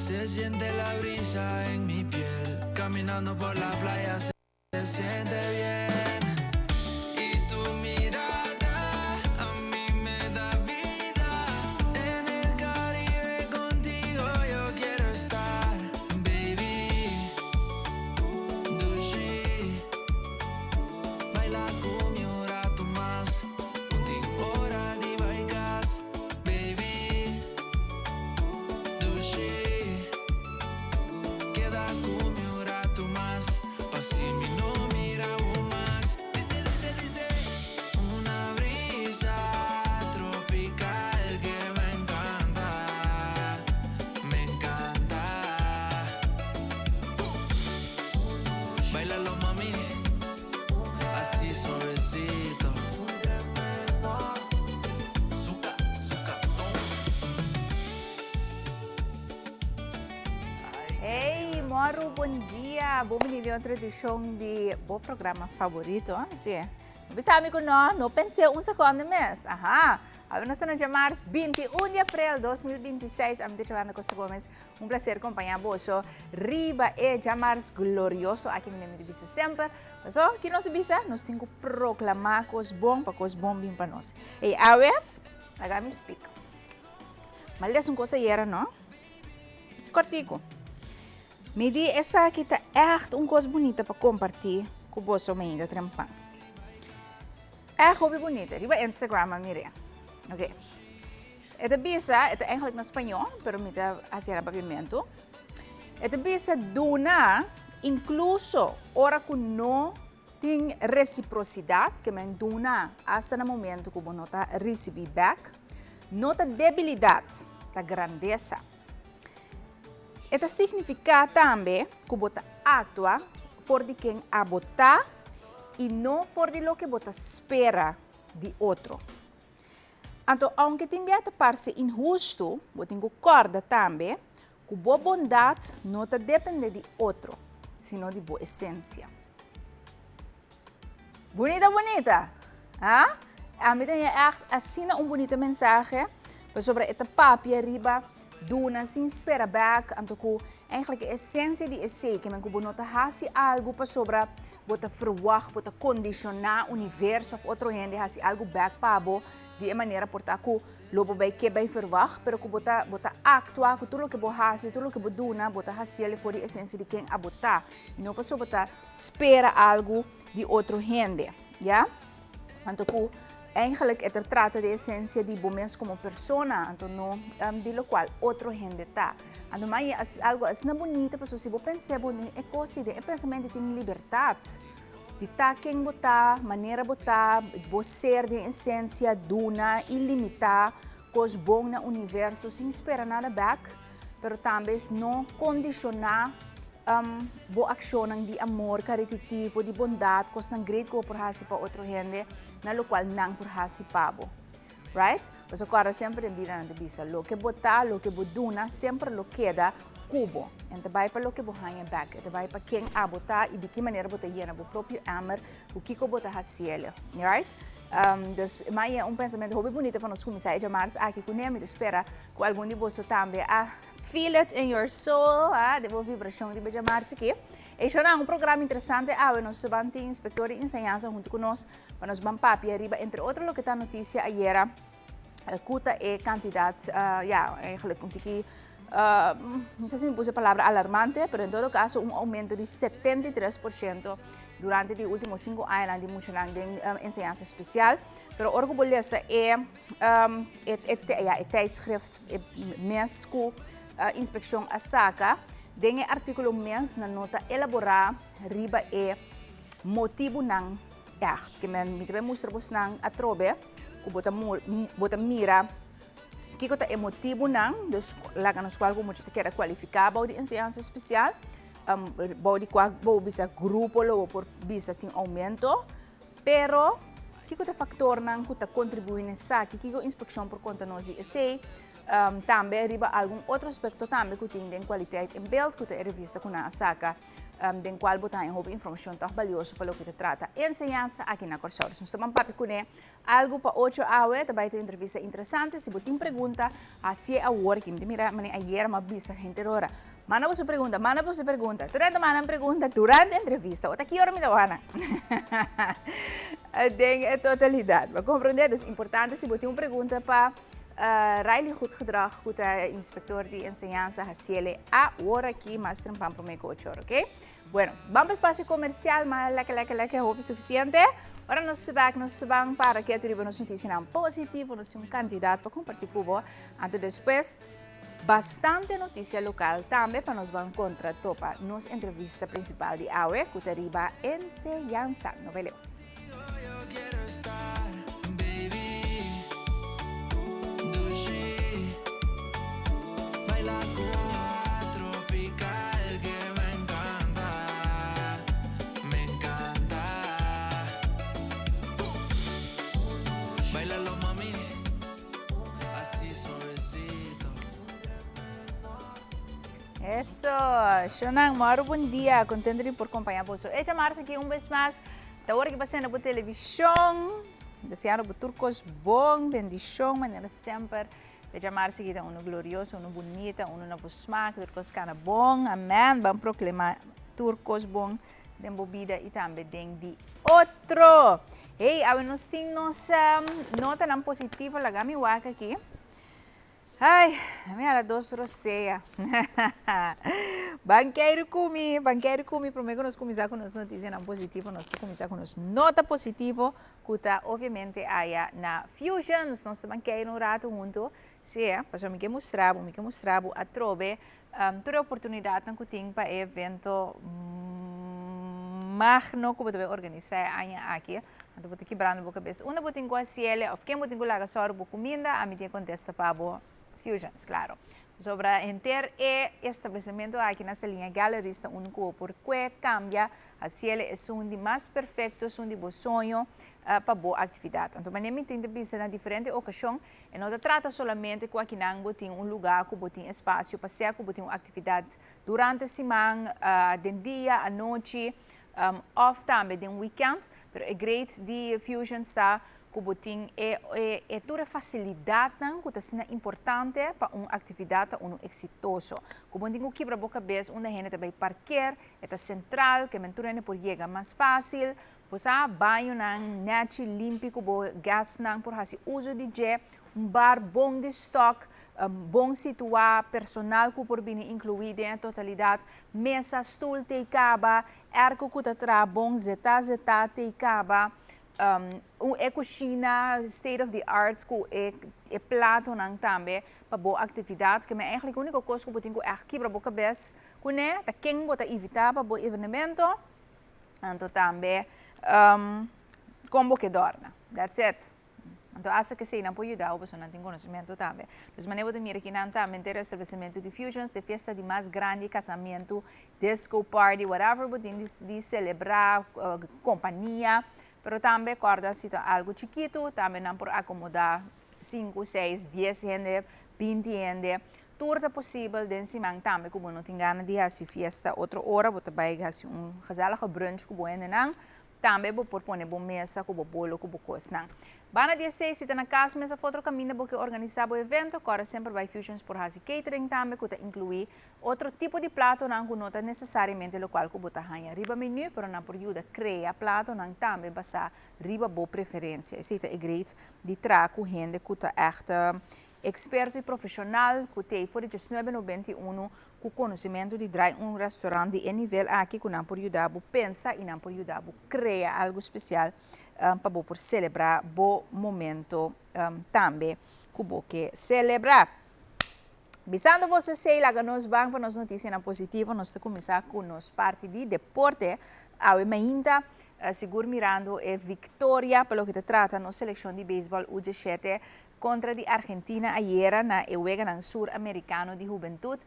Se siente la brisa en mi piel, caminando por la playa se siente bien. Y tu mirada a mí me da vida. En el Caribe contigo yo quiero estar, baby. Dushi, baila conmigo un rato más. Contigo hora de bailar, baby. Dushi. Queda conmigo un rato más, así mi no miramos más. Dice, una brisa tropical que me encanta, me encanta. Bailalo mami, así suavecito. Zuka, zuka. Hey, Moro, bom dia! Bumili yung tradisyon di bo programa favorito, sim. Bisami ko no pensei unsa ko ano mes. Aha, nós estamos no Mars 21 de abril 2026. Am de Joana Costa Gomes. Um prazer acompanhar você. Riba e Jamars glorioso aqui no Nemi Bisa sempre. So, que nós bisa, nós temos que proclamar cos bom para cos bom bem para nós. E awe, agora speak. Mas um coisa era, não? Cortico. Me di essa que tá echt coisa bonita para compartilhar com você ainda trempan. É hobby bonita, riba Instagram a mire. Ok. Esta bisa, esta eigenlijk na espanhol, pero me dá hacia pavimento. Esta bisa duna, incluso ora que não tem reciprocidade, que men duna hasta no momento que não tá receber back, nota debilidade, da grandeza. Esta significa também que você atua for de quem a botar e não for de lo que você espera de outro. Então, aunque também parece injusto, você tem que concordar também que boa bondade não depende de outro, sino de boa essência. Bonita, bonita! Ah? A mim tem assim bonita mensagem sobre esta papia riba. Duna sin espera back, anto ko eigenlijk de essentie die is zeker, men ko bonota hasi algo pa sobra, bota verwacht, bota condicionar universo of outro gente hasi algo back pabo, de maneira porta ko lobo bij que bij verwacht, pero ko bota actua, ko tudo que bo hasi, tudo que bo duna, bota hasi ele for de essentie de quem abota, e não pa so bota espera algo de outro gente, ja? Anto ko eigenlijk het trata de essentie de bomens como persona, então não de lo qual outro gente tá. Então mas algo assim bonito, porque se você pensa bonito, é coisa de pensamento tem liberdade. De tá quem botar, maneira botar, você de essência duna ilimitada, cos bom na universo sem esperar nada back, pero também não condicionar boa ação de amor caritativo, de bondade, cos nang great cooperasi para outro gente. Na lo qual não por hasipabo, right? Mas agora sempre vira na bisa, lo que botar, lo que boduna, sempre lo queda cubo. Então vai para lo que bohanha back, então vai para quem a botar e de que maneira botar hiena, o próprio amor, o que co botar hasiele, right? Dus mas é pensamento hobby bonito para nós começar a chamar aqui com nome de espera com algum de você também feel it in your soul, de boa vibração de chamar-se aqui. Este é programa interessante. Nós vamos ter inspector de ensinança junto conosco, para nós vamos papi arriba. Entre outros, lo que está notícia ayer, Kuta é candidato, eigenlijk komt aqui, não sei se me puse a palavra alarmante, mas em todo caso, aumento de 73% durante os últimos 5 anos de muitos anos de ensinança especial. Pero orgulhosa é tijdschrift, MESCO, inspeção a saca. Dengue artikel mens na nota elaborar riba e motivo ng echt. Que men mitbe mostrar bos ng atrobe, ko bota mira, kiko ta motivo ng, dus laga nos qual ko mo te quer qualificar bau de ensinança especial, bau de qual bau bisa grupo lo por bisa ting aumento, pero kiko ta factor ng ko ta contribui nessa, kiko inspeção por conta nos de essay. Também riba algum outro aspecto também que tem qualidade em beeld que é revista com a saca den qual botar em roupa informação tão valiosa para o que se trata. Enseñanza aqui na Corsol. Nós estamos papi com algo para 8 horas, também tem entrevista interessante. Se você tem pergunta, assim a hora que me mira, ayer uma vista gente hora. Mana você pergunta. Durante a pergunta, durante a entrevista. Outra que hora me dá Ana? É totalidade. Para compreender, é importante se você tem uma pergunta para Riley goed gedrag, goed inspector de enseñanza, haciele a hora aqui, mais trampam para mim com 8 horas, ok? Bueno, vamos para o espaço comercial, mas leque, roupa suficiente. Agora nós vamos para que tu nos notícias positivo, nós temos um candidato para compartilhar com você. Então depois, bastante notícia local também para nós vamos encontrar topa nos entrevista principal de AUE, que arriba enseñanza, não vai ler. Yo quiero estar, baby. Dushi. Baila Cuba tropical que me encanta. Me encanta. Bailalo, mami. Así suavecito. Eso, Shonang, maro bom dia, contente por acompanhar você. É chamar-se aqui vez mais, da hora que passei na televisão, desejando para turcos bom, bendição, maneira sempre. É chamar-se aqui um glorioso, um bonita, um na busmak, turcos cana bom, amém. Vamos proclamar turcos bom, den bebida e também den de outro. Hey, nós temos nota não positiva, lagami waka aqui. Ai, a minha doce roceia. Banqueiro comi, primeiro nós começamos com as notícias não positivas, nós começamos com as nota positiva, que obviamente aí na Fusions, nós banqueiro um rato junto, se é, para me mostrar, a trove, toda a oportunidade que tem para evento magno que você vai organizar aqui, então você quebrando a boca cabeça, uma você tem com a cielo, ou quem você tem com a só a comida, a mim tem contesta para a Fusions, claro. Sobre enter e estabelecimento aqui nessa linha galerista único porque cambia a cielo é um de mais perfeito, um de bom sonho para boa atividade. Então, mas nem tem de na diferente ocasião e não trata somente com aqui não botem um lugar que botem espaço para ser que botem uma atividade durante a semana, de dia, à noite, off também de weekend, mas é great de Fusion está que botem é toda facilidade que está importante para uma atividade exitosa. Que botem o quebra boca cabeça, onde a gente vai parquear, é central, que a mentura por chegar mais fácil, pois banho não, net limpo, que gas não, por fazer uso de gel, bar bom de stock, bom situado, personal que por vir incluído em totalidade, mesa, stool, te caba, arco que está bom, zeta, te caba, cozinha state of the art que é prato não também para boa atividade que é eigenlijk a única coisa que eu tenho aqui para boa cabeça que é tá quem bota evitar para bom evento então também como que dorna that's it então acho que se não pode ajudar a pessoa não tem conhecimento também então maneira de mirar aqui não também ter estabelecimento de fusions de festa de mais grande casamento disco party whatever de celebrar companhia. Pero também, corda, se algo chiquito, também não por acomodar 5, 6, 10 gente, 20 gente. Tudo é possível, dentro semana também, como não tem ganas de fazer festa, outra hora, você vai fazer gezellige brunch, como é, não? Também vou pôr uma mesa, como bolo, como coisa, não? Bana 16, se está na casa, mas a foto caminha porque organizar o evento, agora sempre vai Fusions por fazer catering também, que inclui outro tipo de prato, não que não é necessariamente o qual que você ganha riba menu, mas não por ajuda a criar prato, não também passar riba boa preferência. Isso é great de trazer com gente que é echt experto e profissional, que tem por 1991 com conhecimento de drive restaurante de nível aqui, que não por ajudar a pensar e não por ajudar a criar algo especial para por celebrar bom momento também que você celebrar. Visando você sei lá que nós vamos para as notícias positivas, nós começar com nossa parte de deporte, ainda seguro mirando a vitória pelo que trata na seleção de beisebol U17 contra a Argentina ayer na Juega no Sul-Americano de Juventude,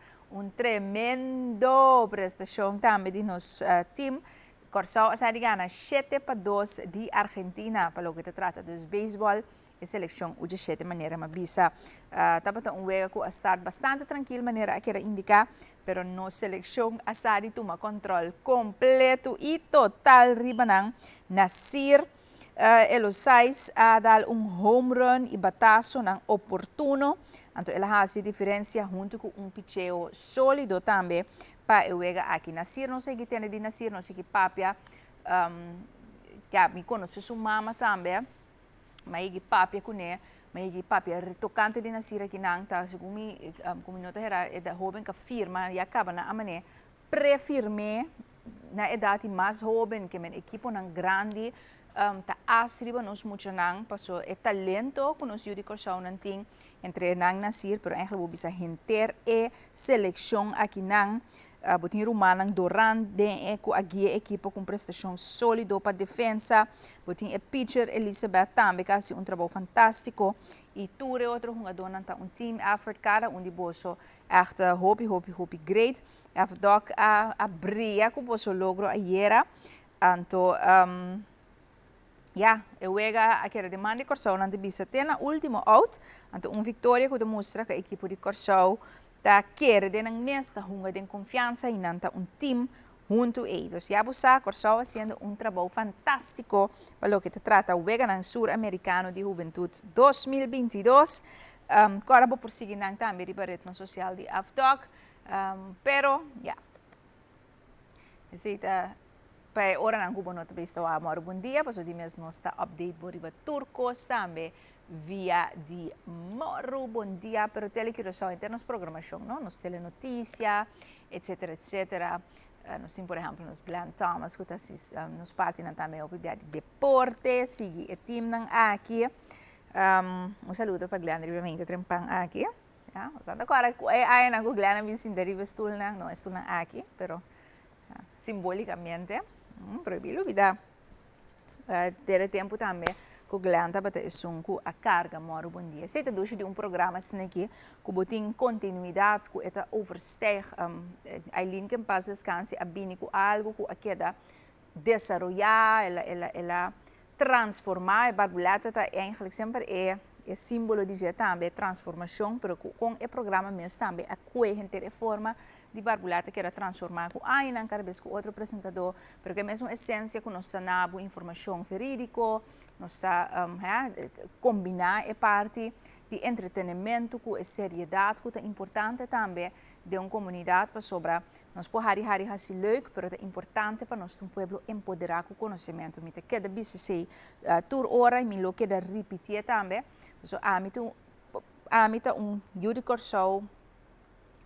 tremendo prestação também de nosso time. Corsao asa gana 7-2 de Argentina, para lo que te trata dos béisbol a seleção de certa maneira mabisa tabata wega ku estar bastante tranquilo maneira a querer indicar pero no seleção asari toma controle completo e total ribanang Nasir Elo 6 a dar home run e batazo ng oportuno anto ela hace diferença junto com picheo sólido também para wega aqui Nasir não sei que tem de Nasir não sei que papia me conhece sua mama também mas igi papia kune mas igi papia retocante de Nasir aqui nang ta como nota era é da jovem que firma e acaba na amane prefirme na idade mais jovem que men equipo nang grande ta asriba nos mucho nang paso é talento que nos yudi corção nanting entre nang Nasir pero eigenlijk bisa hinter seleção aqui nang botin Romanang Doran den ku agie equipo com prestação sólido para defesa botin pitcher Elizabeth também kasi trabalho fantástico e ture outro jogador nanta team effort cara onde boso echt hopi great afdok a bria ku boso logro ayer anto eu wega aquela demanda de Corsão na bisa tena último out anto vitória que demonstra que a equipe de Corsão ta quer de nang nesta hunga de confiança e nanta team junto a eles. Já busa Corsão haciendo trabalho fantástico para lo que te trata o Vega nang Sur-Americano de Juventude 2022. Corabo por seguir nang também de ritmo social de AFDOC, pero Zita para ora nang kubo not besta wa moro bom dia, paso di mes nosta update boriba turcos também via di Moro Bom Dia, pero tele que só internos programação, não? Nos telenotícia, etc. Nós temos, por exemplo, nos Glenn Thomas, que nos parte também o de deporte, sigue o time aqui. Saludo para Glenn, realmente, trempang aqui. Agora, aí na Glenn, me sinto de vestul não estou aqui, pero simbolicamente, proibido vida. Ter tempo também. Que glanta bata esunku a carga moro bom dia. Sei te doce de programa sneki que botin continuidade que eta oversteg Aileen que paz descanse a bini com algo que queda desarrollar ela transformar e barbulata tá eigenlijk sempre é símbolo de também transformação, pero com o programa mesmo também a coerente forma de barbulata que era transformar com aí na cada vez com outro apresentador, porque mesmo a essência que nós está na informação verídico nós está combinar a parte de entretenimento com a seriedade que é importante também de uma comunidade para sobre nós por hari assim leuk, pero é importante para nós povo empoderar com conhecimento. Me te queda bise sei tur hora me lo queda repetir também. So amita judi Corsão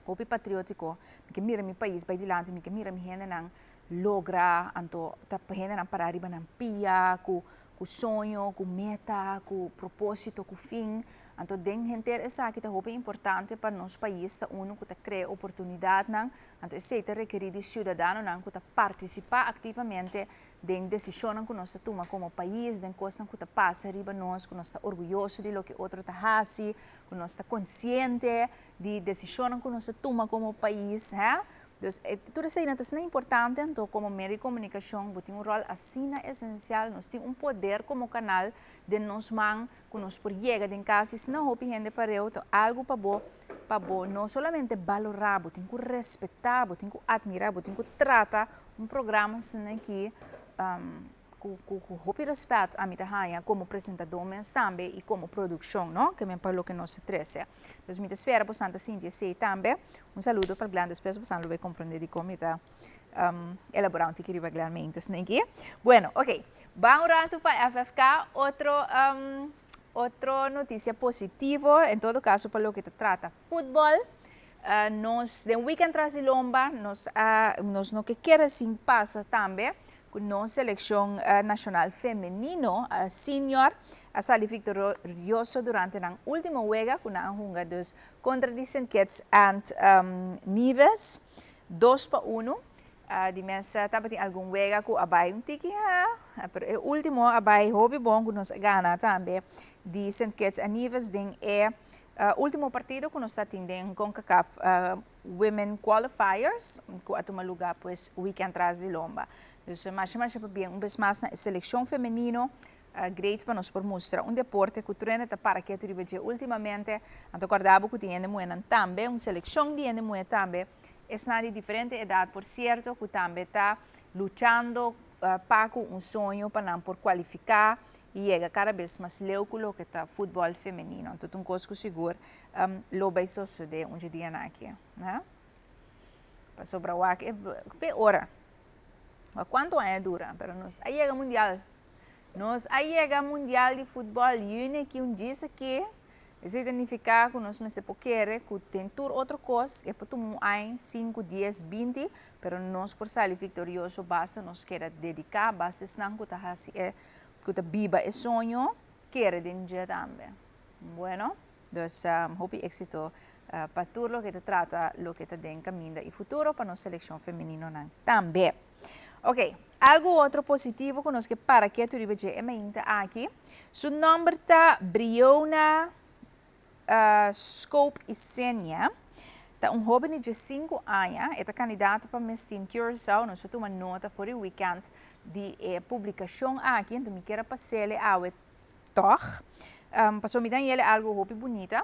hopi patriótico, que mira meu país vai dilante, que mira mi gente nang logra anto ta gente nang para arriba nang pia com sonho, com meta, com propósito, com fim. Então, den gente essa que é importante para nosso país, tá que cria oportunidade nang, então esse requer de cidadão nang que participar ativamente den decisão que nós toma como país, den coisa que passa riba nós, que nós está orgulhoso de lo que outro está fazendo, que nós está consciente de decisão que nós toma como país, Dus tudo isso é importante, então como meio de comunicação, tem rol assim essencial, nós temos poder como canal de nós man, que nós por chegar em casa, se não houve gente para eu, algo para bo, não somente valorar, tem que respeitar, tem que admirar, tem que tratar programa assim que com respeito a minha como apresentador, mas também e como produção, não? Que me falou que nós três. Então, me espera por Santa Cíntia sei também. Saludo para grandes pessoas, para vai compreender de como está elaborar um tiquiri regularmente, aqui. Bueno, ok. Vamos rato para FFK, outra notícia positiva, em todo caso, para o que trata futebol. Nós, de weekend tras lomba, nós não que quer assim passa também, no seleção nacional feminino senior a sali victorioso durante a última juega com a junga dos contra the St. Kitts and Nevis 2-1 di mesa tapos algum juega com abay tiki pero o último abay hobby bom com nos gana também di St. Kitts and Nevis den último partido que nós está tendo com CONCACAF Women Qualifiers com a tomar lugar pues weekend tras de lomba. Dus maar para bem vez mais na seleção feminino great para nós por mostrar deporte que treina para que tu ribeje ultimamente anto acordava que tinha moeda também seleção de moeda também na de diferente idade por certo que também está lutando para sonho para por qualificar e chega cada vez mais leuco que está futebol feminino então coisa seguro lo vai suceder dia aqui né para sobrar o aqui é hora quanto é dura para nós aí chega mundial nós aí chega mundial de futebol único que diz que significa que nós se querer que tem tudo outra coisa que para tomar 5, 10, 20 pero nós por sair vitorioso basta nós querer dedicar basta não que tá viva esse sonho querer de um dia também bueno então hope éxito para tudo que te trata lo que te den caminho e futuro para nossa seleção feminina também ok algo outro positivo que nós que para que tu ribe é mainta aqui su nome tá Briona Scope e Senia tá jovem de 5 anos é candidata para Miss Teen Curaçao nós temos uma nota for o weekend de publicação aqui então me quero passar ele ao toch passou me dar ele algo hope bonita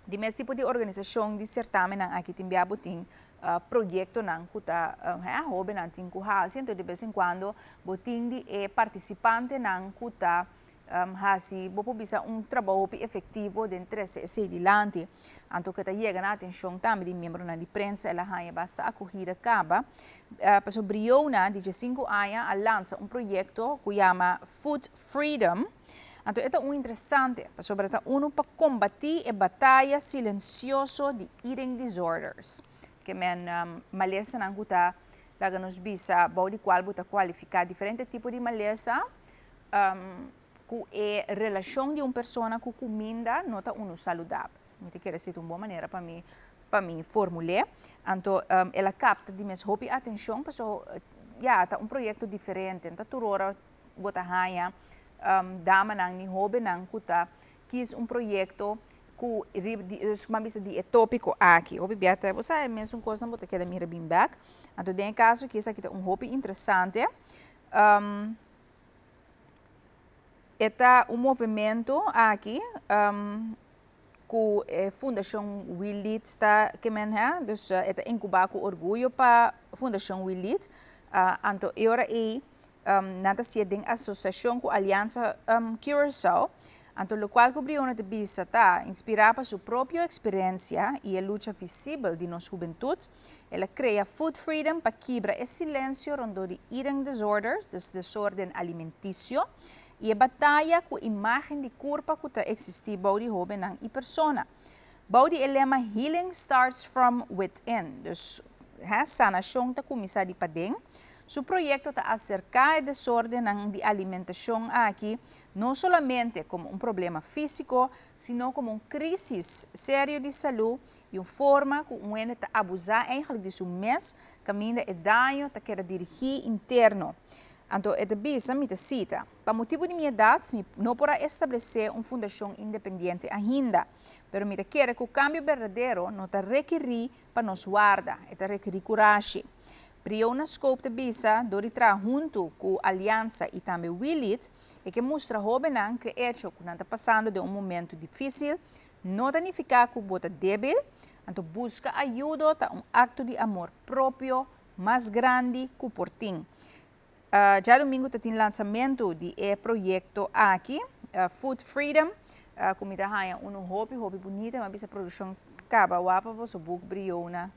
de mesmo tipo de organização de certamen aqui tem botin projeto não que tá jovem não tem que fazer então de vez em quando botin de participante não que tá hasi bopo bisa trabalho efetivo dentro esse dilante anto que chega na atenção também de membro na imprensa ela hanya basta acolhida acaba para Briona de 5 anos lança projeto que chama Food Freedom então é interessante sobre para combater a batalha silenciosa de eating disorders que maleza não guta laga nos bisa body qual buta qualificar diferente tipo de maleza que é relação de uma pessoa com comida não está saudável. Me te quer dizer uma boa maneira para mim formular. Então, ela capta de mais hobby atenção, porque já está projeto diferente. Então, tu ora bota hanha, dama nang ni hobby nang kuta, que é projeto que mabisa de tópico aqui. Hobby biata, você é mesmo coisa não bota que ela mira bem back. Então, tem caso que isso aqui é hobby interessante. Está movimento aqui que a Fundação Willit está que dus está incubado com orgulho para a Fundação Willit então agora nada se tem associação com a Aliança Curaçao então o qual cobriu uma visa está inspirada para sua própria experiência e a luta visível de nossa juventude ela cria Food Freedom para quebrar o silêncio rondo de eating disorders desordem alimentício e a batalha com a imagem de corpo que existe body jovem e persona. Body é lema healing starts from within. Dus sanação está começar de padeng. Su projeto está acercar a desordem de alimentação aqui, não somente como problema físico, sino como crise séria de saúde e uma forma que o homem está abusar de seu mês, caminho de dano, está querendo dirigir interno. Então, é bisa me cita. Para motivo de minha idade, não poderá estabelecer uma fundação independente ainda. Pero me quer que o cambio verdadeiro não está requerir para nos guardar, está requerir coragem. Briona Scope de bisa, doritra junto com a Aliança e também Willit, é que mostra jovem que hecho que não está passando de momento difícil, não significa que bota débil, então busca ajuda, tá acto de amor próprio mais grande que por ti. Já domingo tem lançamento de projeto aqui, Food Freedom, comida raia, hobby bonita, mas essa produção acaba, wapa, você book Briona,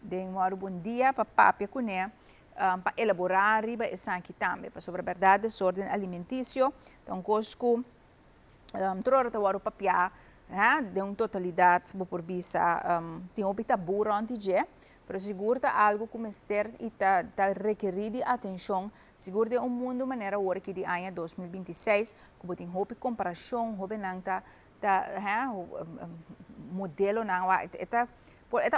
tem um bom dia para papia com para elaborar riba essa aqui também, para sobre a verdade, desordem alimentício, então cosco, troca tá o papia, de uma totalidade, por bisa, tem um tabu antes de pero seguro algo como ser e tá requerir de atenção seguro de mundo maneira agora que de ano 2026 como tem hope comparação hope não tá modelo não eta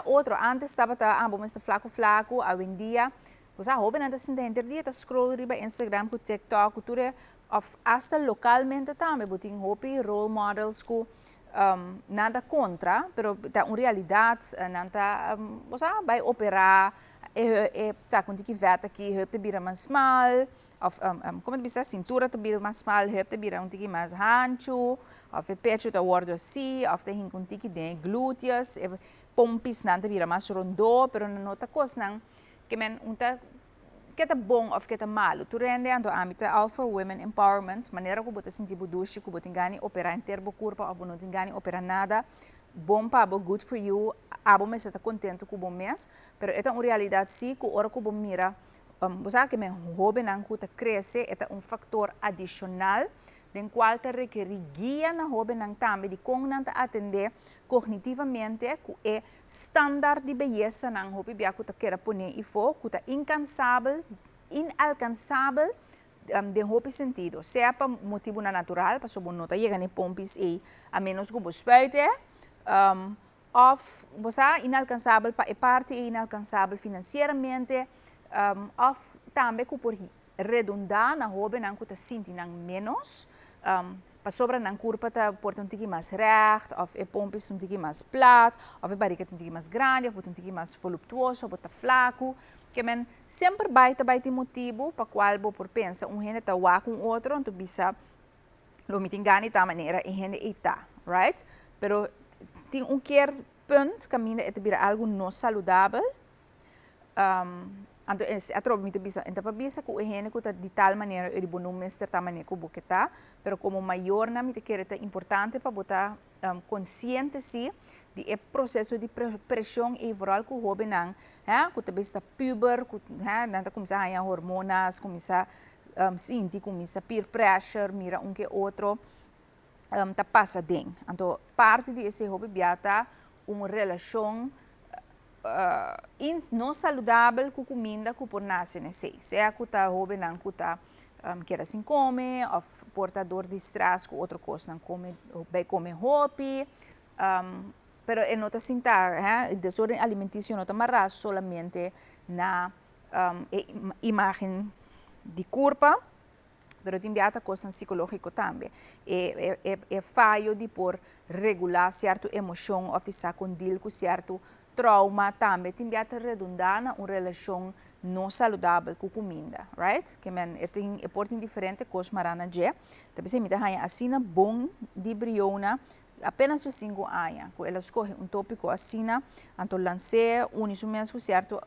outro antes estava mas flaco a hoje em dia você hope não tá se entender tá scroll riba Instagram com TikTok tudo hasta localmente também botin hope role models com nada contra, pero tá uma realidade, nada, você vai operar, sabe quando que veta que te vira mais mal, of como diz, cintura te bira mais mal, her te bira um tiki mais ancho, of pecho te wordo assim, of te hin um tiki de glúteos, pompis nan te bira mais rondo, pero não nota cos nan que men unta que tá bom ou que tá malo. Tu rende ando âmbito Alpha Women Empowerment, maneira que você sentir budushi, que você engane operar em terbo corpo, ou não engane operar nada, bom para good for you, abo me está contento com o mês, pero é uma realidade sim, que hora que você mira, você sabe que me hobby não que tá cresce, é um fator adicional, den qual te requer guia na hobby não também de como não atender cognitivamente, que é standaard de beleza não hobby bia que te quer pôr e for, que tá inalcançável de hobby sentido, seja para motivo natural, para sob nota chega nem pompis e a menos que você pode, of você inalcançável para parte e inalcançável financeiramente, of também que por redundar na hobby não que te sente não menos, para sobra não curva te porta um tiki mais recht, of e pompis um tiki mais plat, of e barriga um tiki mais grande, of um tiki mais voluptuoso, of tá flaco, que men sempre vai ter motivo para qual você por pensa gente tá wa com outro, então bisa lo mitingani ta maneira e gente está, right? Pero tem keer punt caminho é ter algo não saudável. Então é trovo me bisa, então para bisa que o gente que de tal maneira ele bom mestre ta maneira que você tá, pero como maior na me te quer é importante para botar consciente se de processo de pressão e vooral que o hobby não, que também está puber, que não está começar a hormonas, começar sentir, começar peer pressure, mira que outro, tá passa dentro. Então parte desse hobby biata uma relação não saudável com comida que por nasce nesse, seja que tá hobby não que tá quer assim come, ou portador de estresse com outra coisa não come, bem come hobby. Pero en nota sinta, desorden alimenticio no tomará solamente na imagen de curva, pero tem biata coisa psicológico também. É falho de por regular certa emoção ou de sacondir com certo trauma também. Tem biata redundar na uma relação não saudável com comida, right? Que men é portem diferente coisa marana je. Também se me dá assim na bom de briona apenas de 5 anos, que ela escolhe tópico assim, então lancei isso mesmo certa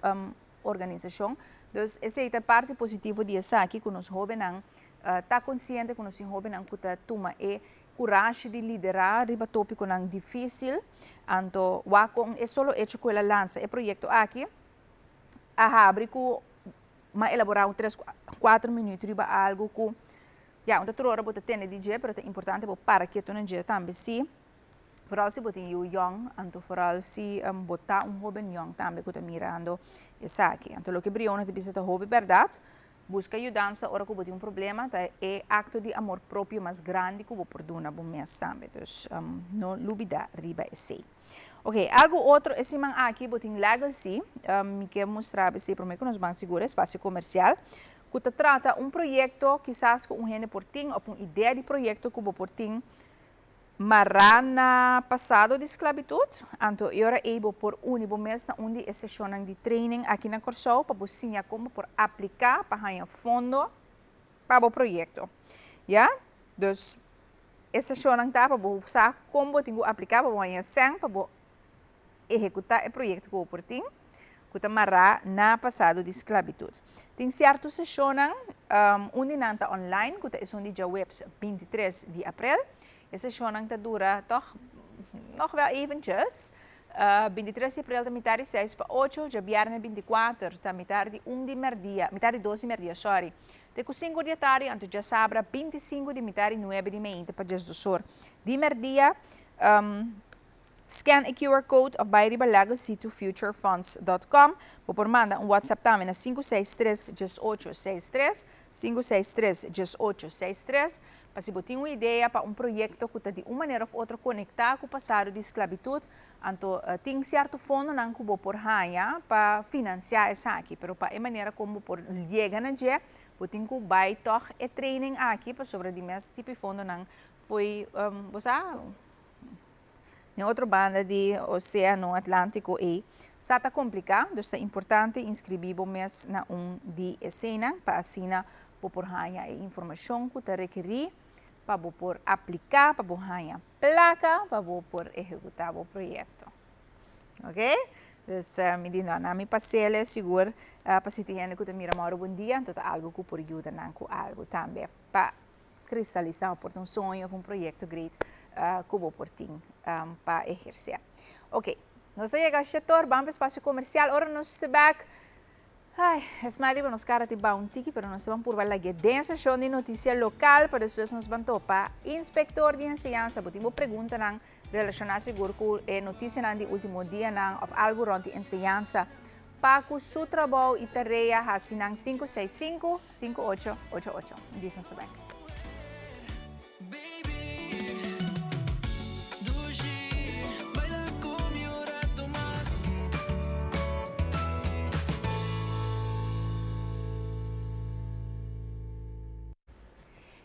organização. Então, essa é a parte positiva de essa aqui, que nós jovens está consciente que nós jovens que tá toma coragem de liderar riba tópico não difícil. Então, é só hecho que ela lança o projeto aqui, a abre com elaborar 3-4 minutos riba algo que ja, omdat er horen dat het DJ, maar het is important para que tu DJ também sim. Vooral se botin you young, anto vooral se botar hobby young também que tu mirando essa aqui. Anto lo que briona te bisa hobby verdade, busca ajudança ora que botin problema, tá é acto de amor próprio mais grande que por duna bom mês também. Então, não lubida riba esse. Ok, algo outro, esse man aqui botin legacy, me quer mostrar esse para mim que nós vamos segurar espaço comercial. Que trata projeto, quizás com gente por ti, ou uma ideia de projeto que por ti, marana passado de esclavitud, então eu era able por único mês na onde é sessão de training aqui na Corsol para você ensinar como por aplicar para ganhar fundo para o projeto, já? Então, essa sessão está para você como tenho aplicar para ganhar sangue para executar o projeto que por ti. Que está na passado de esclavitud. Tem certo sessão onde não está online, que é onde já webs 23 de abril. Essa sessão está dura toch nog wel eventjes. 23 de abril, metade 6 para 8, já viernes 24, metade 1 de merdia, metade 12 de merdia, sorry. De 5 de tarde, então já sabra 25 de metade 9 de meia, para just do sor. De merdia, scan a QR code of Bayriba Legacy to futurefunds.com. Por manda WhatsApp também na 563-1863, 563-1863. Para se botar uma ideia para projeto que está de uma maneira ou outra conectar com o passado de esclavitud, então tem certo fundo não que por ganhar para financiar essa aqui, mas para a maneira como por chegar na dia, tem que vai toch e training aqui para sobre de mais tipo de fundo não foi, você em outra banda de Oceano Atlântico e está complicado, então é importante inscrever o mês na de cena para assinar por hanya e informação que te requerir para por aplicar, para hanya placa, para por executar o projeto. Ok? Dus me diz, não, me passei seguro para se ter que te mira mais bom dia, então algo que por ajuda com algo também para cristalizar por um sonho ou um projeto grande que vou por ti para exercer. Ok, nós chegamos ao setor, vamos para o espaço comercial, agora nós estamos back. Ai, es mais para nós cara de bounty, mas nós estamos por lá que densa show de notícia local para depois nós vamos topar inspector de enseñanza, porque uma pergunta não relacionada seguro com a notícia não de último dia não of algo rond de enseñanza para que seu trabalho e tarefa assim 565-5888. Diz nós também.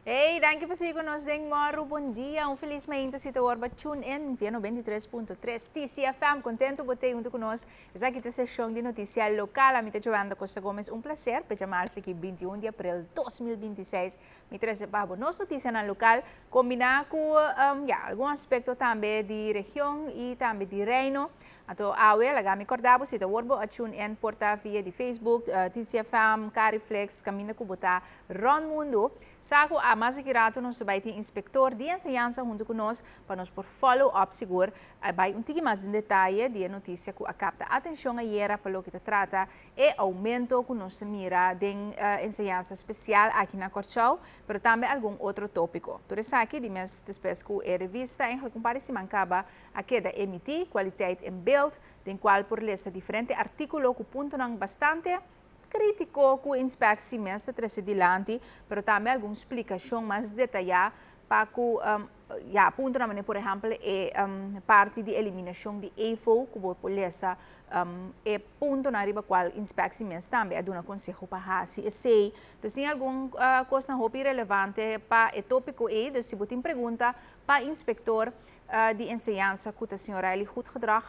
Hey, danke por seguir conosco, Moro. Bom dia, feliz manhã, se tu orba tune in, via 93.3 TCFM, contento por ter junto conosco. Essa aqui é a sessão de notícia local, a minha Joana Costa Gomes, prazer para chamar-se aqui 21 de abril de 2026. Me traz para a nossa notícia na local, combinar com algum aspecto também de região e também de reino. Então, agora, me acordava, se tu orba a tune in, porta via de Facebook, TCFM, Cariflex, caminha com botar Ron Mundo. Saco a mais que rato nós vai ter inspector de enseñanza junto conosco para nos por follow-up seguro. Vai pouquinho mais em detalhe de notícia que capta atenção ayer para o que trata e aumento que nós mira de enseñanza especial aqui na Corchão, mas também algum outro tópico. Por isso aqui, de mês depois que a revista em comparação mancaba a queda emitir qualidade em build, de qual por lesa diferente artículo que pontuam bastante crítico com inspeção mesmo três adiante, mas também alguma explicação mais detalhada para que aponta na por exemplo parte de eliminação de EFO que por lesa é ponto na riba qual inspeção mesmo também dá um conselho para a se sei então tem alguma coisa relevante para o tópico e então se você pergunta para o inspector de enseñanza que a senhora ele goed gedrag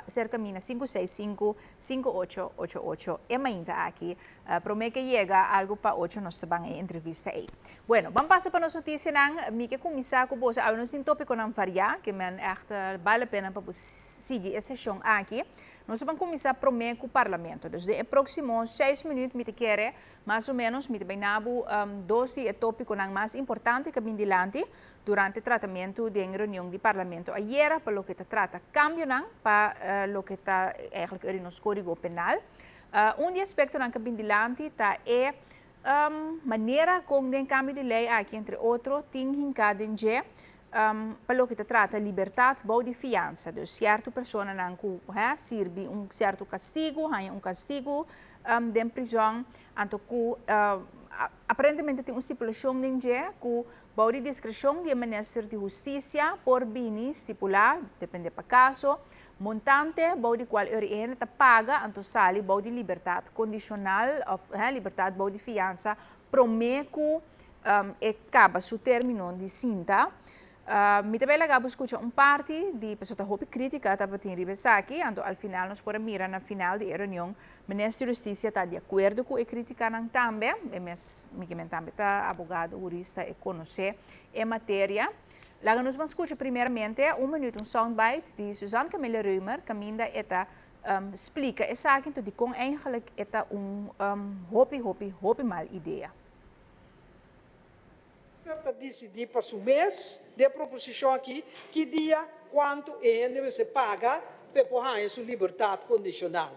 cerca de 565-5888 e ainda aqui promete que chega algo para 8 nós vamos entrevista aí. Bueno, vamos passar para a nossa notícia não, me que começar com você, nós tem tópico não variar, que men echt vale a pena para seguir essa sessão aqui. Nós vamos começar com o parlamento. Então, de próximos 6 minutos, me quer mais ou menos, me bem nabo dois de tópicos mais importantes que vem dilante durante o tratamento de reunião do parlamento. Ayer, para o que trata cambio para o que está eigenlijk no código penal. Aspecto que vem dilante é maneira como o cambio de lei aqui, entre outros, tem encadenje para o que trata liberdade de fiança. Então, certa pessoa não serve certo castigo, castigo de prisão, então aparentemente tem uma estipulação de que a discrição do Ministério de Justiça por bem estipular, depende do caso, montante de qual ele paga, então sale de liberdade condicional, liberdade de fiança, promete que acaba seu término de cinta. Me também legal escutar parte de pessoa que crítica estava tendo aqui, então ao final nós podemos mirar na final da reunião, o Ministério de Justiça está de acordo com a crítica também, mas também está advogado, jurista e conhecer a matéria. Lá nós vamos escutar primeiramente minuto soundbite de Suzanne Camilla Reumer, que ainda explica essa aqui, então de como eigenlijk é hopi mal ideia. Para decidir para o mês de proposição aqui, que dia, quanto ainda se paga para pôr essa liberdade condicional.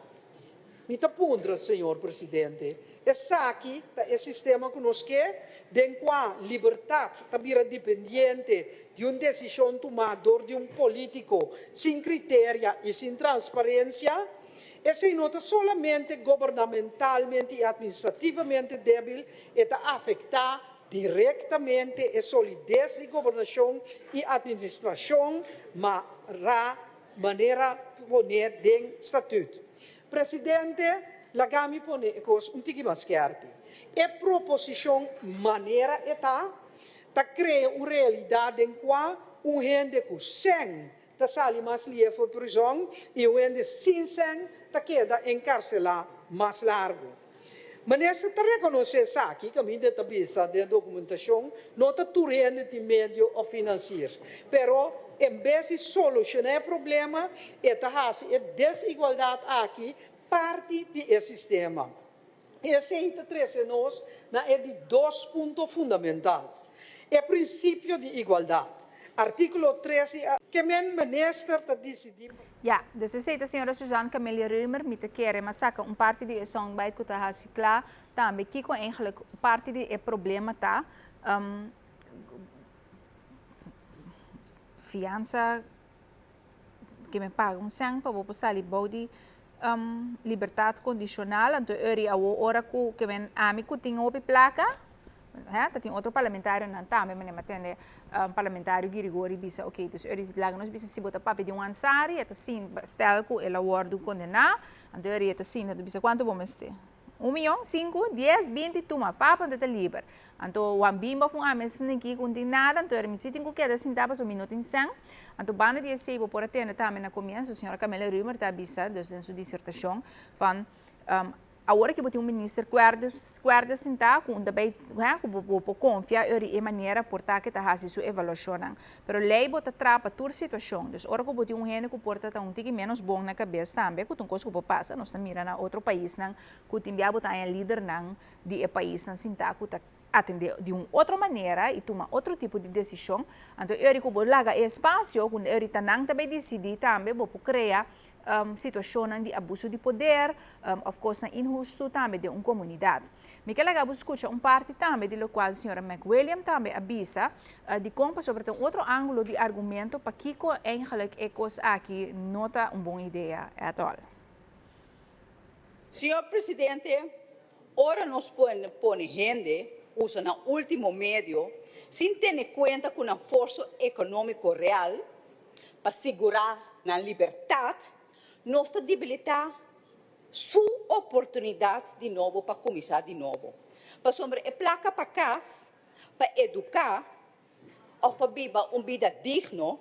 Então, pondra, senhor presidente, essa aqui é o sistema que nós queremos, de qual a liberdade está dependente de uma decisão tomada de um político sem critério e sem transparência, e se nota solamente governamentalmente e administrativamente débil, está afetar diretamente a solidez de governação e administração, mas a maneira de poner de estatuto. Presidente, lagami pone coisa pouquinho mais scherpe. A proposição maneira está cria uma realidade em qual gente com 100 está sali mais livre de prisão e gente sem 100 está queda encarcelado mais largo. Mas está reconhecer aqui que a minha tabisa de documentação não está turendo de meio ou financeiros. Pero, em vez de solucionar o problema, está a desigualdade aqui parte do sistema. Esse interesse nós é de dois pontos fundamentais. O princípio de igualdade. Artículo 13, que o ministro está decidindo. Ja, dus ze zei a senhora Suzanne Camelia Reumer, met de keren, maar zaken parte die is aan bij het haasikla, dan kiko eigenlijk parte die problema ta, fiança que me paga sang para vou sali body liberdade condicional, então eu a hora que men amigo tinha op placa. Dat tem outro parlamentário não também, mas atende parlamentário Girigori bisa, ok, dus eles lá nós bisa se botar papel de ansari, eta sim, stel que ela word condenar, então ele eta sim, então bisa quanto vamos ter? 1 milhão, 5, 10, 20, toma, papo, então é livre. Então o ambimba foi a mesma aqui condenada, então ele me sitem que queda sem tapas um minuto em sang, então bana de sei por atender também na começo, a senhora Camelia Reumer está bisa, dus em sua dissertação, van agora que o ministro guarda sentar com também com confia e maneira portar que está fazendo sua avaliação, pero lei bota trapa toda situação, dus ora que bote gente que porta tá tique menos bom na cabeça também, que coisa que passa, nós estamos mirando outro país não, que tem bia botar líder não de país não sentar que atender de uma outra maneira e tomar outro tipo de decisão, então eu que vou largar espaço, quando eu não também decidir também vou criar situação de abuso de poder, of course, injusto também de uma comunidade. Me quer legal escutar parte também de lo qual a senhora McWilliam também avisa de como sobre outro ângulo de argumento para que eigenlijk é coisa aqui nota uma boa ideia at all. Senhor Presidente, ora nos põe gente usa no último meio sem ter em conta com um esforço econômico real para segurar na liberdade nós debilitar sua oportunidade de novo para começar de novo. Para sobre a placa para casa, para educar, ou para viver uma vida digna,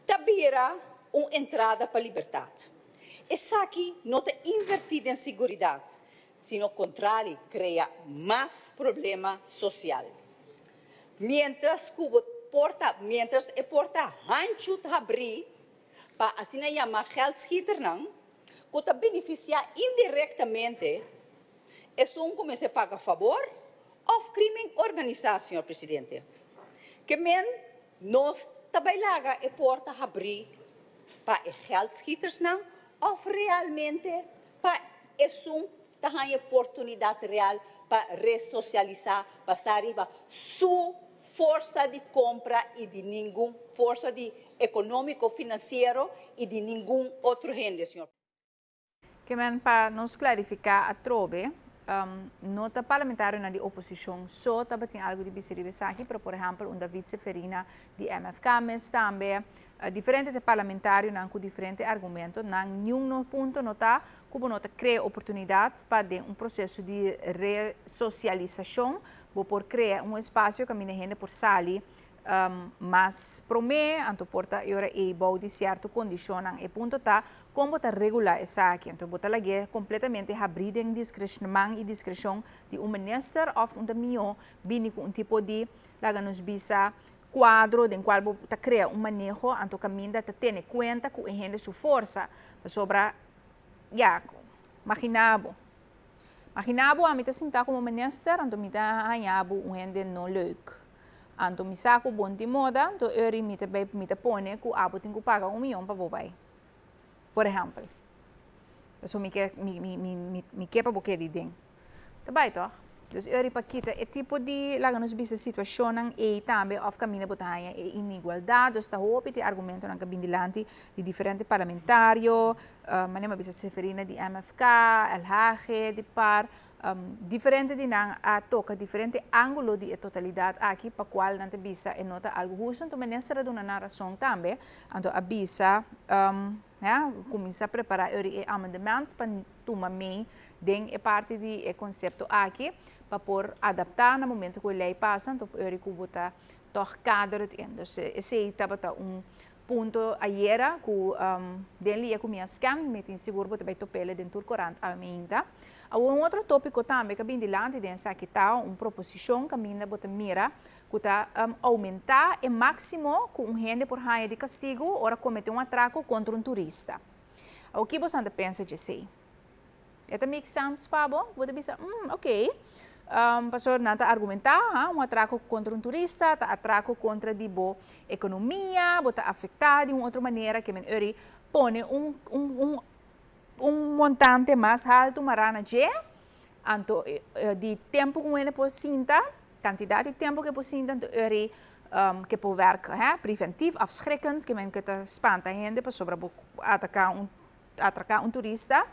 tabira uma entrada para a liberdade. Essa aqui não está invertida em segurança, sino ao contrário, cria mais problema social. Mientras a porta hancho abrir, para assim chamar geldschieter não, que beneficiar indiretamente, é começar a pagar favor ou crime organizado, senhor presidente. Que men nós trabalhamos a porta abrir para geldschieters não, ou realmente para a oportunidade real para ressocializar, passar a sua força de compra e de nenhuma força de econômico financeiro e de nenhum outro rende, senhor. Que men para nos clarificar a trove, nota parlamentar na de oposição só também tem algo de biseribe aqui, por exemplo, um David Seferina de MFK, mas também diferente de parlamentário com diferente argumento, não nenhum ponto nota como nota cria oportunidades para um processo de ressocialização, por criar um espaço que a minha gente por sair mas promê anto porta ora e bau de certo condicionam e ponto tá como tá regular essa aqui então bota lagi completamente abrir em discrecionamento e discreção de minister of um mio bini com um tipo de laga nos bisa quadro em qual tá cria um manejo anto caminda tá ter conta com a gente sua força sobre imaginabo a mim tá sentar como minister anto me tá hanhabo um gente não leuk anto mi saco bom de moda, anto eu me te põe que o abo tem que pagar 1 milhão para bobai. Por exemplo. Isso me quer para boquer de dentro. Tá bem, então? Dus eu para kita é tipo de lá nos bisa situação e também of caminho botanha é inigualdade, dus tá hope de argumento na cabindilante de diferente parlamentário, manema bisa Seferina de MFK, LHG de par diferente de nang a toca diferente ângulo de totalidade aqui para qual não te bisa e nota algo justo então ministra de uma narração também então a bisa começa a preparar o amendamento para tomar bem den é parte de conceito aqui para por adaptar no momento que a lei passa então eu recobota toch cadro het in dus esse estava ponto ayer que den lia comienza scam met inseguro bote vai topele dentro 40 aminta Há outro tópico também que vem delante dessa que está uma proposição que ainda bota mira que está aumentar o máximo com um gente por raia de castigo ora cometer um atraco contra um turista. O que você pensa de si? Isso make sense, Pablo? Você pensa, ok. Pastor nanta argumentar, um atraco contra um turista, tá atraco contra a economia, bota afetar de uma outra maneira que men uri põe um montante mais alto marana de anto de tempo com ele posinta, quantidade de tempo que posinta anto uri que por werk, preventief, afschrikkend, que men que spanta gente para sobre atacar um turista,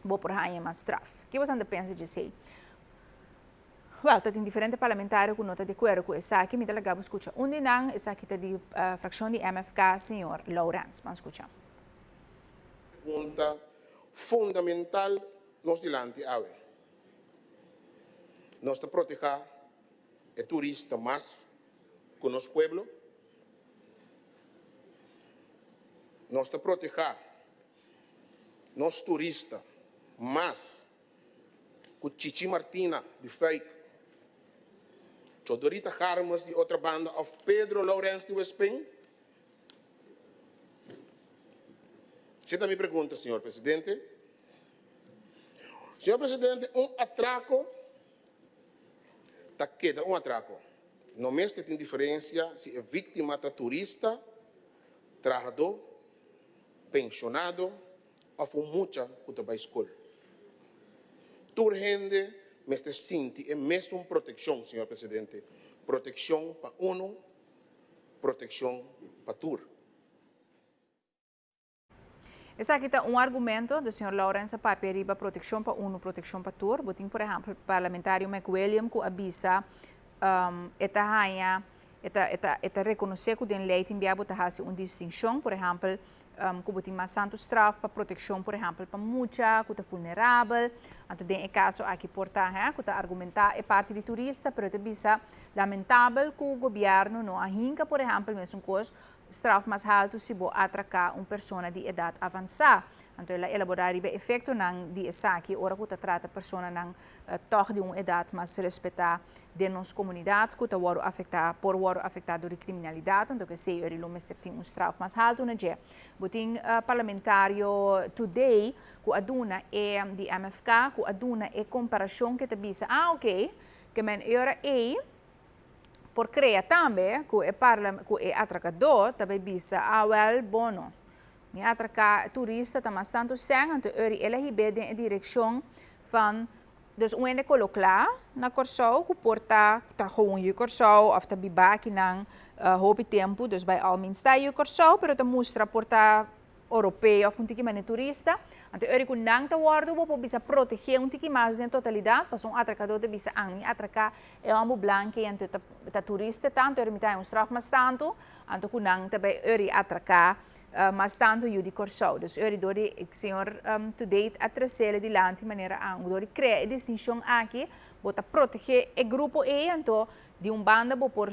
bo por hanha mais straf. Que você anda pensa de si? Well, tem diferentes parlamentares que não estão de acordo com isso aqui, me delegava escuta. Onde não, isso aqui está de fração de MFK, senhor Lawrence, vamos escutar. Pergunta fundamental nos delante ave. Nós te proteger o turista mais com nosso pueblo. Nós te proteger nos turista mais com Chichi Martina de fake. Chodorita Harmas de outra banda of Pedro Lawrence de Westping. Esta é a minha pergunta, senhor presidente. Senhor presidente, atraco, queda um atraco. Não mesmo tem diferença se é vítima da turista, trabalhador, pensionado, ou for muita que vai à escola. Tur gente, mas te sinti é mesmo proteção, senhor presidente. Proteção para uno, proteção para tur. Esse aqui está um argumento do Sr. Lawrence para a proteção para uno, proteção para tur. Botem, por exemplo, o parlamentário McWilliam que avisa eta reconhecer que tem lei tem biabo tá uma distinção, por exemplo, que tem mais tanto straf para proteção, por exemplo, para muita, que é vulnerável. Então, tem caso aqui portar, que está argumentar é parte de turista, mas é bisa lamentável que o governo não arranca, por exemplo, mesmo coisa straf mais alto se vou atracar uma pessoa de idade avançada. Então, ela elaborar o efeito de essa aqui, ora que trata a pessoa toch de uma idade mais respeitar de nossa comunidade, que está afetado por criminalidade, então que sei, ele não tem um straf mais alto, né? Botem parlamentário today, que aduna é de MFK, que aduna é comparação que te bisa, ok, que men era por criar também, que é atracador, também bisa, well, bono. Me atracar turista, mas tanto sem, então ele é em direção van, dus onde colocar na Corsau, que porta, tá gewoon je Corsau, of tá bibaki nang hopi tempo, dus bij al minsta je Corsau, pero tá mostra porta europeu, of um tiki mane turista, então ele com nang tá guardo, vou bisa proteger um tiki mais em totalidade, para um atracador de bisa ang atracar é um blanco, então tá turista tanto, ele me tá straf mas tanto, então com nang também ele atracar mas tanto io di Corsau. Dus eu dori senhor to date a trazer adiante de maneira dori criar a distinção aqui, bota proteger o grupo então de banda por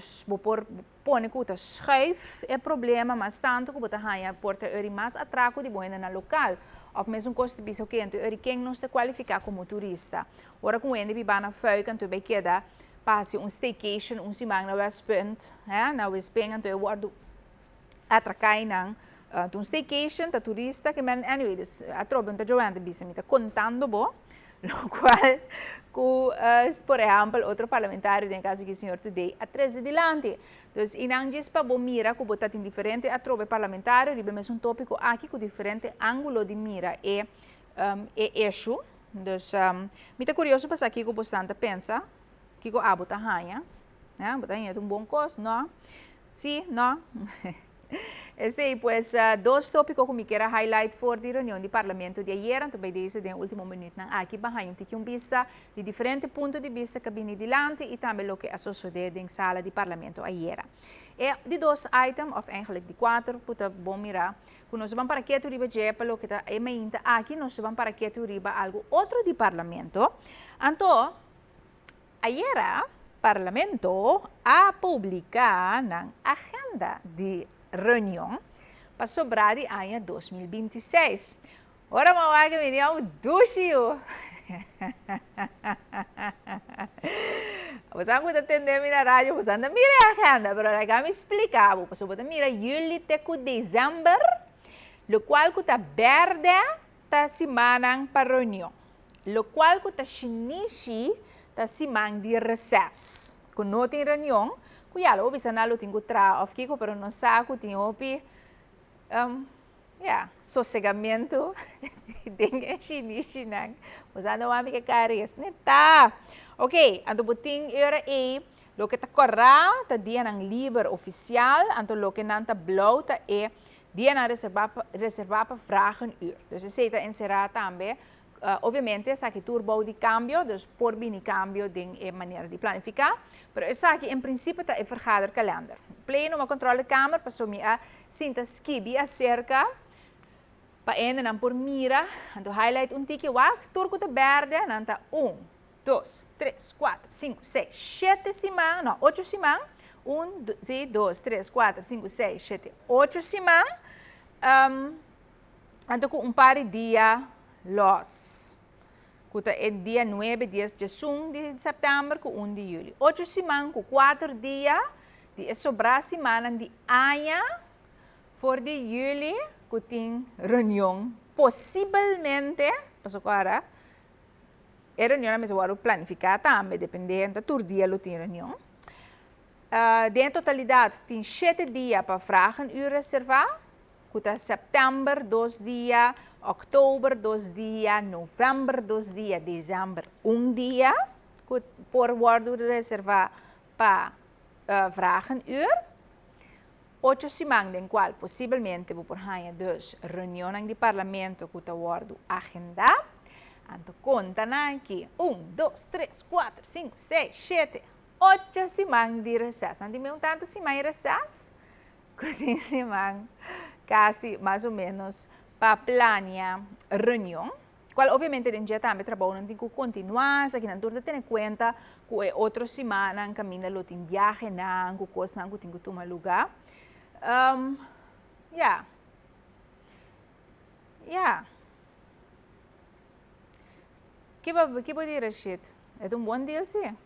pone que tá schuif é problema, mas tanto que bota hanha porta mais atraco de boina na local. Of mesmo custo bisa que então quem não se qualificar como turista. Ora com ele bibana fuik então vai queda passe staycation semana na West Point, na West Point então eu atracar nang um staycation, tá turista, que men anyway, dus a troben tá jogando bisa me tá contando bo, lo qual por exemplo, outro parlamentário tem caso que o senhor today a 13 dilante. Dus inanges pa bo mira que botar em diferente a trobe parlamentário, ribe mesmo tópico aqui com diferente ângulo de mira é eixo. Dus me tá curioso para aqui que bastante pensa que o abota hanha, né? Botar hanha um bom costo, não? Sim, não? Esse, pues, dois tópicos que me quero highlight for a reunião do Parlamento de ayer, então, bem desde o último minuto, aqui, bahayong tikyung vista de diferentes pontos de vista que vêm dilante e também o que sucedeu na sala do Parlamento ayer. E de dois items, of eigenlijk de quatro, puta bom mirar, que nós vamos para que tu riba jepa, lo que está mainta aqui, nós vamos para que tu riba algo outro do Parlamento. Então, ayer, Parlamento a publicar na agenda de reunião para sobrar de ano 2026. Ora, mauaga, menino, duxio. Você não atender na rádio, você não mira a agenda, pero like, me explicar, você pode mira julho até dezembro, lo qual que tá verde, tá semana para reunião. Lo qual que tá chinichi, tá semana de recesso. Quando não tem reunião, kuya lo bisa na lo tingo tra of kiko pero não saco tinha opi sossegamento dengan chinichi nang. Você não vai me cares, né? Tá. Ok, então botin era lo que tá corra, tá dia nang liber oficial, então lo que não tá blauw tá dia na reservar para vragen uur. Dus você tá encerrar também. Obviamente, sa que turbo de cambio, dus por bini cambio de maneira de planificar. Pero essa aqui, em princípio, está em vergaderkalender. Pleno uma controlekamer, passou me a sinta skibi acerca, para ende dan por mira, então highlight tiki wak, turco de verde, dan tá 1, 2, 3, 4, 5, 6, 7 simang, não, 8 simang, 1, 2, 3, 4, 5, 6, 7, 8 simang, então com par de dia, los. Kuta é dia 9, 10 de setembro, com 1 de julho. 8 semanas, com 4 dias, de sobrar semana de anha, for de julho, que tem reunião, possivelmente, para agora, a reunião é agora planificada também, dependendo da tur dia, tem reunião. De totalidade, tem 7 dias para vragen u reservar, kuta setembro, 2 dias, oktober 2 dias, novembro 2 dias, dezembro 1 dia, por worden reservar para vragen uur. 8 semanas, em qual possivelmente vou por hanha dus reuniões de parlamento que está worden agenda. Então conta aqui 1, 2, 3, 4, 5, 6, 7, 8 semanas de recesso. Não tem tanto semanas de recesso, que tem semana quase mais ou menos para planear reunião, qual obviamente a gente também trabalha, não tem que continuar, se aqui não tem que ter em conta que é outra semana, em caminho, não tem viagem, não, que coisa não tem que tomar lugar. Que pode dizer, Rashid? É bom dia, sim?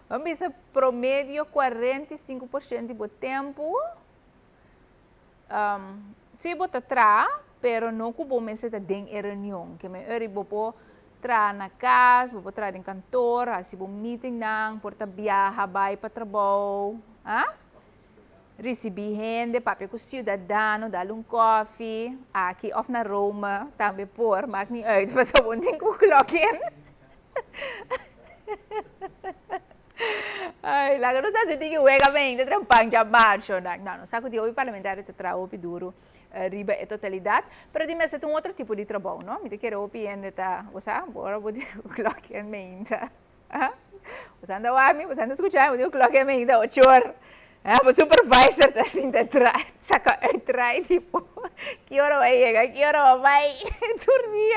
Vamos ver promédio 45% do tempo. Se você atrás, pero não que bom mesmo está dentro da reunião, que me vou tra na casa, vou tra em cantor, assim vou meeting nang, porta viaja, vai para trabalho, recebi gente, papel com cidadano, dar coffee, aqui off na Roma, também por, mas não é, mas eu vou ter que colocar in. Ai, lá não sei se tem que uega bem, tem um pão de marcha, não sabe que o parlamentar está trabalhando duro, riba a totalidade, mas de mas é outro tipo de trabalho, não? Me quero opinar tá, você agora vou colocar bem, tá? Você anda a mim, você anda escutando, vou colocar bem, tá? 8 horas. O supervisor está assim, trai tipo, que hora vai chegar, que hora vai dormir.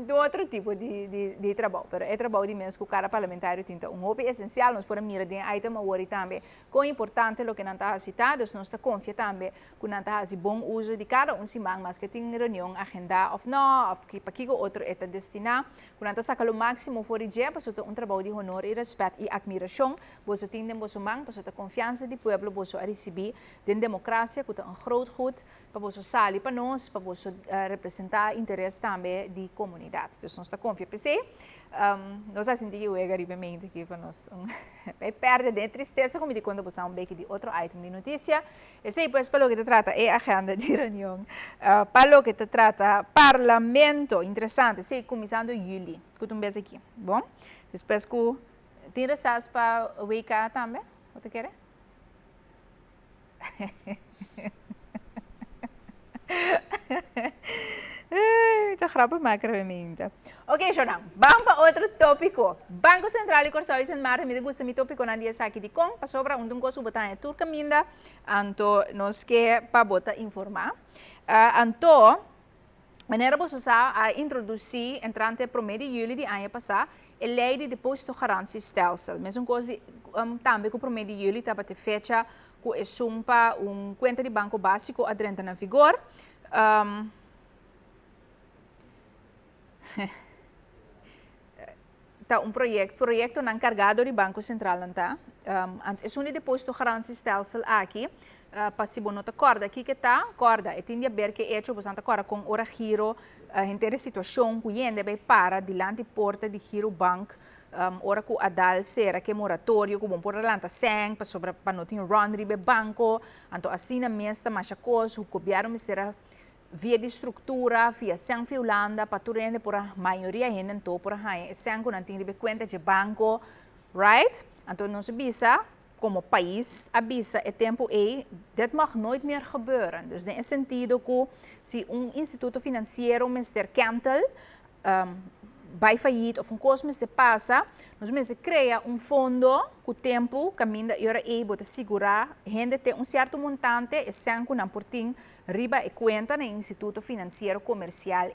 Do outro tipo de trabalho, mas é trabalho de mesmo que o cara parlamentar tem um hobby essencial, nós podemos mirar de item agora também, com importante o que não está citado, nós está confia também que não está fazendo bom uso de cada semana, mas que tem reunião, agenda ou não, ou que para que o outro está destinado, que não está sacando o máximo for o dia, para ter trabalho de honor e respeito e admiração, você tem de você man, para ter confiança do povo, você receber de democracia, que é groot goed, para você sair para nós, para você representar interesse também de comunidade. Então, nós estamos confiando, nós sentimos que o garibamente aqui para nós é perda de tristeza, como de quando você beque de outro item de notícia. E sei, pois, para o que te trata é a agenda de reunião, para o que te trata parlamento, interessante, sei, começando em julho, que tu vês aqui, bom? Depois que tem recesso para o week também, o que quer? Ito grappig maken realmente. Ok, Jonang, vamos para outro tópico. Banco Central e Corsao e Mar, me gusta mi tópico na dia aqui de com, para sobra um coisa botar em turca minda, anto nos que para botar informar. Anto, maneira você a introduzir entrante promedio de julho de ano passado, a lei de depósito garantia stelsel. Mesmo coisa também que o promedio de julho estava te fecha que é sumpa conta de banco básico adrenta na vigor. Tá projeto não encargado do Banco Central, tá? É um depósito garantiestelsel aqui, para se não acorda aqui que tá, acorda, e tem a ver que é hecho bastante agora com hora giro, inteira situação que ainda vai para dilante porta de giro bank, ora que a dal será que moratório, que bom por lanta sem, para não ter run ribe banco, então assim na mesta mais a coisa, o governo será via de estrutura, via sem fiolanda, para tu rende por a maioria ainda então por a sem que não tem ribe conta de banco, right? Então não se bisa como país avisa é tempo dit mag nooit meer gebeuren. Dus in sentido que se instituto financeiro Mr. Kentel vai failliet of coisa Mr. passa, nós mesmo cria fundo que o tempo caminha e hora para segurar gente tem certo montante e sem que não portim riba e conta no instituto financeiro comercial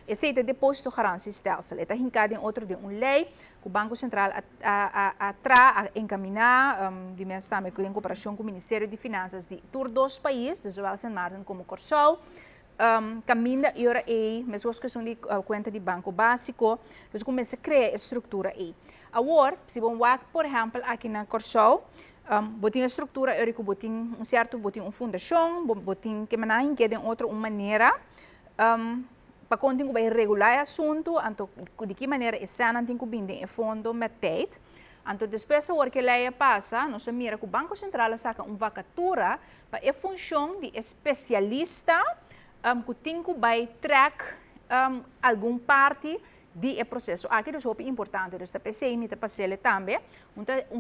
esse é o depósito garantiestelsel. Está hincado em outro de lei que o Banco Central a encaminhar de mês também em cooperação com o Ministério de Finanças de todos os países, zowel Sint Maarten como Curaçao, caminha e ora mesmo as questões de conta de banco básico, então começa a criar estrutura agora, se vamos ver, por exemplo, aqui na Curaçao, botin a estrutura, eu que botin certo, botin fundação, botin que manahin que de outra maneira, para continuar vai regular o assunto, então de que maneira esse ano tem que bindem o fundo metet, então depois a que lei passa, nós mira que o Banco Central saca vacatura para a função de especialista que tem que vai track algum parte de processo. Aqui é super importante, então a PCI me passei também,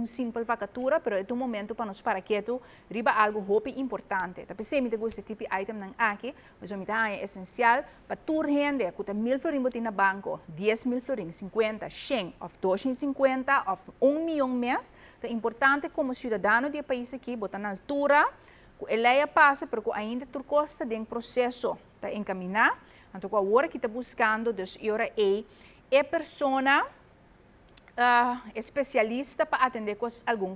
simples vacatura, mas é um momento para nós para que tu riba algo super importante. A PCI me gosta tipo de item nang aqui, mas o é essencial para tu rende, que 1.000 florin botin na banco, 10.000 florin, 50, 100, ou 250, ou 1 milhão mês, é importante como cidadão do país aqui, botar na altura, que a lei passa, porque ainda tu costa de processo para encaminhar. Então, agora que está buscando, é persona especialista para atender com algum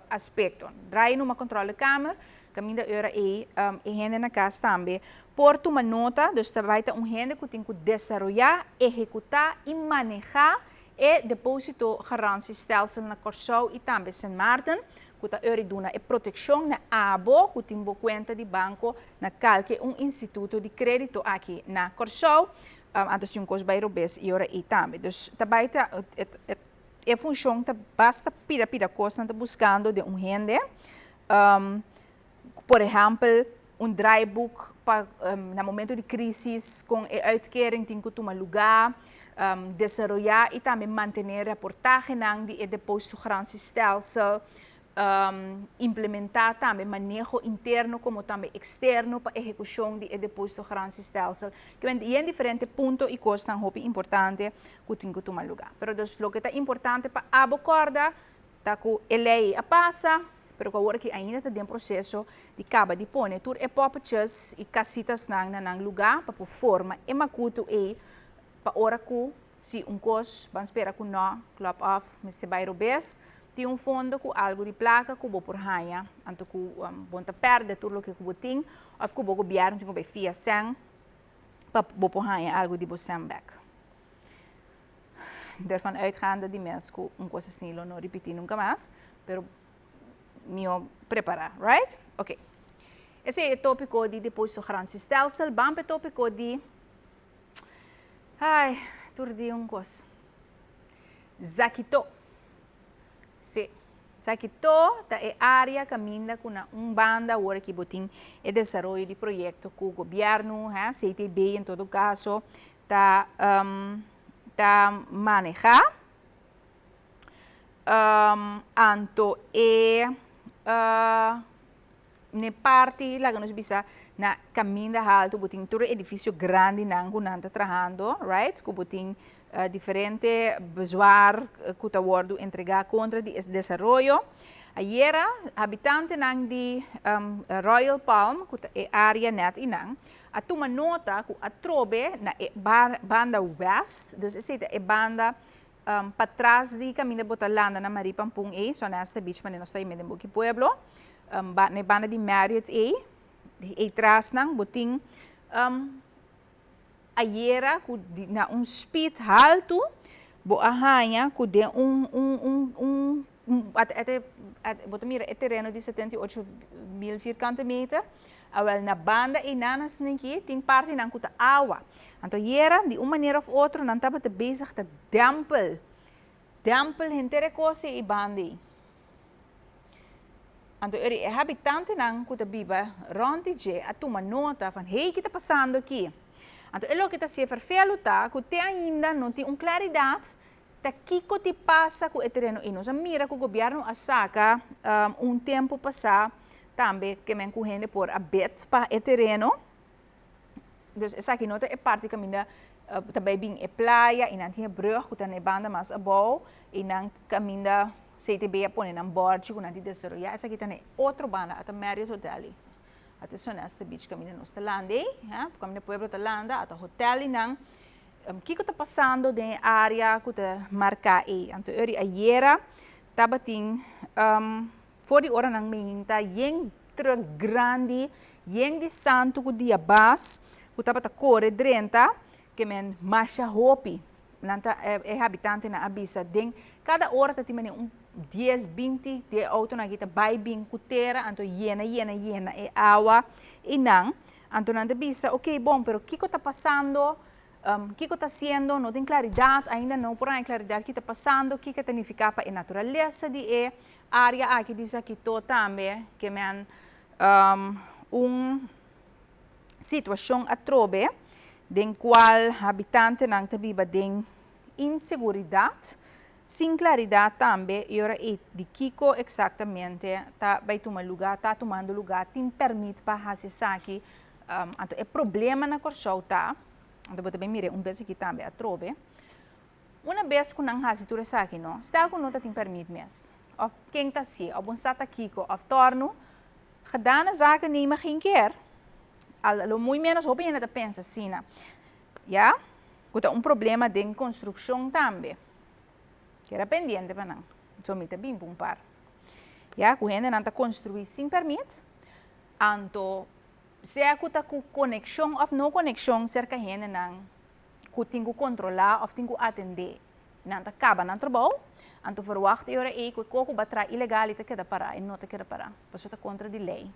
aspecto. Drai numa controle de câmera, caminho e gente na casa também. Porto uma nota, dus vai ter gente que tem que desenvolver, executar e manejar o depósito garantiestelsel na Curaçao e também Sint Maarten, que está dando a proteção na ABO, que tem conta de banco na qualquer instituto de crédito aqui na Curaçao. Antes yung coisa bairro bes e ora e também. Dus também é função tá basta pida coisa tá buscando de gente, por exemplo, dry book para no momento de crise com uitkering tem que tomar lugar, desenvolver e também manter a reportagem de depósito garantiestelsel. Implementar também manejo interno como também externo para execução de depósito garantiestelsel. Que é diferente ponto e coisas tão importante que tem que tomar lugar. Pero dos lo que é importante para abordar tá que a lei passa, pero agora que ainda está em processo de acaba de pôr tur epopechas e casitas nang lugar para forma e macuto para hora que se coisa vamos esperar que não club off Mr. Bairro Bes tem fundo com algo de placa que vou por raia, então que vão perder tudo o que vou ter, ou que vou governo tem que vai fia sem para vou por raia algo de você back. Daarvan uitgaande die mensen que coisa assim não repetir nunca mais, pero mio preparar, right? Ok. Esse é o tópico de depósito garantiestelsel, vamos para o tópico de tudo de coisa. Zakito. Sim, Zakito é área caminha com banda agora que botem o desenvolvimento de projeto com o governo, CTB em todo caso, tá manejar, anto na parte lá que nós bisa na caminho alto, botem todo edifício grande nang kunanta trabajando, right? Que botem diferente bezwaar que está sendo entregado contra o desenvolvimento. Ayer, habitante nang di Royal Palm, que é área net inang, a toma nota que a trobe na banda west, dus essa é banda para trás de caminho botalanda na Maripampung só nesta beach, mas não está em Medembuki Pueblo. na banda di Marriott tras nang buting ayera ku na speed alto bo ahanya ku de mira terreno de 78.000 vierkante meter. Awel na banda inanas ninki ting parte nang kuta awa. Anto yera di maneira of outro nan taba te bezig te dempel. Dempel hintere kose I bandi. Anto eri habitante nang kuta biba ronti je atuma nota van hey kita passando aqui. Anto elo kita se verveluta ku te ainda não tem claridade ta kiko ti passa ku terreno ino. Sa mira ku governo asaka tempo passar também que men correndo por a bet para o terreno. Dus essa aqui nota é parte que ainda também bem é praia e não tinha brug, que tem banda mais abou e não caminha CTB a pôr na bordo, que não tem desenvolver. Essa aqui tem outro banda até Marriott Hotel. Até Sonesta Beach caminha no Stalande, caminha Pueblo Talanda até hotel e não que está passando na área que está marcada aí. Então eu ayer estava tem voor die orang nang minta yang grande, yang di santo ku dia bas, ku tapa ta corre drenta, que men masha hopi, nanta habitante na abisa, den cada hora ta timani 10, 20 de auto na kita bay bing kutera, anto yena awa, inang, anto nanda bisa, ok, bom, pero kiko ta passando, kiko está haciendo, não tem claridade, ainda não por aí claridade que está passando, que significa para a natureza de área aqui diz aqui todo também que men situação atrobe, den qual habitante não vive den inseguridade, sem claridade também, e ora de kiko exatamente tá vai tomar lugar, tá tomando lugar, tem permite para acessar aqui, então é problema na Corsou tá. Então, vou também mirar vez aqui também, a trobe. Uma vez que não há situação aqui, não, está com nota tem permite mesmo. Of quem está assim, of um sata kiko, of torno, gedaan a zaken nemen geen keer. Al muito menos hoop je dat pensa assim, ja? Kuta problema de construção também. Que era pendente para não. Só me bem pumpar. Ja, que gente não está construir sem permite. Anto se a kuta ku conexão of no conexão cerca gente não ku tingu controlar of tingu atender. Não tá acaba não trabalho. Anto verwacht je ora ku koko batra ilegalite que da para e nota que da para. Passo tá contra de lei.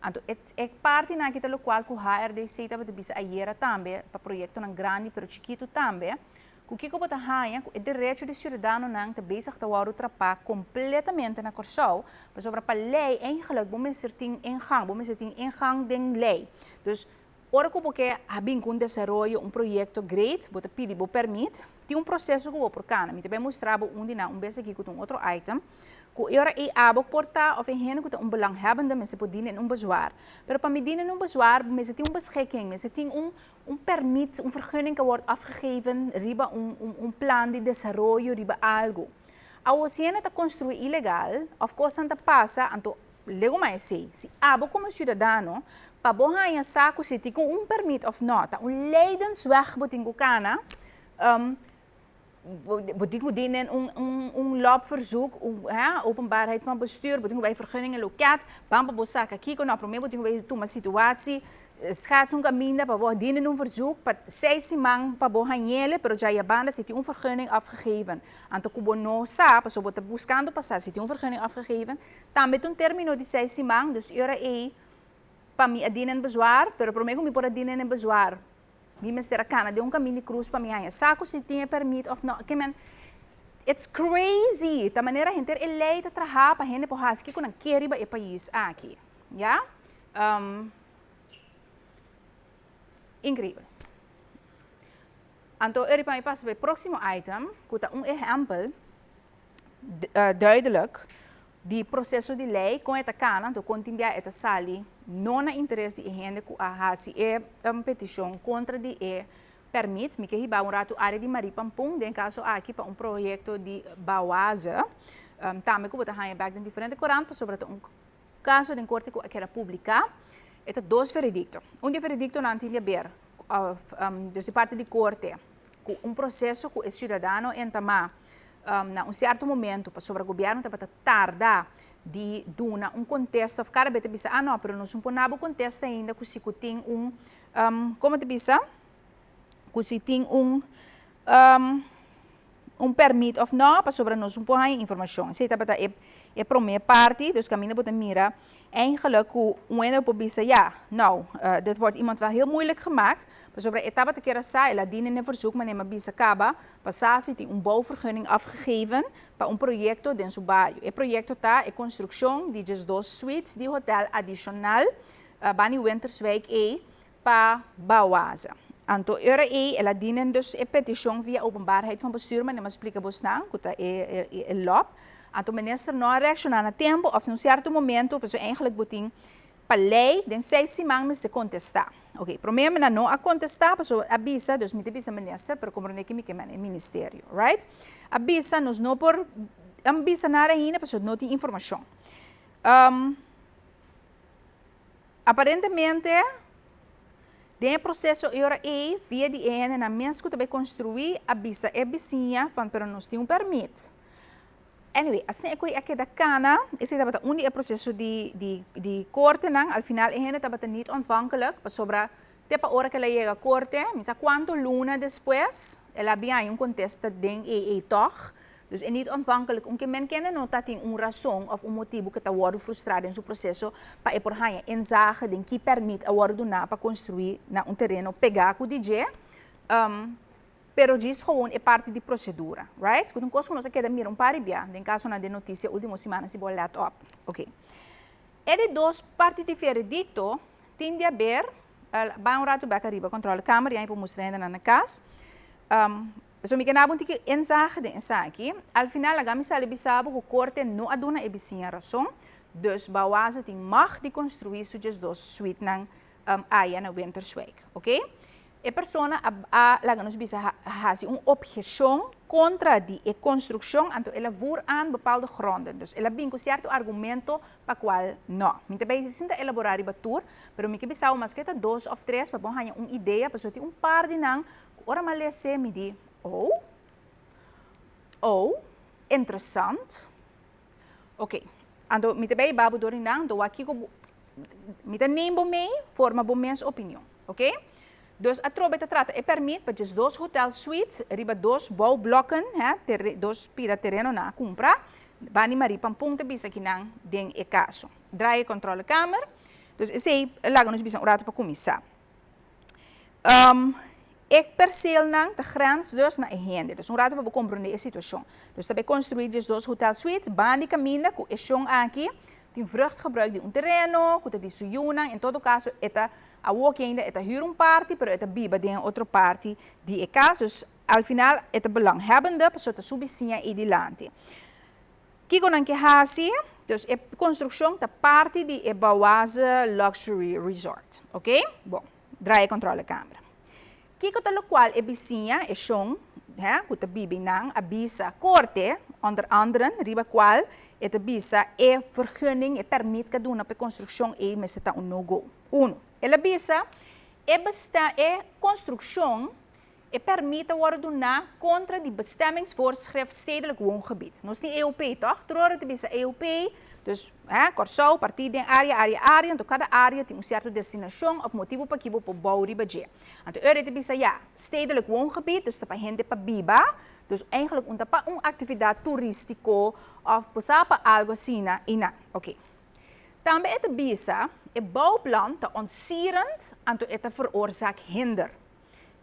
Anto é parte na que lo qual ku HRDC tava de bisa ayer também para projeto nan grande pero chiquito também. Ku kiko bata haya ku é direito de cidadão nang te bezig te wou trapa completamente na Corsou, mas sobre para lei eigenlijk bom mensen ting ingang den lei. Dus ora ku porque habin kun desarrollo projeto great, bota pidi bo permit, tem processo ku por cana, me também mostrava vez aqui com outro item. Ku ora abo porta of hen ku belanghebbende mensen podienen in bezwaar. Pero para me dienen bezwaar, mensen tem beschikking, mensen tem permit, vergunning que wordt afgegeven, riba plan de desarrollo, riba algo. Ao se está construir ilegal, of course anta passa, anto lego mais sei, se abo como cidadão, para bohanha saco se tem permit of not, leidensweg botingo kana, botingo dienen loopverzoek, openbaarheid van bestuur, botingo bij vergunningen loket, bamba bosaka kiko na prome botingo bij tuma situatie. Schat zo'n caminda para boa dienen verzoek para 6 maanden para boa hanhele, pero já a banda se tem vergunning afgegeven. Anto kubo no sa, para so bota buscando passar se tem vergunning afgegeven. Também tem termino de 6 maanden, dus era para me dienen bezwaar, pero promego me por dienen bezwaar. Mi mestera cana de caminho cruz para me hanha. Saco se tem permit of not, que man, it's crazy. Da maneira gente é lei de trabalhar para gente por haski com naquele país aqui, já? Incrível. Então, eu passo para o próximo item, que é exemplo duidelijk die processo de lei com esta cana, então continua esta sali, não há interesse em gente que a petição contra de permite, me que riba rato área de Maripampum, em caso aqui para projeto de Bauasa, também que botar há back em diferente corante sobre caso de corte que era publicar. Este dois veredictos. De veredicto não tinha a ver, desde parte de corte, com processo que o cidadão entama, na certo momento, para sobre o governo, para tardar de duna contexto of cara beta bisa ano pero nós não ponabo contexto ainda que se tem como te bisa que se tem permit of não para sobre nós pôr a informação se tá bata é primeira parte dus caminho bota mira eigenlijk hoe ene op bisa ja nou dit wordt iemand wel heel moeilijk gemaakt maar sobre etapa te keren sa ela dienen een verzoek maar neem bisa kaba passasie die bouwvergunning afgegeven para proyecto den su bairro e proyecto ta e construção de just dos suites de hotel adicional bani Winterswijk pa Bauasa. Anto era ela dienen dus e petition via openbaarheid van bestuur maar neem explica bosnang kuta lop. Anto minister não reaccionar a tempo of num certo momento, pessoa eigenlijk botin palei, den 6 semanas de contestar. Ok, problema não a contestar, pessoa avisa, dus me avisa minister, pero como não é que me queima ministério, right? Avisa nos não por avisa nada ainda, pessoa não tem informação. Aparentemente, den processo era via de ene na mens que também construir avisa é vizinha, van pero nós tem permit. Anyway, as ik aqui da cana, is het dat unie processo de corte nang, al final het dat niet ontvankelijk, pas sobra tepa hora que ela llega a corte, misa quanto luna después, ela había contesta den toch, dus é niet ontvankelijk, que men kennen não tá tem razão of motivo que tá word frustrado em seu processo para e por hanha inzage den que permite a word na para construir na terreno pegar com DJ. Pero diz gewoon é parte de procedura, right? Quando nós conosco aqui da mira paribia, em caso na de notícia última semana se bola up, ok? É dois partes de veredicto tem de haver, vai rato back arriba controle câmera e aí para mostrar ainda na casa. So me kenabon tiki ensage de ensage. Al final a gami sale bisabo que corte não aduna e bisinha razão, dus bawasa tem mag de construir sujes dos suite nang área na Winterswijk, ok? A persona nos bisa hasi objeção contra die construção, então ela voer aan bepaalde gronden. Dus ela bingo certo argumento para qual não. Muito bem, sinta elaborar batur, pero me que bisa mas que 2 of 3 para bom hanha ideia, para ter par de nang, ora malese me di, interessant. Ok, então me bem babu dorin nang, do aqui ko me neem bom mee, forma bom mens opinião, ok? Dus a trobeta trata e permite para just 2 hotel suites, riba 2 bouwblokken, dos pira terreno na compra, bani mari pam punta bisa aqui nang den e caso. Draai controle kamer, dus esse laga nos bisa rato para começar. Ek perceel nang de grens dus na hende, dus rato para compreender a situação. Dus também construir just 2 hotel suites, bani caminda com eshong aqui, tem vruchtgebruik de terreno, com de suyunang, em todo caso eta a walk ainda é huur party, pero é biba de outra parte de casa. Dus al final é belanghebbende, para a subicinha e de lante. Kiko nang kehasi, dus é construção da parte de Bauasa Luxury Resort, ok? Bom, draai controle câmera. Kiko tal qual é bicinha é chão, que bibi nang abisa corte, onder andere riba qual é bisa é vergunning, é permit que duna para construção e mas está no-go. 1. Ela bisa é construção e permite worden na contra die bestemmingsvoorschrift stedelijk woongebied. Nós tem EOP toch? Trora te bisa EOP, dus Corsou, partido em área, então cada área tem certa destinação of motivo para que para bouw die budget. Então eu te bisa stedelijk woongebied, dus para gente para biba, dus eigenlijk para atividade turístico of para algo assim na ina. Ok. Também é bisa het bouwplan te ontzierend en te veroorzaakt hinder.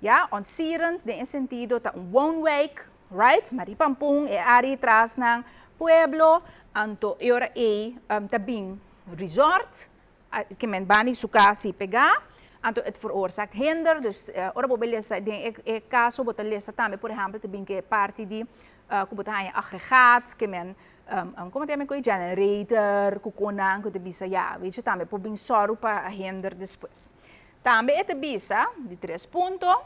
Ja, ontzierend in sentido te een woonwijk, right? Maripampung, area tras ng pueblo, en to era te bing resort, que men bani sukasi pega, en to het veroorzaakt hinder. Dus ora bobelesa den caso botelesa também, por exemplo, te bing parte di kubutanya aggregaat, que men como tem com generator, kukonang, que te bisa weet je também por bem soro para hinder depois. Também é bisa de 3 pontos.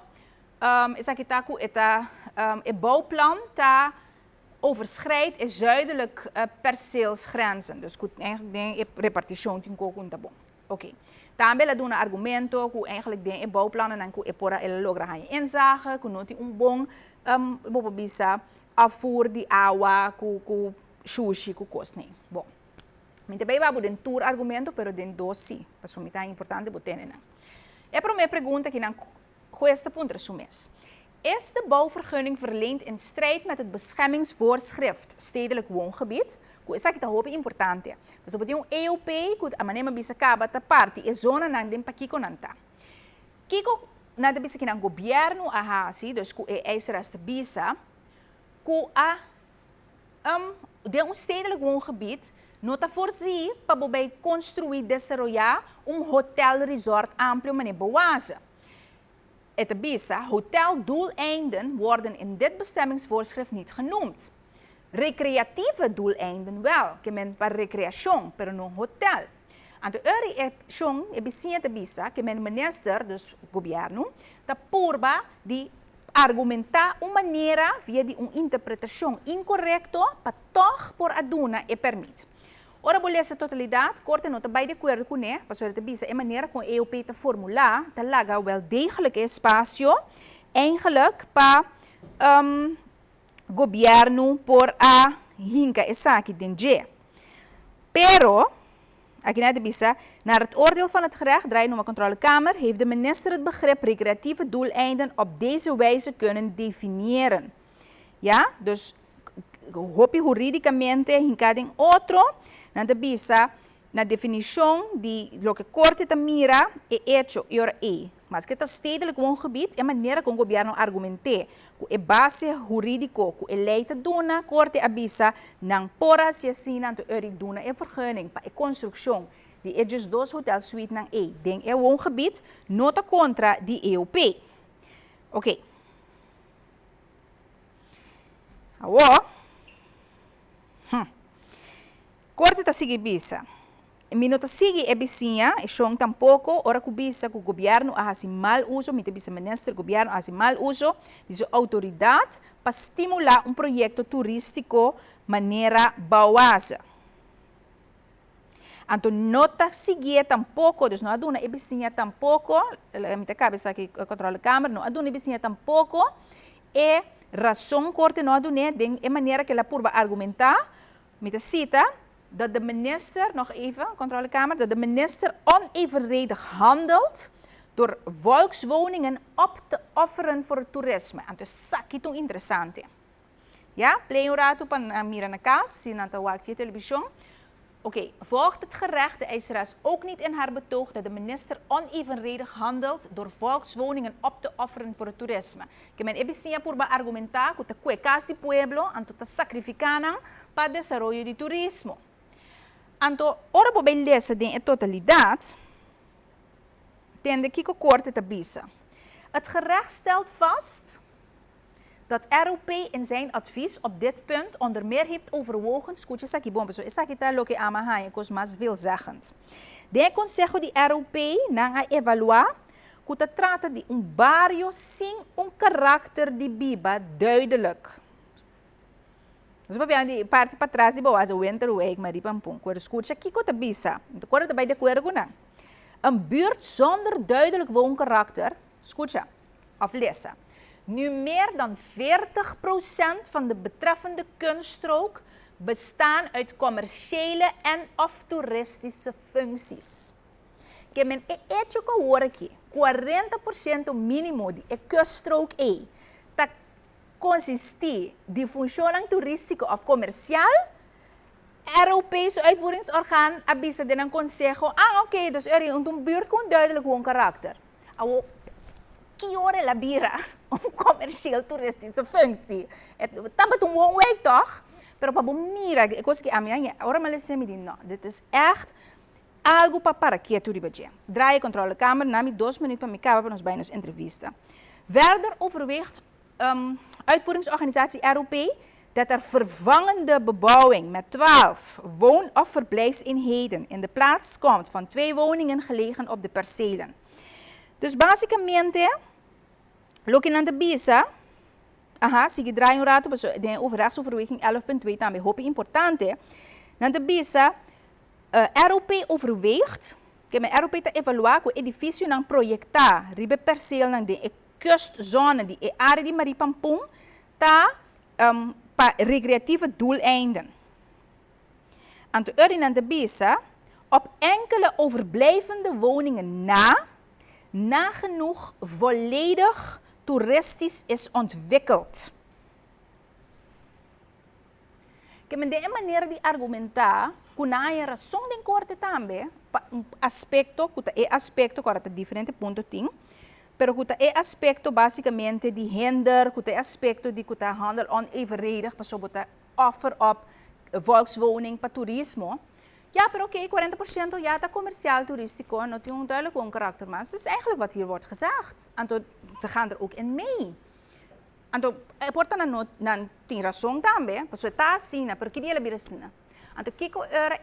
Essa aqui tá com het bouwplan tá overschrijdt is zuidelijk perceelsgrenzen. Dus eigenlijk de repartitie in kokun tá bom. Oké. Também ela dá argumento que eigenlijk de bouwplannen en que é por ela logra gaan inzage, que não tem bom bisa afvoer de água, sushi, com coisas. Bom, Mita bem vai den tour argumento, pero den dosi, para so mita importante botenen. É para minha pergunta que não questa punt resumes. Is de bouwvergunning verleend in strijd met het beschermingsvoorschrift stedelijk woongebied? Is dat hoop importante. Bijvoorbeeld een EOP, que a maneira bisa acaba ta parte é zona nang den pakiko nanta. Kiko na de bisa que nang governo a hasi, dus ku é essa bisa, ku a de stedelijk woongebied nota voorzien para bij construir desarrollar hotel resort amplo mane bewazen. Het bisa, hoteldoeleinden worden in dit bestemmingsvoorschrift niet genoemd. Recreatieve doeleinden wel, que men para recreação, pero no hotel. En de recreação é bicinha bisa, que men minister, dus governo, da purba de argumentar uma maneira via de interpretação incorrecta para toch por aduna e permite. Ora, bolessa totalidade, corte nota bij de acordo com né, para sorte bisa, é maneira com EOP te formular, te laga wel degelijk espaço, eigenlijk para governo por a hinka essa aqui dentro. Pero, aqui na de bisa, naar het oordeel van het gerecht, draait de controlekamer, heeft de minister het begrip recreatieve doeleinden op deze wijze kunnen definiëren. Ja, dus hopi juridicamente hinka den outro, na de bisa, na definição de lo que corte ta mira é hecho e ora é. Mas que está stedelijk woongebied é maneira como o governo argumente, que é base jurídico, que é lei te dona, corte abisa, não pora se assina to uri dona é vergunning para a construção de edges dos hotel suite nang é. Den é woongebied, nota contra de EOP. Ok. Awo. Corte ta sige bisa. Minuto sige e bisinha, e siyong tampouco, ora ku bisa ku governo a hasi mal uso, mita bisa minister governo a hasi mal uso, de sua autoridade para estimular projeto turístico maneira bauasa. Anto nota sige tampouco, dus não aduna e bisinha tampouco, mita cabeça aqui controla a câmera, não aduna e bisinha tampouco, e razão corte não aduna, den e maneira que ela purba argumentar, mita cita, dat de minister, nog even, controlekamer, dat de minister onevenredig handelt door volkswoningen op te offeren voor het toerisme. En dus sak het interessante. Ja, play een rato pan mira na kaas, zien aan de wak via televisie. Oké, volgt het gerecht de eiseraars ook niet in haar betoog dat de minister onevenredig handelt door volkswoningen op te offeren voor het toerisme. Que men ebicia por argumentar que te cuecas di pueblo, anto te sacrificana para desarrollo de turismo. Anto, ora po beleza de totalidade, tende kiko korte te bisa. Het gerecht stelt vast dat ROP in zijn advies op dit punt onder meer heeft overwogen, escute essa aqui, bom pessoal, essa aqui tá lo que ama haia, cos mais veelzeggend. De consejo de ROP na a evaluar, que te trata de barrio sem karakter de biba duidelijk. Dus die parte para trás de boa, o winter week, maar die pampong. Quando escuta aqui que bisa, quando te bij de acordo na. Een buurt zonder duidelijk woonkarakter, escuta, of lezen. Nu meer dan 40% van de betreffende kunststrook bestaan uit commerciële en of toeristische functies. Que men hecho que hoor aqui, 40% mínimo de kunststrook é. Consistie die functionering toeristico of commercial, Europese uitvoeringsorgaan abisa din ang consejo, oké, dus er is een buurt con duidelijk woon karakter. Awo, kiore la bira, een commercieel toeristische functie. Tabat een woonwijk toch? Pero pa bumira, ik was ki amia, ora malesemi din no. Dit is echt algo para que tu ribaje. Draai controle kamer, nami 2 minuten para me kaba para ons bij ons entrevista. Verder overweegt uitvoeringsorganisatie ROP dat er vervangende bebouwing met 12 woon- of verblijfseenheden in de plaats komt van 2 woningen gelegen op de percelen. Dus basicamente, looking aan de bisa, sige draai een rato, de overheidsoverweging 11.2, daarmee hoop ik importante, aan de bisa, ROP overweegt, que me ROP te evaluar o edifício não projectar, ribe perceel nang de kustzone, die área de Maripampong, ta para recreatieve doeleinden. aan de Urinante Bisa op enkele overblijvende woningen nagenoeg volledig toeristisch is ontwikkeld. Que me de maneira de argumentar, kunaya razão de corte também, um aspecto, kuta é aspecto, corta diferente ponto tem, pero kuta é aspecto basicamente de gender, kuta é aspecto de kuta handel onevenredig, bijvoorbeeld offer op volkswoning para turismo. Ja, pero oké, 40% ja, dat commerciaal toeristico, no tem duidelijk een karakter, maar dat is eigenlijk wat hier wordt gezegd. En ze gaan er ook in mee. Então, é importante não tem razão também, porque está assim, porque ele vira assim. Então, que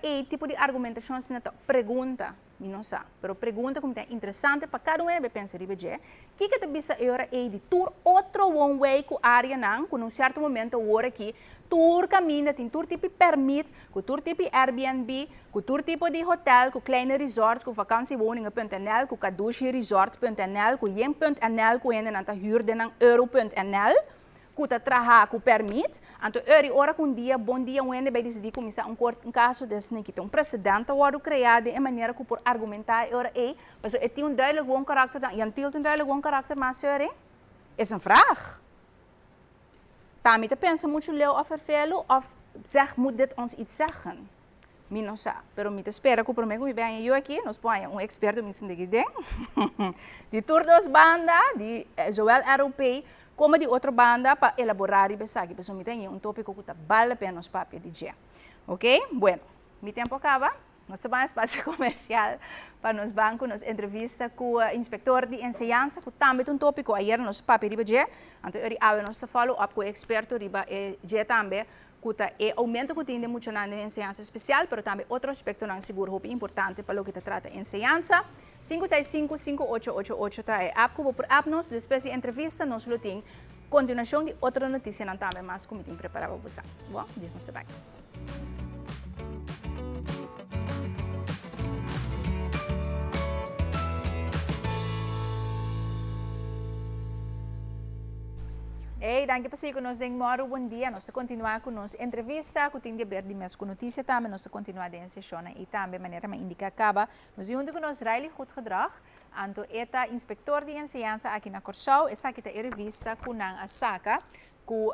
é tipo de argumentação assim, pergunta, não sei, pero pergunta como é interessante para cada um que pensa de que é bisa era de tour outro one way com área não, com um certo momento o hora aqui, tour caminha, tem tour tipo permit, com tour tipo Airbnb, com tour tipo de hotel, com kleine resorts, com vakantiewoningen.nl, com kadoshi-resort.nl, com yen.nl, com yen en huurde ng euro.nl, com traha, com permit, então ora com dia, bom dia, wende bij decidir começar um caso desse né, que tem precedente o criado de maneira que por argumentar ora mas het tem duidelijk bom karakter, Jan Tiel tem duidelijk bom karakter, mas is een vraag. Daarmee te pensen, moet je leu of vervelen of zeg, moet dit ons iets zeggen? Mi não sabe, pero me espera que por mim que venha eu aqui, nós põe experto me ensina que de todos banda, de Joel Europeu, como de outra banda para elaborar e pensar que pessoa me tem tópico que tá vale a pena nos papéis de dia. Ok? Bueno, mi tempo acaba. Nós temos espaço comercial para nos bancos, nos entrevista com o inspector de enseñanza, que também tem tópico ayer nos papéis de dia. Então, eu nós follow up com o experto de dia também, que aumento que tem de muito na enseñanza especial, mas também outro aspecto não seguro importante para o que trata enseñanza. 565-5888 tá é app por app nos depois de entrevista nós lo tem continuação de outra notícia não também mais como tem preparado para você. Bom, this is the back. Hey, danke por seguir nos moro bom dia. Nós continuar com nossa entrevista, que tem de ver de mais com notícia também, nós continuar de sessão e também maneira mais indica acaba. Nós junto com nós Riley goed gedrag, anto eta inspector de enseñanza aqui na Corsau, essa aqui tá a revista com a saca, com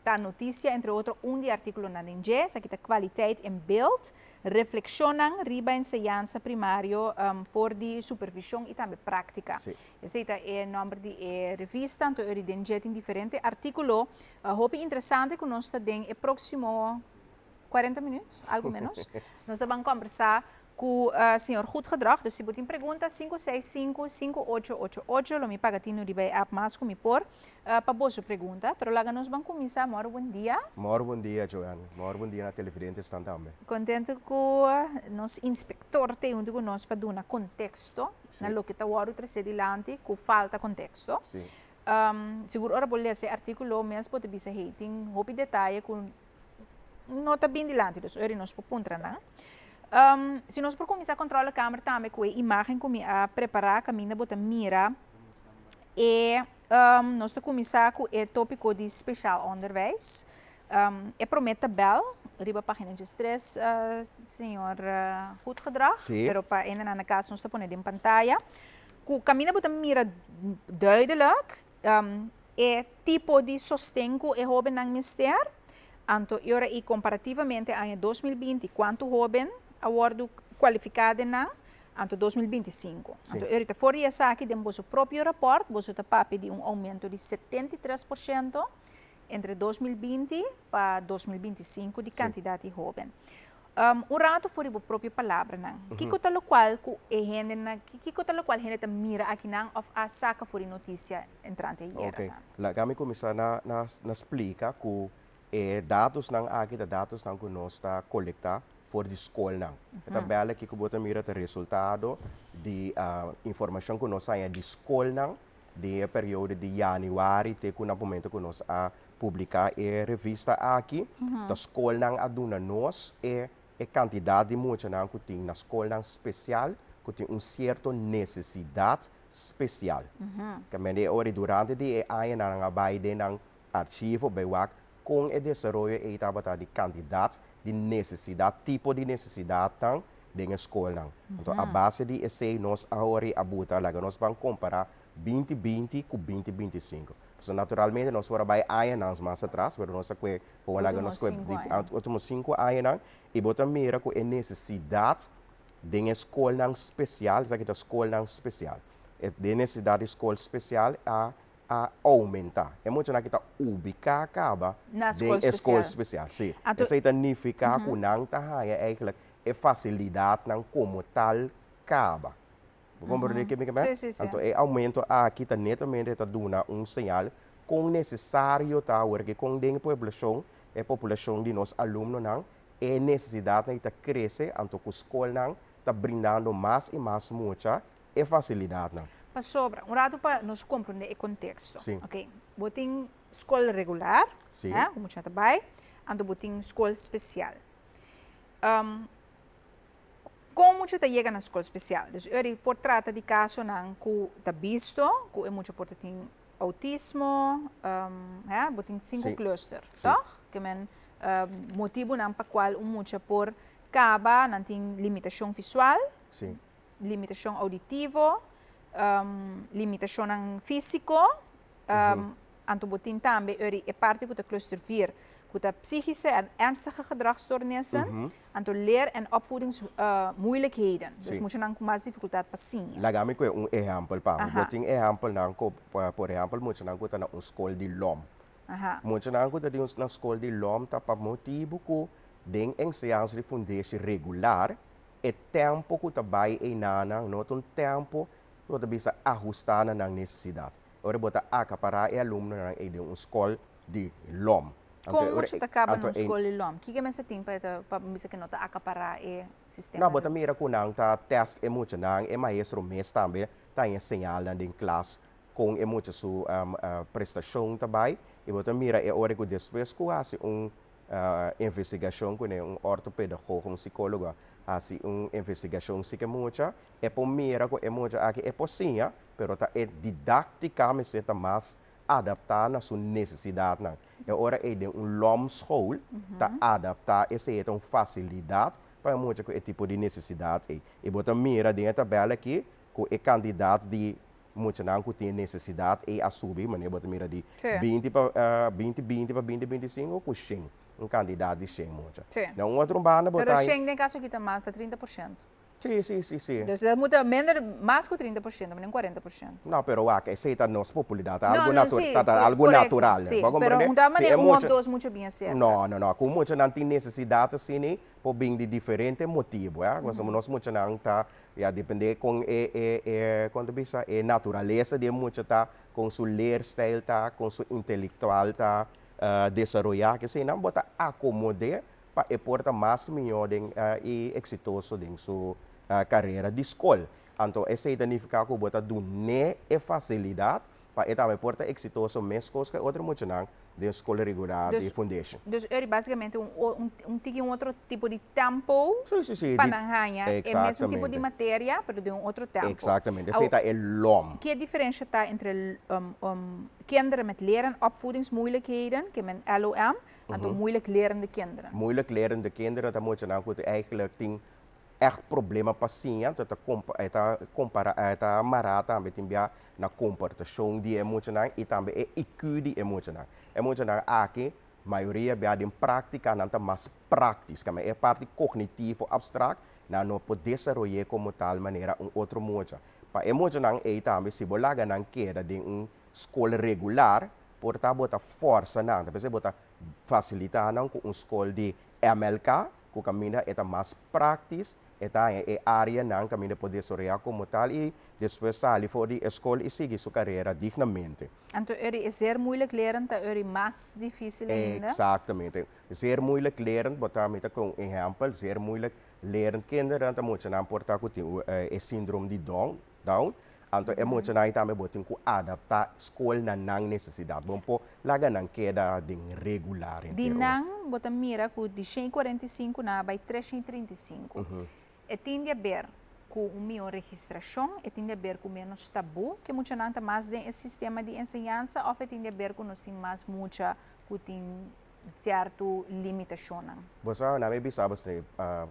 tá notícia entre outro de artigo na DNG, essa aqui tá qualiteit em beeld. Reflexionam riba enseñanza primário voor die supervisão e também prática. Esse é o nome de revista, então eu tem diferente artículo. Hope interessante que nós temos no próximo 40 minutos, algo menos. Nós vamos conversar com o senhor Goed Gedrag. Dus se você tem pergunta 565-5888, lo me paga tino de vai app mais como por para boa pergunta. Pero lá nós vamos começar. Moro bom dia. Moro bom dia, Joana. Moro bom dia na televidente estão também. Contente com nosso inspector tem junto com nós para dar contexto na lo que está o precedilante com falta contexto. Sim. Seguro ora boleh esse artigo mesmo pode bisa hating, hopi detalhe com nota bem dilante, dus ori nós pontra na. Se nós por começar a controlar a câmera também com a imagem como a preparar caminho bota mira e nós está começar com o tópico de especial onderwijs. Promete bel, riba página de 3, senhor Goed Gedrag, pero para ainda na casa nós está pondo em pantalla. Com caminho bota mira duidelijk, tipo de sustento é jovem na ministério. Anto ora e comparativamente a 2020 quanto jovem awardo qualificado na anto 2025. Anto ora for essa aqui temos o próprio rapport, você está papi de aumento de 73% entre 2020 para 2025 de quantidade de jovem. Rato for a própria palavra não. Kiko tal qual a gente mira aqui não of a saca for notícia entrante aí. Okay. Lá kami começar na explica que dados nang aqui da dados nang nós está coletar for de escola nang. Tabela que bota mira o resultado de informação que nós saia de escola nang de período de januário até o momento que nós a publicar a revista aqui. Da escola nang aduna nós quantidade de muita nang que tem na escola nang especial que tem certa necessidade especial. Que me ora durante de aí nang abay de nang archivo bewak com o desenvolvimento de candidatos de necessidade, tipo de necessidade tang de escola nang. Então a base de esse nós agora abuta lá, nós vamos comparar 2020 com 2025. So, naturalmente nós vamos vai anos mais atrás, mas nós aqui por lá nós últimos 5 anos e bota mira com a necessidade de escola nang especial, isso aqui é escola nang especial. De necessidade de escola especial a aumentar. É muito na kita ubicar acaba na escola especial. Sim. Isso significa que não tá eigenlijk é facilidade não como tal acaba. Compreende que me Sim. Então é aumento aqui tá netamente tá dando sinal com necessário tá porque com a população de nós alunos não é necessidade de crescer, então a escola não tá brindando mais e mais muita é facilidade não. Para sobra, para nós compreender o contexto. Sim. Ok, botem escola regular, sim. Como já está bem, ando botem escola especial. Como você chega na escola especial? Então, por trata de caso não que está visto, que é muito importante tem autismo, botem 5 clusters, tá? Que é motivo não para qual muito por caba não tem limitação visual, sim. limitação auditiva, limitação físico, anto botin também é parte do cluster 4, que a psichische en ernstige gedragsstoornissen, anto leer- en opvoedingsmoeilijkheden. Dus moet je dan mais dificuldade para sim. Lagami ko exemplo pa. Boting exemplo nang ko por exemplo mo nang ko ta na escola de LOM. Mo nang ko ta di na escola de LOM ta pa motivo ko ding enseñanza de fundation regular e tempo ko ta bai e nanang no ton tempo ko ta bisa ajustar na ng necessidade. Ora bota acaparar e aluno nang e de escola de LOM. Como você acaba na escola de LOM? O que você tem para me que nota acaparar o sistema? Não, bota mira com nang ta test muito nang e maestro mes também tá ensinando em classe com muito su prestação também e bota mira é hora que depois que hace investigação com ortopedagogo, psicólogo, hace investigação se que muita é por mira com é muito aqui é possível, pero tá é didaticamente tá mais adaptar na sua necessidade não. É hora de LOM school tá adaptar essa é uma facilidade para muito com esse tipo de necessidade e bota mira dentro da tabela aqui com o candidato de muito não que tem necessidade e a subir, mas bota mira de 20 para 2025 com 100 candidato de 100 muito. Não outro banda botar. Pero 100 tem caso aqui tá mais, tá 30%. Sim. Então, muda menos mais que 30%, mas nem 40%. Não, pero essa é a nossa popularidade, algo natural. Sim, pero não dá maneira dos muito bem certo. Não, com muito não tem necessidade assim, por bem de diferente motivo, nós muito não tá, depende com quando bisa natureza de muito tá, com seu lifestyle tá, com seu intelectual tá, desenvolver, que se não bota acomodar para porta mais melhor e exitoso em sua carreira de escola. Então, essa significa que bota do ne é facilidade para também porta exitoso mesmo que outro muito não de escola regular de foundation. Então, basicamente um outro tipo de tempo para nanhanha, é mesmo tipo de matéria, mas de outro tempo. Exatamente, essa é LOM. Que diferença está entre kinderen met leren opvoedingsmoeilijkheden, que men LOM, en moeilijk lerende kinderen? Moeilijk lerende kinderen, dat moet je nou goed eigenlijk tien echt problemen passeren, dat het marata met een na comportação die emocional e também é IQ die emocional. Emocional aqui, maioria bia de prática não tá mais prática, mas é parte cognitivo abstract, não pode desenvolver como tal maneira outro modo. Para emocional é também se bolaga não queda de escola regular, porta bota força não, depois bota facilitar não com escola de MLK, que caminha é mais prática. É área não caminha poder sorrir como tal e depois sair fora da escola e seguir sua carreira dignamente. Então, é zeer moeilijk leren, é mais difícil ainda? Exatamente. Zeer moeilijk leren, botar com exemplo, zeer moeilijk leren kinderen, dan moet je aan portar com o síndrome de Down. Então, é muito não também botar com adaptar escola na não necessidade. Bom, pô, lá não queda de regular. De não, botar mira que de 145 na vai 335. E tem a ver com uma melhor registração, e tem a ver com menos tabu, que muita gente mais tem esse sistema de ensinança, ou tem a ver com nós temos mais muita que tem certo limitação. Você não me bisaba,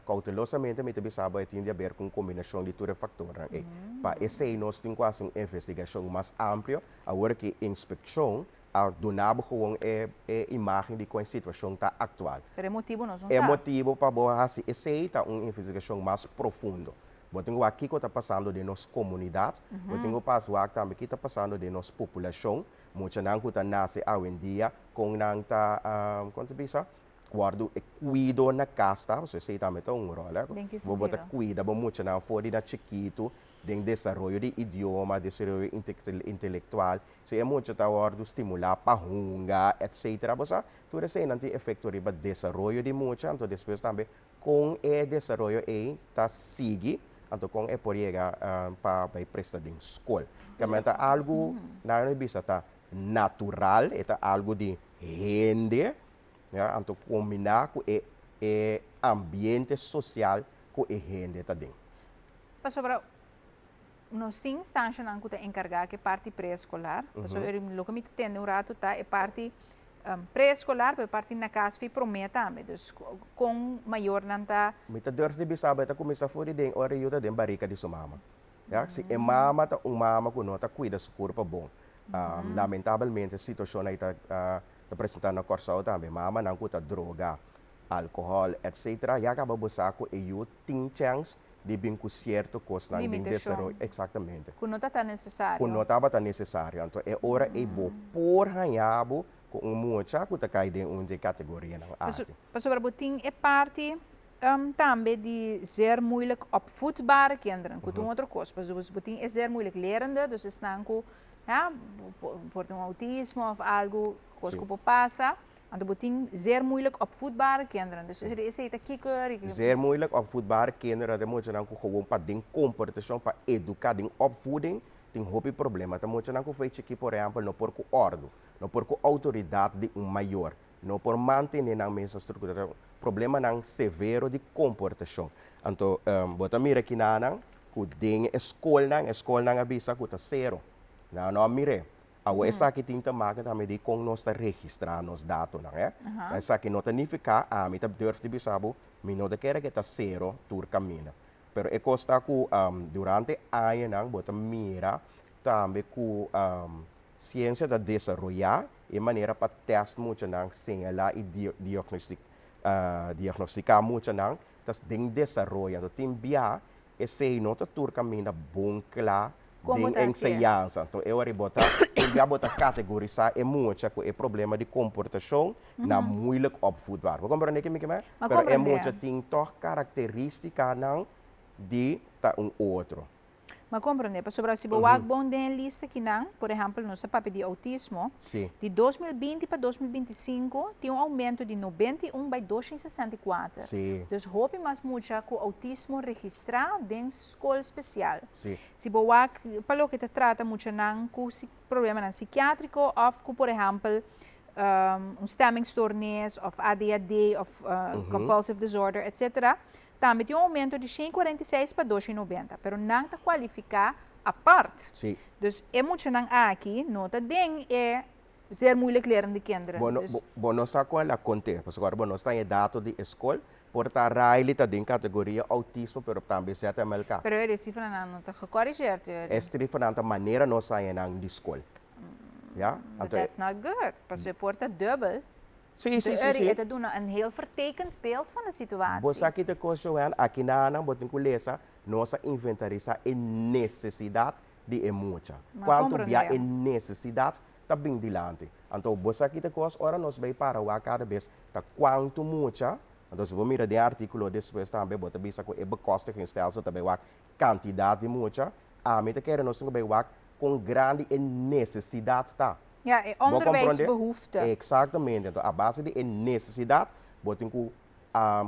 cautelosamente me bisaba tinha a ver com combinação de todos os fatores. Para esse nós temos quase uma investigação mais ampla, agora que inspeção a donava gewoon imagem de como a situação está atual. Pero é motivo nós não É sabe. motivo para você essa uma investigação mais profunda. Eu tenho aqui que está passando de nossa comunidade, eu tenho passado também que está passando de nossa população, muita não que nasce hoje em dia com não tá quanto bisa guardo e cuido na casa, você sei também tá um rol, Bem que vou botar sentido. cuida, bom muito não fora de chiquito, de desenvolvimento de idioma, desenvolvimento intelectual, se é muito tá guardo estimular para hunga, etc. Você tudo isso não tem efeito riba desenvolvimento de muito, então depois também com o desenvolvimento tá sigue então com é por chegar para prestar em escola. Que é algo na bisa tá natural, é algo de rende, ja, então combinar com o ambiente social com o rende também. Para sobre nós temos instância não que encargar que parte pré-escolar, para sobre o que me entende um rato tá é parte pré-escolar, para parte na casa foi prometa, mas com maior não tá. Mita durf de bisaba ta começa fora de hora eu ta den barrica de sua mama. Ja, se é mama ta mama que nota cuida seu corpo bom. Lamentavelmente a situação aí tá apresentando na corção também, mama não cuta droga, álcool, etc. E acaba buscando e eu tenho chance de bem com certo coisa na desenvolvimento. Exatamente. Que não tá necessário. Quando notava tá necessário, então é hora e bo por ranhabo com muita que tá cai de uma categoria na arte. Para sobre botin é parte também de ser moeilijk opvoedbare kinderen. Que outra coisa, mas botin é ser moeilijk lerende, dus estão com por autismo ou algo coisa que passa. Então botin zeer moeilijk opvoedbare kinderen. Dus er is het kikker. Zeer moeilijk opvoedbare kinderen, dan moet je dan gewoon para den comportação, para educar, den opvoeding, tem hobby problema. Dan moet je dan feito que, por exemplo, não por ordem, não por autoridade de maior, não por manter na mesma estrutura. Problema não severo de comportação. Então, bota mira aqui na que den escola não avisa que tá zero. Não mire. Essa aqui tem que também de com nós registrar nos dados, não é? Essa aqui não significa a mim deve de bisabo, me não quer que tá zero tur caminha. Pero é costa que durante ano não bota mira também que ciência da desenvolver e maneira para testar muito não señalar e diagnosticar muito não tas den desenvolver então tem bia esse não tá tur caminha bom claro de ensinança. Então, eu vou botar categorizar é muito com o problema de comportação na moeilijk opvoedbaar. Vou compreender que me quer? Mas é muito tem toch característica não de outro. Mas compreender, para sobre se boa bom den lista que não, por exemplo, nossa papel de autismo, de 2020 para 2025 tem um aumento de 91 by 264. Sim. Dus hoop je mas mucha com autismo registrado em escola especial. Sim. Se boa para o que te trata muito não com problema não psiquiátrico ou com, por exemplo, stemmingstoornis of ADHD of compulsive disorder, etc. Também tem um aumento de 146 para 290, mas não está qualificado a parte. Sim. Dus é muito não aqui, nota den é ser moeilijk leren de kinderen. Bom, nós com ela conte, porque agora nós está em dado de escola, por estar raile tá em categoria autismo, pero também certa melka. Pero é cifra não está corrigido. É diferente maneira nós sair na escola. Ja? But that's not good. Pas je porta dubbel. Sim. Het doen een heel vertekend beeld van de situatie. Você aqui te coisa aqui na botin kulesa nossa inventarizar a necessidade de emoção. Quanto via a necessidade tá bem dilante. Então você aqui te coisa ora nós vai para o cada vez tá quanto mucha. Então se você mira de artigo depois também bota bisa com o custo que instalado também a quantidade de mucha. A mim te quer nós também com grande necessidade tá. Ja, onderwijsbehoefte. Exatamente. Então, a base de necessidade, botem que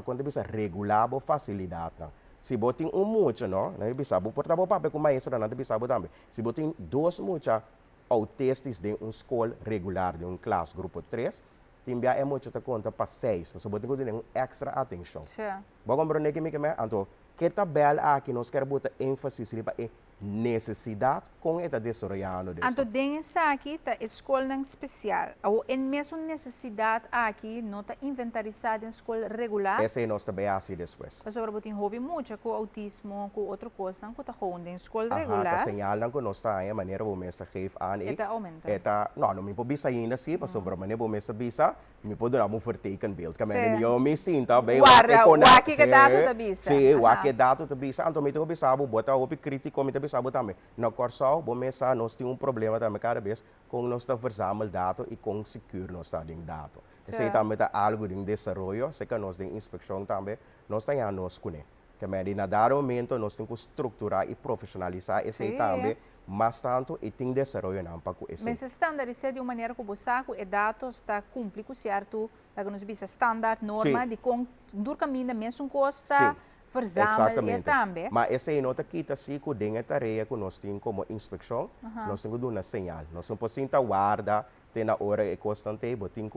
quando você regular a facilidade. Não? Se botem muito, não é bisa, portar o papel com o maestro, não é bisa também. Se botem dois muitos autistas de uma escola regular, de uma classe, grupo 3, também é muito da conta para 6. Você botem que tem extra atenção. Sim. Vou compreender que me então, que tabela aqui nós queremos botar ênfase para necessidade com esta desarrollando de Anto dingen aqui tá escola nang especial. Ou em mesmo necessidade aqui não tá inventarizada em escola regular. essa é nossa base depois. Mas sobre botin hobby muito com autismo, com outra coisa, não tá gewoon em escola Tá regular. señalan que nós está a maneira como essa geef aan Eta aumenta. não me pode bisa ainda sim, mas sobre a maneira como essa bisa, me pode dar um verteken beeld. Que Sim. me eu me sinta bem. Guarda, o que dado da bisa. Sim, o Aha. que dado da bisa. Então me tô bisabo, bota o crítico, me tô bisabo também. Na Corsal, bom mesa, nós temos problema também cada vez com nós está verzamel dados e com secure nós está ding dados. Esse Sim. também tá algo de desenvolvimento, se que nós tem inspeção também, nós tem a nós conhe. Que me na dado momento nós temos que estruturar e profissionalizar esse Sim. também, mas tanto e tem desenvolvimento não para esse. Mas standardizado de uma maneira que o saco e dados está cumprido com certo, da que nos bisa standard, norma, Sim. de com dur caminho mesmo costa, Sim. verzamel e também. Mas essa é nota que está se com a tarefa que nós temos como inspeção, nós temos que dar uma señal. Nós não podemos guardar, ter na hora e constante, botinho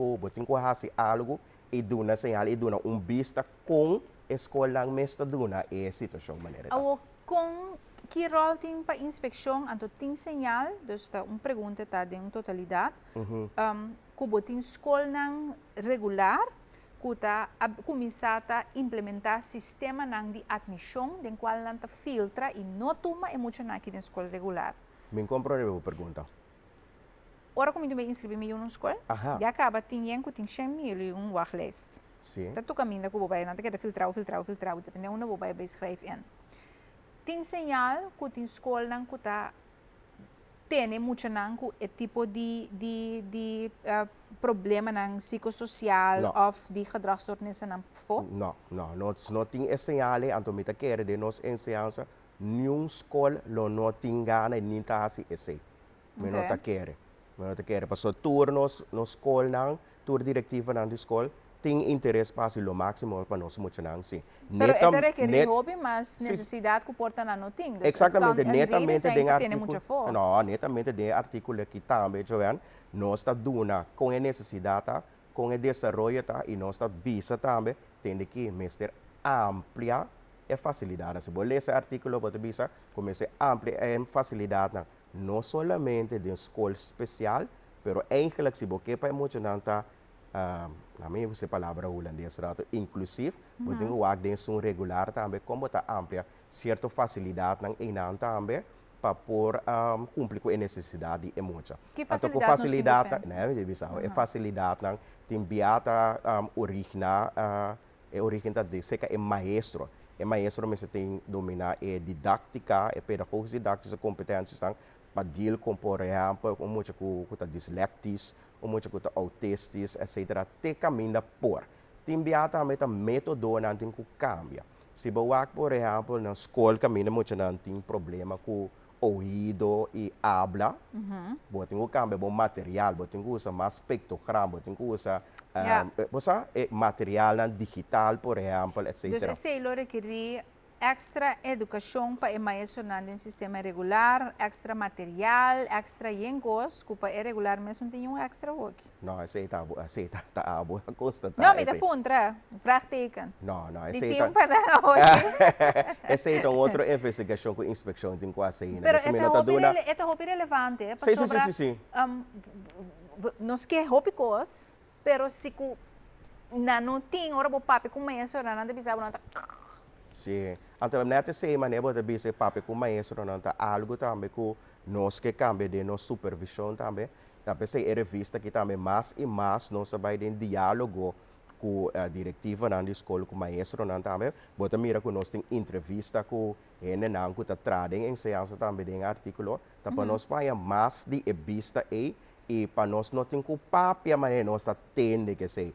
fazer algo e dar uma señal e dar vista com a escola mestra duna e situação maneira. Ou com que rol tem para inspeção, então tem sinal, dus tá pergunta tá de totalidade, que botin escola regular, que tá começar a implementar sistema de admissão, den qual não tá filtra e não toma e muito aqui na escola regular. Me compreendo a pergunta. Ora como eu me inscrevi em uma escola, Aha. já acaba tinha que tem 100.000 e um wachtlijst. Sim. Dat tu caminho que o bobai não quer filtrar, depende onde o bobai vai escrever in. Tem sinal que tem escola não que tá tem muito não que é tipo de problema não psicossocial Não. of de gedragsstoornissen não for. Nós não temos esse sinal, então me quer de nós ensinança, nenhuma escola não tem gana nem tá assim esse. Me não tá quer. Me não tá quer. Passou turnos na escola não, tur diretiva na escola, tem interesse para fazer o máximo para nós muito não sim. Pero é requerir hobby, mas necessidade que porta não tem. Exatamente, netamente tem tem muito for. Não, netamente tem artigo aqui também, Joanne. Nós está duna com a necessidade, com o desenvolvimento e nós está visa também, tem que mestre amplia a facilidade. Se você ler esse artigo, pode visa como se amplia a facilidade, não somente de escola especial, pero eigenlijk se você para muito não está na minha você palavra holandês, inclusive, você tem que work dentro regular também, como está amplia, certa facilidade não também, para por cumprir com a necessidade e muito. Que facilidade facilidade né, é facilidade não tem biata origem de ser é maestro. É maestro mas tem dominar é didática, é pedagogia didática, competências para deal com por exemplo, com muito com dislexis, com muito com autistas, etc. Te caminha por. Tem biata também método não tem que cambia. Se você por exemplo na escola caminha muito não tem problema com ouvido e habla, você tem que cambiar bom material, você tem que usar mais espectrograma, você tem que usar material digital, por exemplo, etc. Dus esse é requerir extra educação para o maestro no sistema regular, extra material, extra yengos, que para regular mesmo tem extra work. Não, esse tá constante. Não, me dá pontra, vraagteken. Não, Die esse tem para hoje. esse é outra investigação com inspeção tem quase aí. Pero é hobby relevante, é para sim. Nós que hobby cos, pero se ku não tem hora para papi com maestro não deve saber não. Sim. Então, nessa semana, eu vou dizer papi com maestro não tá algo também que nós que cambia de nossa supervisão também. Também se é revista que também mais e mais nós vai em diálogo com a diretiva na escola com o maestro não também. Bota mira que nós tem entrevista com ele não que está trazendo em ciência também em artigo. Tá para nós vai mais de vista e para nós não tem que papi mas nós atende que se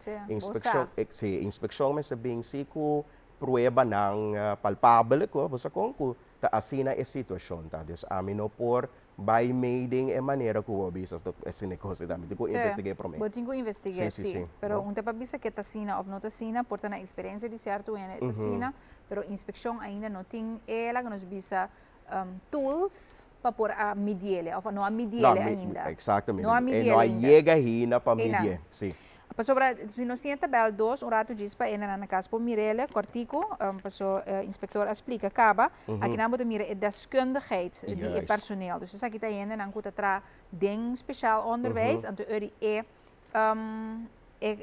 inspeção mas bem se que prueba ng palpable ko basta kung ta asina e sitwasyon ta des amino por by making e maneira ko bisa to esine ko sa dami ko investigate pro me Botin ko investigar sim. Pero unta pa bisa que tasina of não tasina porta na experiência de certo en tasina, pero inspeção ainda não tem ela que nos bisa tools para por a mediele, ou não a mediele ainda. Exatamente. Não a mediele não ainda. llega hina para medir. Sim. se nós temos tabela 2, rato diz para entrar na casa por Mirelle, Cortico, inspector explica, acaba, aqui na boda mira é deskundigheid die Juist. personeel. Dus aqui está indo, dan kunt tra ding speciaal onderwijs, en de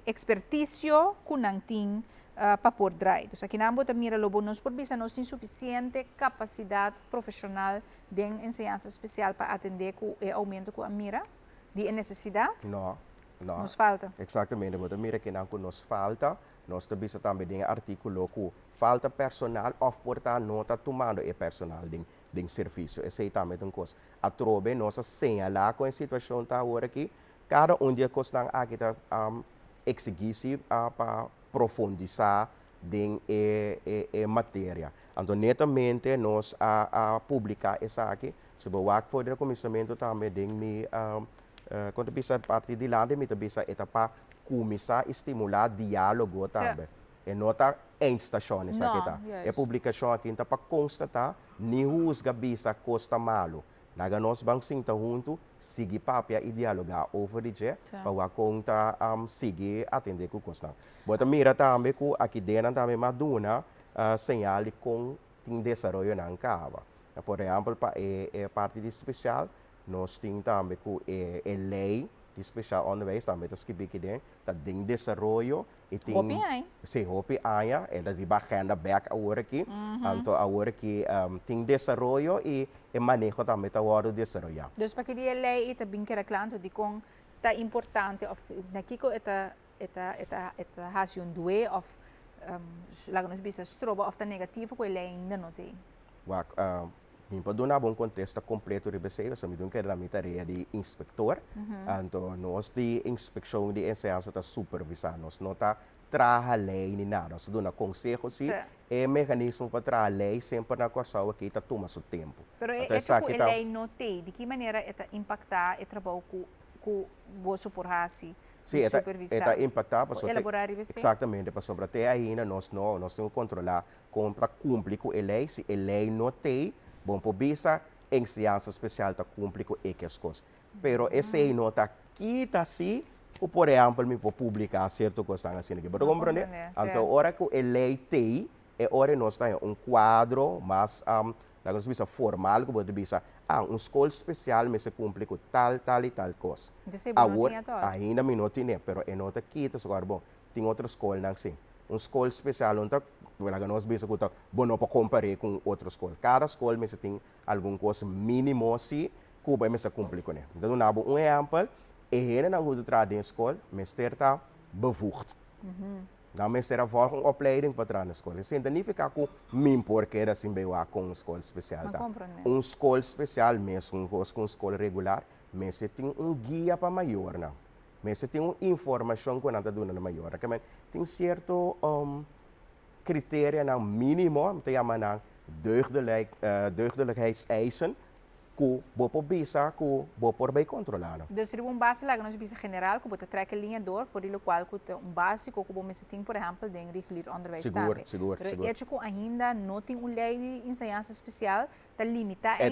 expertisio kunang ting para por draai. Dus aqui na boda mira lobo nos por bisa nós tem suficiente capacidade profissional de enseñança especial para atender com o aumento com a mira, de necessidade. Não. Nos falta. Exatamente, mas mira que não nos falta, nós também também tem artículo que falta personal of portar nota tomando e personal de serviço. Esse aí também tem coisa. A trobe nós señalar com a situação tá agora aqui, cada dia costa aqui tá exigir para profundizar em matéria. Então, netamente nós a publicar essa aqui, se o work for o comissamento também tem me quando bisa parte de lá, me bisa etapa começar a estimular diálogo também. E nota em estações aqui tá. É publicação aqui então para constatar ni rusga bisa costa malo. Naga nós vamos sentar junto, seguir papia e dialogar over de je, para conta seguir atender com costa. Bota mira também que aqui dentro também maduna sinal com tem desenvolvimento na cava. Por exemplo, para parte de especial nós temos também a lei de especial onderwijs, também está escrito tem desenvolvimento e tem... Sim, hopi aya, ela de agenda back agora aqui, então agora que tem desenvolvimento e manejo também está agora desenvolvimento. Dus para que a lei está bem claro de como está importante, of nakiko eta hasion due of lago nos bisa stroba of está negativo com a lei ainda não tem. Para dar um contexto completo de você, você me dá a minha tarefa de inspector. Então, nós de inspeção de enseñança está supervisar, nós não está trabalhar a lei nem nada. Nós damos conselho, sim, é mecanismo para trabalhar a lei sempre na questão que está tomando seu tempo. Mas é que a lei não tem, de que maneira está impactar o trabalho com o suporte? Sim, está impactar para elaborar exatamente para sobre até ainda nós temos que controlar para cumprir com a lei, se a lei não tem. Bom, por bisa, enseñança especial está cumprir com essas coisas. Pero esse aí não está quita assim, ou por exemplo, me pode publicar certo coisa assim aqui. Mas compreende? Então, hora que a lei tem, é hora nós temos quadro mais, nós bisa formal, que pode bisa, escola especial, mas se cumpre com tal e tal coisa. Agora, ainda me não tem, pero é nota quita, agora bom, tem outra escola não assim. Escola especial não está nós bisa que não para comparar com outra escola. Cada escola mas tem alguma coisa mínimo assim que vai se cumprir com ele. Então, nós um exemplo, é na rua de trás da escola, mas está bevoegd. Não mas ter uma opleiding para trás na escola. Isso significa que me porque assim bem com escola especial. Escola especial mesmo com escola regular, mas tem guia para maior não. Mas tem uma informação que não está dando na maior. Tem certo criteria nou minimum, te jaman ng deugdelijkheidseisen, que bopo bisa, que bopo bij controlando. Dus er is een base lá, nós bisa general, que bota trekken linha door, voor die qual que um básico, que bom tem, por exemplo, de regular onderwijs seguro. Pero é que ainda não tem uma lei de enseñança especial, está limitado,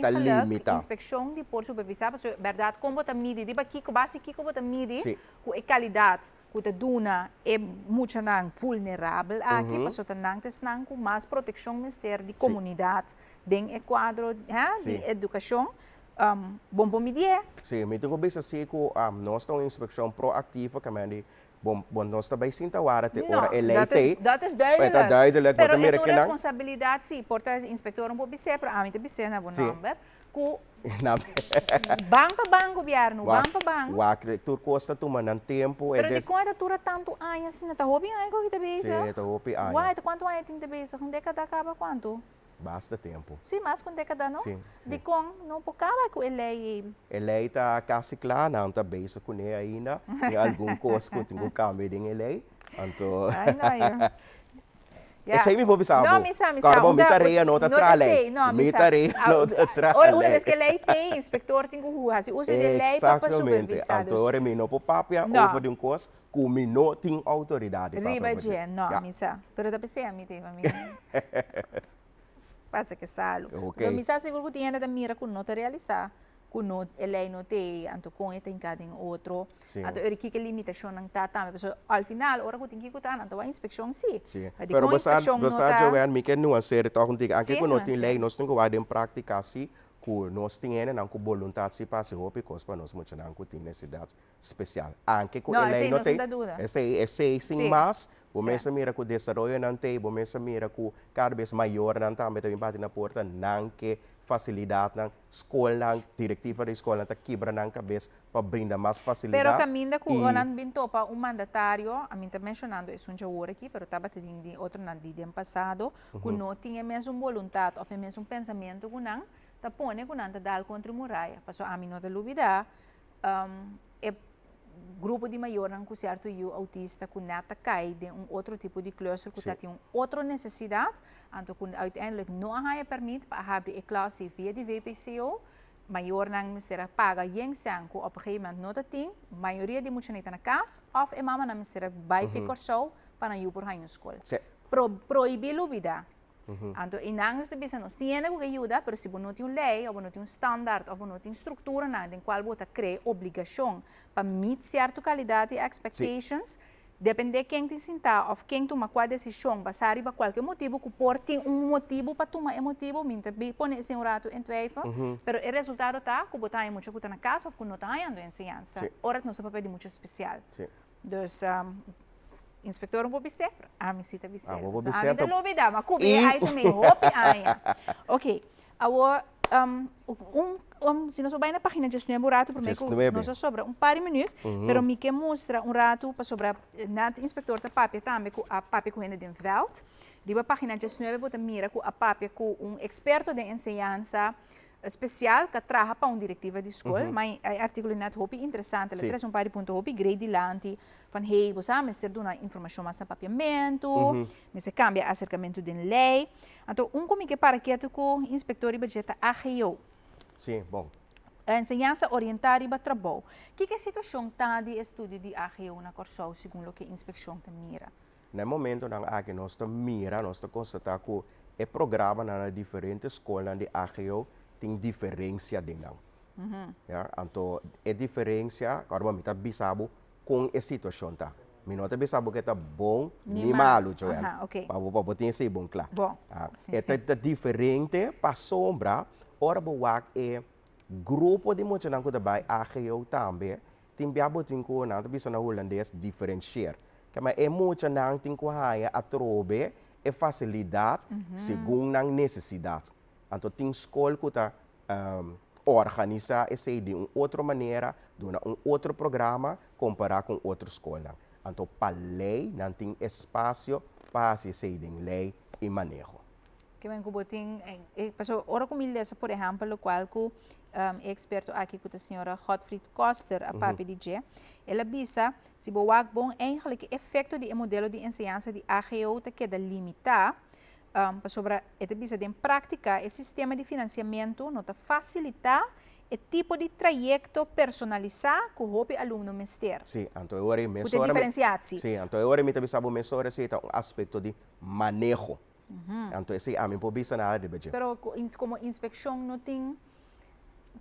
inspeção de por supervisar, porque verdade, como bota medir, de aqui, que básico, que bota medir, com a qualidade, que a duna é muito vulnerável aqui, para só não ter com mais proteção ministério de comunidade, de quadro de educação. Bom medir. Sim, mas eu penso assim que nós temos uma inspeção proativa, que bom, nós também sinta hora até hora eleite. Dat is duidelijk. Het duidelijk. Pero é tua responsabilidade, sim, porta inspector um pouco para a mim também na bom number. Ku banco para governo, banco para banco. O que tu custa tu manan tempo. Pero de quando tu tanto anos assim, tá hobby aí com que beza. Sim, tá hobby aí. Uai, quanto aí tem beza? Com década acaba quanto? Basta tempo. Sim, mas com década não? Sim. De com não pocava com ele. Ele está quase claro, não está bem com ele ainda. Tem algum coisa que tem que cambiar em ele. Então. Ai, não. Esse aí me vou pensar. Não, misa. Cara, me tareia não tá tralé. Me tareia não tá tralé. Ora, uma vez que lei tem, inspector tem que rua, se usa de lei para supervisar. Então, ora me não papia over de coisa, que me não tem autoridade. Riba de, não, misa. Pero da PC a mim tem, mim. Passa que salo. Okay. So, misa seguro que tinha da mira com não te realizar. que não ele não tem, anto com ele tem cada outro, Sim. anto ele que limitação não tá também, mas ao final ora que tem que cutar, anto a inspeção sim. Sim. Mas Pero com inspeção não basta tá. Joanne, me quer nuancear então contigo. Anche Sim, que nós tem nuancear. lei, nós temos que em prática assim, que nós temos não com vontade se passe hopi, para nós muito não com necessidade especial. Anche que Não, lei essa não não tem, dá dúvida. esse sim, Sim. mas Sim. começa a mirar que o desenvolvimento não tem, começa a mirar que cada vez maior não também bate na porta, não que facilidade na escola, diretiva da escola, tá quebra na cabeça para brindar mais facilidade. Pero caminda que E- o nan binto pa um mandatário, a mim está mencionando isso um dia aqui, pero estava tendo outro na dia passado, que não tinha mesmo vontade, ou mesmo pensamento que não, tá pone que não tá dar contra a muralha. Passou a mim não te dúvida, é grupo de maior não com certo e autista que nata cai de outro tipo de cluster que tem uma outra necessidade, então que uiteindelijk não há permite para abrir a classe via de VPCO, maior não mistério paga yen sanko op een gegeven moment não tem, maioria de muitos na casa, of a mama na mistério vai ficar só para ir por a escola. Sim. Proibir lubida. Então, e não se bisa nós temos que ajudar, mas se não tem uma lei, ou não tem um standard, ou não tem estrutura nada, em qual você cria obrigação para meet certa qualidade e expectations, depende de quem te sentar, ou quem toma qual decisão, basado em qualquer motivo, que porte motivo para tomar motivo, minta põe esse rato em twijfel, mas o resultado está que botar em muita coisa na casa, ou que não está ainda em ensinança. Sim. Ora, não se pode pedir muito especial. Sim. Dus, inspector vou biser, a mim cita biser. vou A biser, mim da então. lobida, mas kubi E- aí também hopi aí. Ok. Awo se nós vai na página de nuevo rato, por mim Just nueve. nós sobra par de minutos, pero me que mostra rato para sobra na inspector da papel também com a papel com ele de veld. Diba página de nueve bota mira com a papel com experto de enseñanza especial que trabalha para uma diretiva de escola, mas o artigo net hopi interessante, ele Sim. traz par de ponto hopi grade lanti van hey, você mister dona informação mais na papiamento, você cambia acercamento de lei. Então, como que para que o inspector e budget AGO, Sim, bom. a enseñanza orientada para trabalho. Que é a situação tá de estudo de AGO na Corsol, segundo o que a inspeção te mira? No momento nang aqui nós mira, nós constatar que o programa na diferentes escolas de AGO tem diferença de não. Ja, então, a diferença, agora me tá bisabo com a situação tá. Me não tá bisabo que tá bom Ni ni mal. malo, Joel. Aha, ok. Para botar esse bom claro. Bom. É diferente para sombra, ora boak é grupo de muitos não que vai AGO também, tem biabo tem que não tá bisana holandês diferenciar. Que mas é muito não tem que haia a trobe é facilidade segundo a necessidade. Então tem escola que está organizar esse de uma outra maneira, de um outro programa, comparar com outra escola. Então, para lei, não tem espaço para se de lei e manejo. Que vem com botin, passou ora com milhas, por exemplo, o qual que experto aqui com a senhora Godfried Koster, a papi DJ, ela bisa se boak bom eigenlijk efeito de modelo de enseñanza de AGO te queda limitar sobre esta bisa de prática o sistema de financiamento nota facilitar o tipo de trajeto personalizado que o aluno mester. Sim, então agora é Porque diferenciar-se. Sim, então agora me também sabe mesora se um aspecto de manejo. Então esse a mim pode ser na área de budget. Pero como inspeção não tem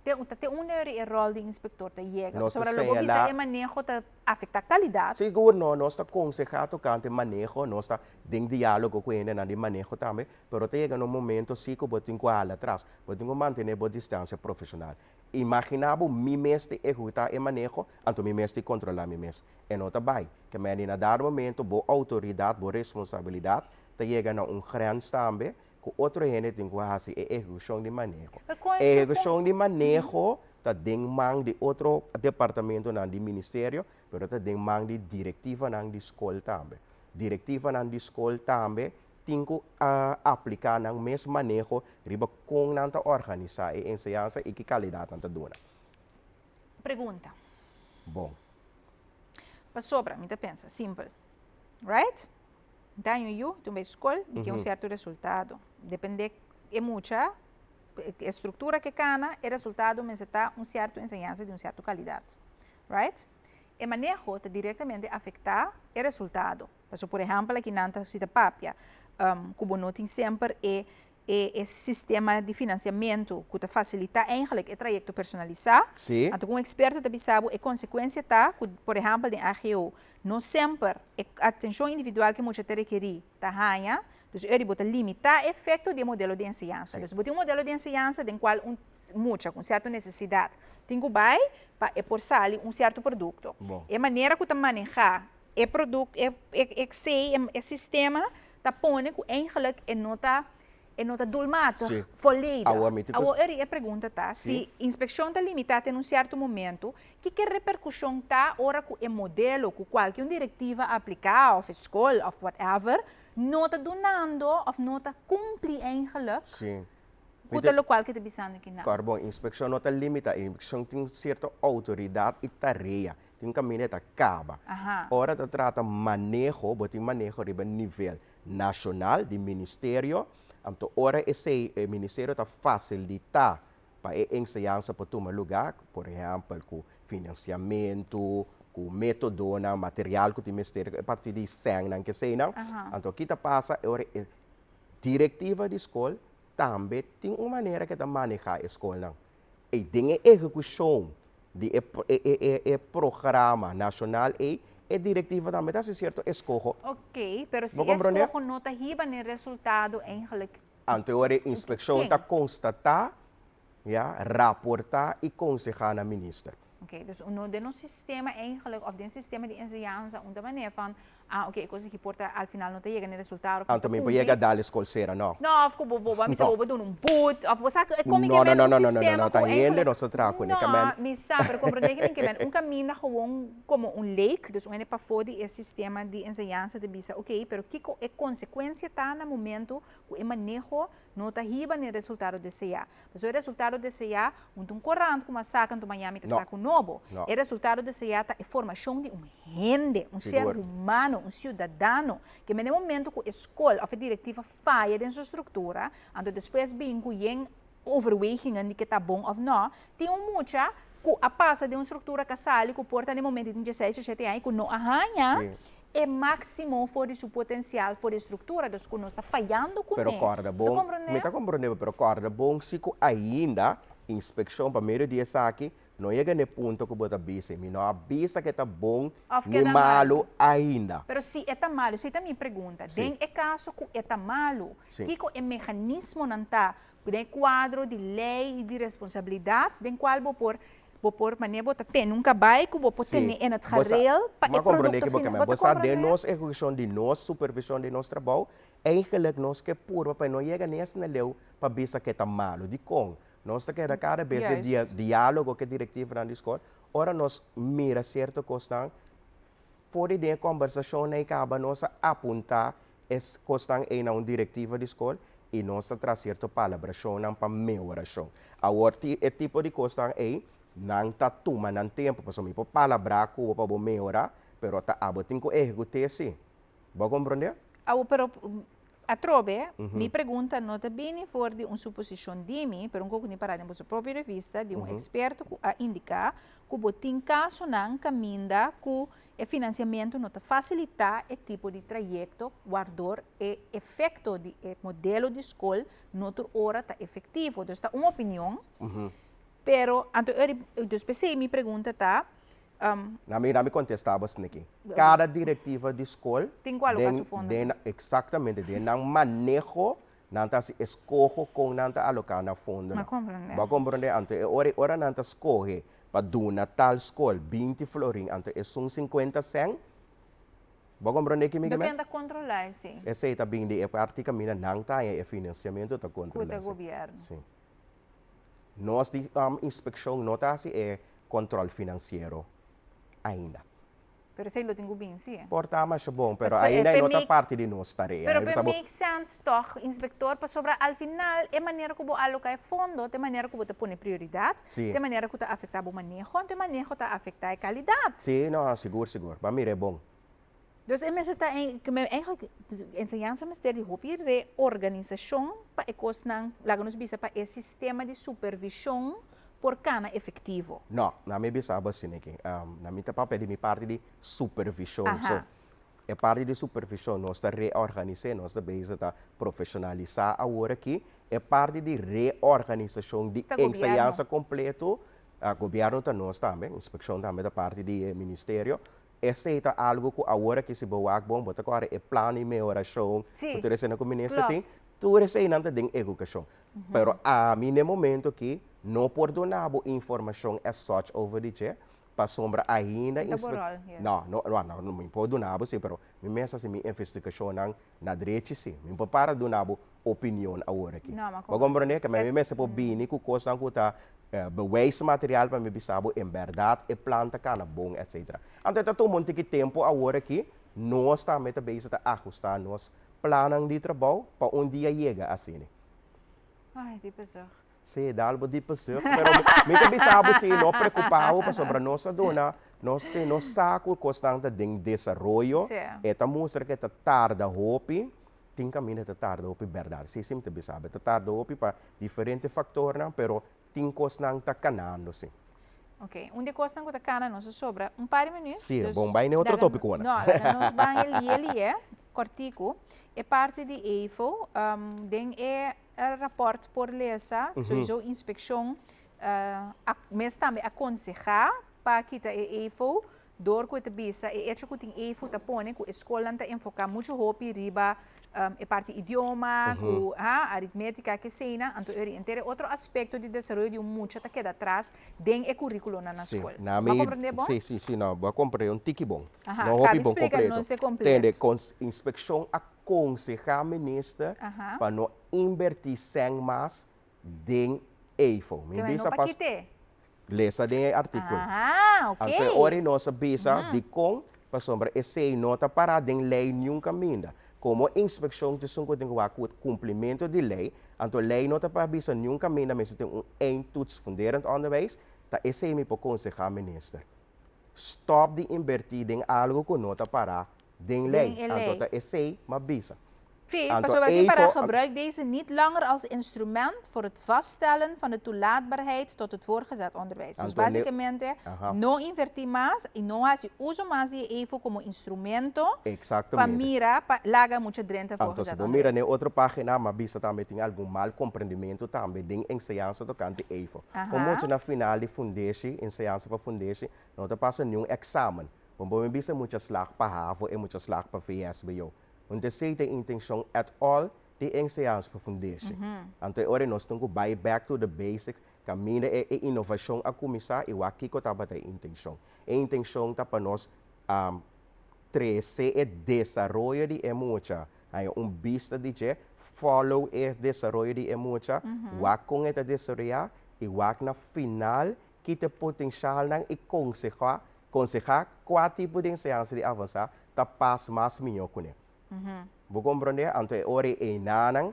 um rol de inspector te chega. Nossa, Sobre sei o lá. que manejo te afeta a qualidade. Seguro, nós está aconselhando que manejo, nós está em diálogo com ele na de manejo também, mas chega no momento se que botem com ela atrás, botem com manter a distância profissional. Imaginava mi mestre executar o manejo, então mi mestre controlar mi mestre. E não está bem, que me na dado momento, boa autoridade, boa responsabilidade, te chega a grande também, que outro gente tem que fazer a execução de manejo. A execução de manejo está dentro mão de outro departamento do ministério, mas está dentro mão de diretiva da escola também. Diretiva da escola também tem que aplicar o mesmo manejo riba com nanta organizar a enseñanza e que qualidade nanta dona. Pergunta. Bom. Para sobra, me pensa, simple. Right? Então, eu tenho uma escola e que um certo resultado. Depende de muita estrutura que cana, o resultado me está certo enseñanza de certa qualidade. Right? O manejo está diretamente afetar o resultado. Por exemplo, aqui na cita papia, como não tem sempre esse sistema de financiamento que facilita eigenlijk o trajecto personalizado. Sim. Então, um experto também sabe a consequência tá, por exemplo, em AGO, não sempre a atenção individual que muita gente requer tá ganha. Então, ele bota limitar o efeito do modelo de ensinança. Então, bota um modelo de ensinança em qual com certa necessidade tem que vai para por sair certo produto. Bom. A maneira que tu manejar o produto, o sistema, tá põe que eigenlijk nota doelmatig, Sim. volledig. Agora, A pergunta tá, se a inspeção está limitada em certo momento, que repercussão tá ora com o modelo, com qualquer diretiva aplicar, of escola, of whatever, nota donando, of nota cumpre eigenlijk, Sim. com o qual que está pensando aqui não. Claro, bom, inspeção não está limitada, inspeção tem certa autoridade e tarefa, tem um caminho que acaba. Aham. Ora, está trata manejo, botem manejo a nível nacional, de ministério, então, ora, esse ministério está facilitar para a ensinança para tomar lugar, por exemplo, com financiamento, com método, material que o ministério, a partir de 100, que sei, não? Então, o que passa, ora, diretiva de escola também tem uma maneira que manejar a escola. E tem a execução do programa nacional e a diretiva também está certo escola. Ok, pero se Vou compreender? escojo nota riba no resultado eigenlijk. Então, a inspeção está constatar, raportar e aconselhar na ministra. Oké, dus de nos sistema eigenlijk, of de sistema de enseñanza, de maneira van, oké, coisa que porta al final não te chega no resultado. Então, também pode chegar a dar a escola, não? Não, ficou boba, me sabe, doen um boot, of você como Não, que não, não, sistema tá ainda não se trata com não, me sabe, compreende que caminho gewoon como lake, dus een para fora de sistema de enseñanza de bisa, oké, pero que é consequência tá no momento que o manejo não tá riba no resultado desejado. Mas o resultado desejado, corrente como saca do Miami, tá saco novo. O resultado desejado é a formação de gente, ser humano, cidadão, que no momento que a escola ou a diretiva falha em sua estrutura, então depois vem com overwegingen de que está bom ou não, tem muita que a passa de uma estrutura casal que porta no momento de 16, 17 anos, que não arranha, é máximo for de seu potencial, for de estrutura, das que nós está falhando com Pero ele. corda bom, me está compreendendo, pero corda bom, se ainda inspeção para primeiro dia aqui, não chega no ponto que bota bisa, não avisa que está bom, nem malo ainda. Pero se está malo, se também pergunta, tem é caso que está malo, que é mecanismo não está, tem quadro de lei e de responsabilidades, tem qual por maneira bota tem nunca vai que vou ter em a carreira para o produto final. Você de nós execução de nós supervisão de nosso trabalho, eigenlijk nós que puro para não chegar nesse nível para bisa que está malo de com. Nós queremos cada vez diálogo que diretiva na escola. Ora nós mira certo coisa, fora de conversação aí acaba nós apontar essa coisa em uma diretiva de escola e nós traz certa palabração para melhoração. Agora é tipo de coisa aí não está tomando tempo para me palabrar para melhorar, pero tá tem que executar sim. Vai compreender? Pero a trobe, me pergunta não também for de uma suposição de mim, pero um pouco nem parado em sua própria revista, de um experto a indicar que botin caso não caminha que o financiamento não facilitar o tipo de trajeto, guardar o efeito do modelo de escola, noutra hora está efetivo. Então, está uma opinião, pero, depois me pergunta, tá? Na me contestava assim aqui. Cada diretiva de escola tem qual o fundo? Exatamente, tem um manejo, não está se escolhe com não está alocar na fundo. Vai compreender? Então, ora não está escolhe para doar tal escola 20 florim, então é 50 100. Vai compreender que me que tenta controlar, sim. Esse está bem de parte que mina não está em financiamento está controlar. O governo. Sim. Nós de inspeção não está se é controle financeiro ainda. Pero sei lo tenho bem, sim. Porta mais bom, pero ainda é outra parte de nossa tarefa. Pero make sense toch, inspector, para sobre al final é maneira que vou alocar fundo, de maneira que vou te pôr prioridade, de maneira que está afetar o manejo, de maneira que está afetar a qualidade. Sim, não, seguro. Para mim é bom. Dus eigenlijk enseñanza mas de hopi reorganização para ecosnan, lagos bisa para esse sistema de supervisão por cana efetivo. Não, na minha bisaba assim aqui. Na minha papel de minha parte de supervisão. So, é parte de supervisão, nós está reorganizando, nós está bem está profissionalizar agora aqui é parte de reorganização de Está governo. enseñança completo. O governo está nós também, inspeção também da parte do ministério. Esse é algo que agora que se boa bom, bota agora é plano de melhoração. Sim, Tudo isso que o ministro tem, klopt. tudo isso aí não tem educação. Pero a mim no momento que não por donar informação é such over the chair, para sombra ainda Laboral, yes. não pode donar sim, pero me messa se minha investigação na direita sim, me pode para donar opinião agora aqui. Não, mas Para compreender que me messa por bem que coisa que tá bewijsmateriaal para me bisabo em verdade e planta cana bom, etc. Então, todo mundo tem tempo agora aqui, nós estamos também a ajustar nós planos de trabalho para um dia chegar assim. Ai, die bezorgd. Sim, dá algo de pessoa, mas me bisabo se não preocupado para sobre nossa dona, nós temos saco constante de desenvolvimento, Sim. e mostra que tarda hopi, tem caminho de tarda hopi verdade, sim, sim, te bisabo, tarda hopi para diferentes fatores, pero tem constante canando, sim. Ok, onde costa que cana não sobra par de minutos. Sim, bom, vai em outro tópico, né? Não, nós vamos ele é cortico, é parte de EIFO, tem é rapport por lesa, sowieso inspeção, mas também aconselhar para que a EIFO door com a bisa e hecho que tem EIFO tá põe que a escola não enfocar muito hopi riba é parte idioma, aritmética que seina, então orientar outro aspecto de desenvolvimento de muito tá queda atrás den é currículo na escola. Na Vai compreender bom? Sim, não, vou compreender um tique bom. Cabe Não hopi bom explicar, completo. não se completo. Tem inspeção aconselhar ministra para não invertir sem mais em EIFO. Que vai não para que Lesa de artigo. Ok. Então, ora nossa bisa de com para sombra esse nota para den lei nenhum caminho. Como inspeção de sunco tem que cumprimento de lei, então lei nota para bisa nenhum caminho, mas tem toets funderend onderwijs, tá esse me para aconselhar minister. Stop de invertir em algo que nota para den lei. Então tá esse ma bisa. Zie, pas over die para gebruik deze niet langer als instrument voor het vaststellen van de toelaatbaarheid tot het voortgezet onderwijs. Dus basicamente, no invertir más y no hace uso más de EIFO como instrumento para mira, para laga mucha drenta voortgezet onderwijs. Mira, na outra página, mas bisa também tem algum mal compreendimento também de ensinança do canto EIFO. Como na final de fundeixe, ensinança para fundeixe, não te passa nenhum examen. Como bisa muita slag para HAVO e muita slag para VSBO. Onde se tem intenção at all de ensinança para fundeixe. Então, ora nós temos que buy back to the basics, caminho é inovação a começar e o aqui que estava a intenção. A intenção está para nós trazer o desenvolvimento de emoção. Aí vista de que follow o desenvolvimento de emoção, o com esse desenvolvimento e o na final que tem potencial e aconselhar qual tipo de ensinança de avançar, tá pas mais melhor com ele. Vou compreender, então, ora é nanang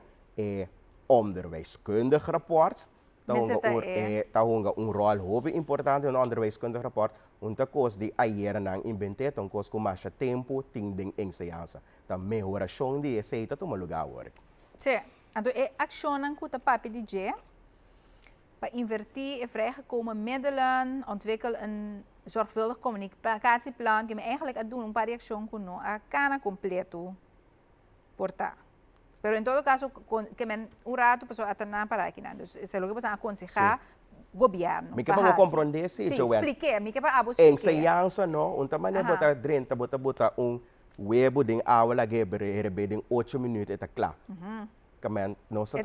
onderwijskundig rapport. Tá rol hoop importante no onderwijskundig rapport. Uma coisa de ayer nang inventei, uma coisa com mais tempo tem de ensinança. Tá melhoração de receita toma lugar agora. Sim, então é ação que o papi DJ para invertir e vragen komen middelen, ontwikkel een zorgvuldig communicatieplan que me eigenlijk a doen paar reacção com no a cana completo portar. Pero em todo caso que men rato pessoa até na para aqui, né? Isso é o que você aconselhar governo. Me que para compreender se eu expliquei, me que para abo explicar. Ensinança não, maneira botar drenta, botar web de aula que rebe 8 minutos eta claro. Kamen, nossa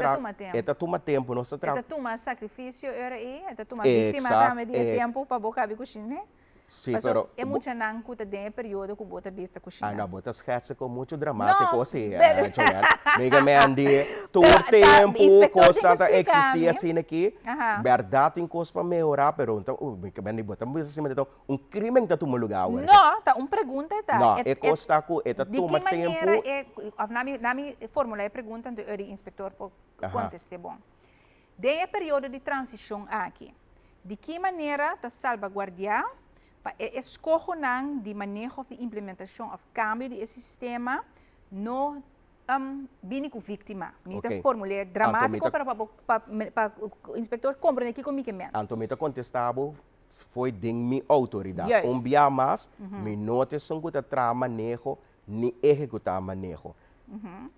eta toma tempo, nossa eta toma sacrifício era aí, eta toma vítima também de tempo para boca a cozinha. Sim, pero é muito não que tem período que bota vista cozinha. Não, bota scherzo com muito dramático assim, Joel. Mega man de todo tempo constante existia assim aqui. Verdade tem coisa para melhorar, pero então, mega man de bota então crime que tá tomando lugar. Não, tá pergunta tá. Não, é costa que é toma tempo. Na minha fórmula é pergunta do inspetor por contestar bom. De período de transição aqui. De que maneira está salvaguardar escoger de manejo de implementação of cambio de sistema no binico vítima. Mita formulário dramático para o inspetor compreender que comigo mesmo. Então, mita contestava foi de minha autoridade. Dia mais, me notas são que tra manejo, ni executar manejo.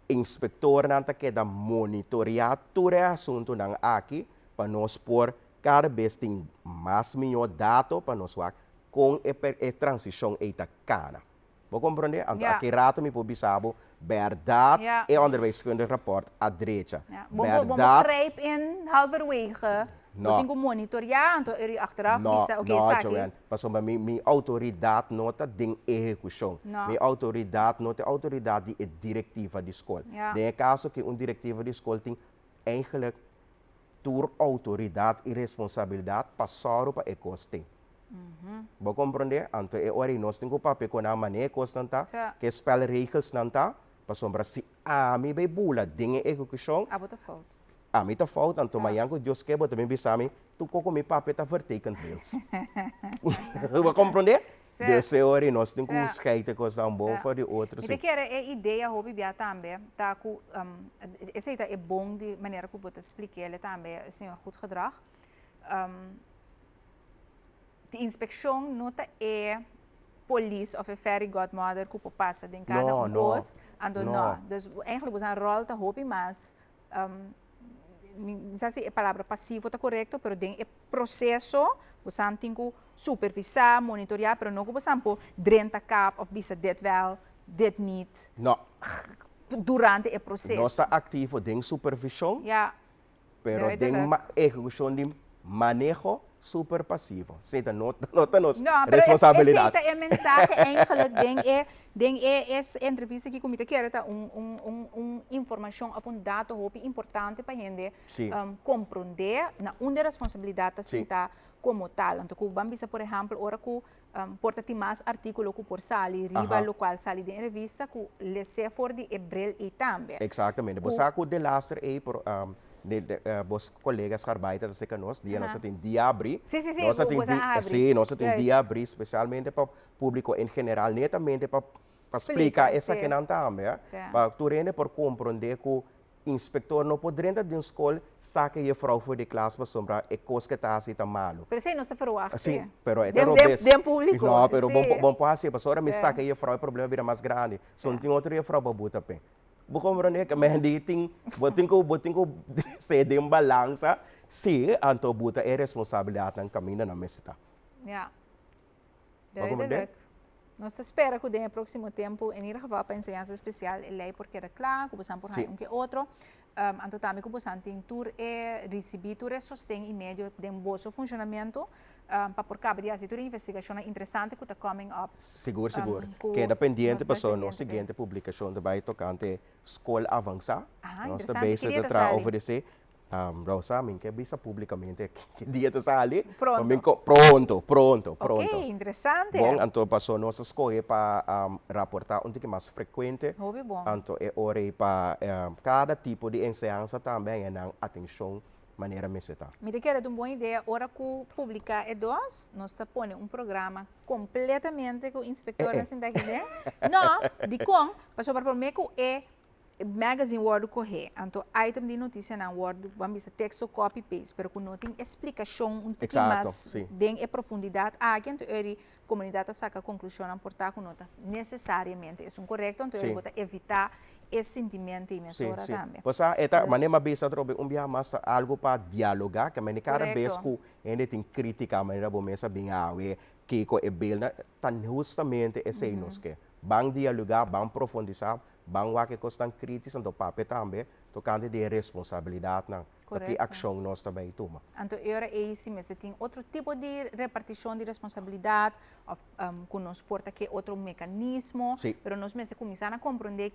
Inspector nanta que da monitorear todo o assunto nang aqui para nós pôr cada vez tem mais melhor dado para nós com a transição eita cana. Vou compreender? Então, Ja. aqui rato me publicavo verdade Ja. e onderwijskundig rapport à direita. Ja. Bom begrijp in halverwege. No. We moeten monitorear, então ele achteraf No, disse, oké, no, saque. Joanne. Passo para minha autoridade nota de execução. No. Minha autoridade nota autoridade de diretiva de escola. Ja. Em caso que diretiva de escola tem eigenlijk tur autoridade e responsabilidade passar para a costa. Vou compreender? Então, é hora nós temos que papel com a maneira constante, Ja. que spelregels não tá, passou para se a mim vai bula de execução. Ah, bota fout. A mim tá falta, então amanhã que Deus quer, também bisa mim, tu com meu papel tá verteken deles. Vou compreender? Certo. Dessa hora nós temos que Certo. esquecer coisa boa Certo. para de outros. Ik denk dat a ideia hobby bia também, tá com essa é bom de maneira que eu explicar ele também, assim, goed gedrag. De inspeção nota é police of a fairy godmother que passa em cada No, no. bos, ando No. não. Dus eigenlijk was een rol te hobby, mas não sei se a palavra passivo está correto, pero tem o processo, você tem que supervisar, monitorear, pero não que você pode drenta cap of bisa dit wel, dit niet, Não, durante o processo. nós está ativo em supervisão, Ja, pero duidelijk. em execução de manejo super passivo. Seja nota nós não, pero responsabilidade. essa é a mensagem eigenlijk, denk essa entrevista que comigo quer tá informação of dado hope importante para gente Sim. compreender na onde a responsabilidade Sim. está como tal. Então, o Bambisa, por exemplo, ora que porta mais artículo que por sali, riba Aha. lo qual sali de revista que lesse for de Ebrel e também. Exatamente. Você sabe de laster aí por os colegas arbeider que nós dia nós tem dia abrir. Sim, Nós o tem você abre. sim, nós tem Juist. dia abrir especialmente para público em geral, netamente para explicar essa sim. que não também, Sim. para tu rende por compreender que o inspector não pode dentro de uma escola saque a frau voor de classe para sombra e coisa que está assim tão malo. Pero sei, não está verwacht. Sim, pero é de público. Não, pero sim. bom para assim, para me Sim. saca e a frau o problema vira mais grande. Só tem outro e a frau para botar pé. Vou compreender que mas tem que ceder uma balança se então bota é responsabilidade no caminho na mesa. Ja. Vamos Duidelijk. Nós esperamos que no próximo tempo, em geval, para enseñança especial, ele é porque era claro, que você por Sim. um que outro, então também que você tem tur é receber tur é sustento em meio de bom funcionamento, para por cabo de tur investigação interessante que está coming up. Seguro. com- Queda pendiente nós para está no pendiente, seguinte publicação vai tocante escola avançar. Ah, Nós interessante. também Que dia tá se sali? oferecer Rosa, minha que bisa publicamente que dia tu sali. Pronto. Pronto. Ok, interessante. Bom, então passou nossa escolha para raportar um pouco mais frequente. Hobby bom. Então é hora para cada tipo de ensinança também é na atenção maneira meseta. Me te quero uma boa ideia, hora que publicar é dois, nós está pondo programa completamente com o inspector na cidade, né? Não, de com, passou para mim que é magazine Word correr, então item de notícia na Word, vamos dizer texto copy paste, pero que não tem explicação um pouco Exato, mais sim. em profundidade, aqui então a comunidade saca a conclusão portar com nota necessariamente é correto, então Sim. ele pode evitar esse sentimento imensora também. Pois é, maneira bisa trobe mais algo para dialogar, que maneira cada vez Correcto. que ainda tem crítica, maneira bom mesa bem que ko e bela tan justamente esse nos que bang dialogar, bang profundizar, bang wa que costan críticas do papel também, tocante de responsabilidade na que Correcto. ação nós também toma. Então, agora é esse, mas tem outro tipo de repartição de responsabilidade, que nos porta que outro mecanismo, Sim. mas nós mesmos começamos a compreender,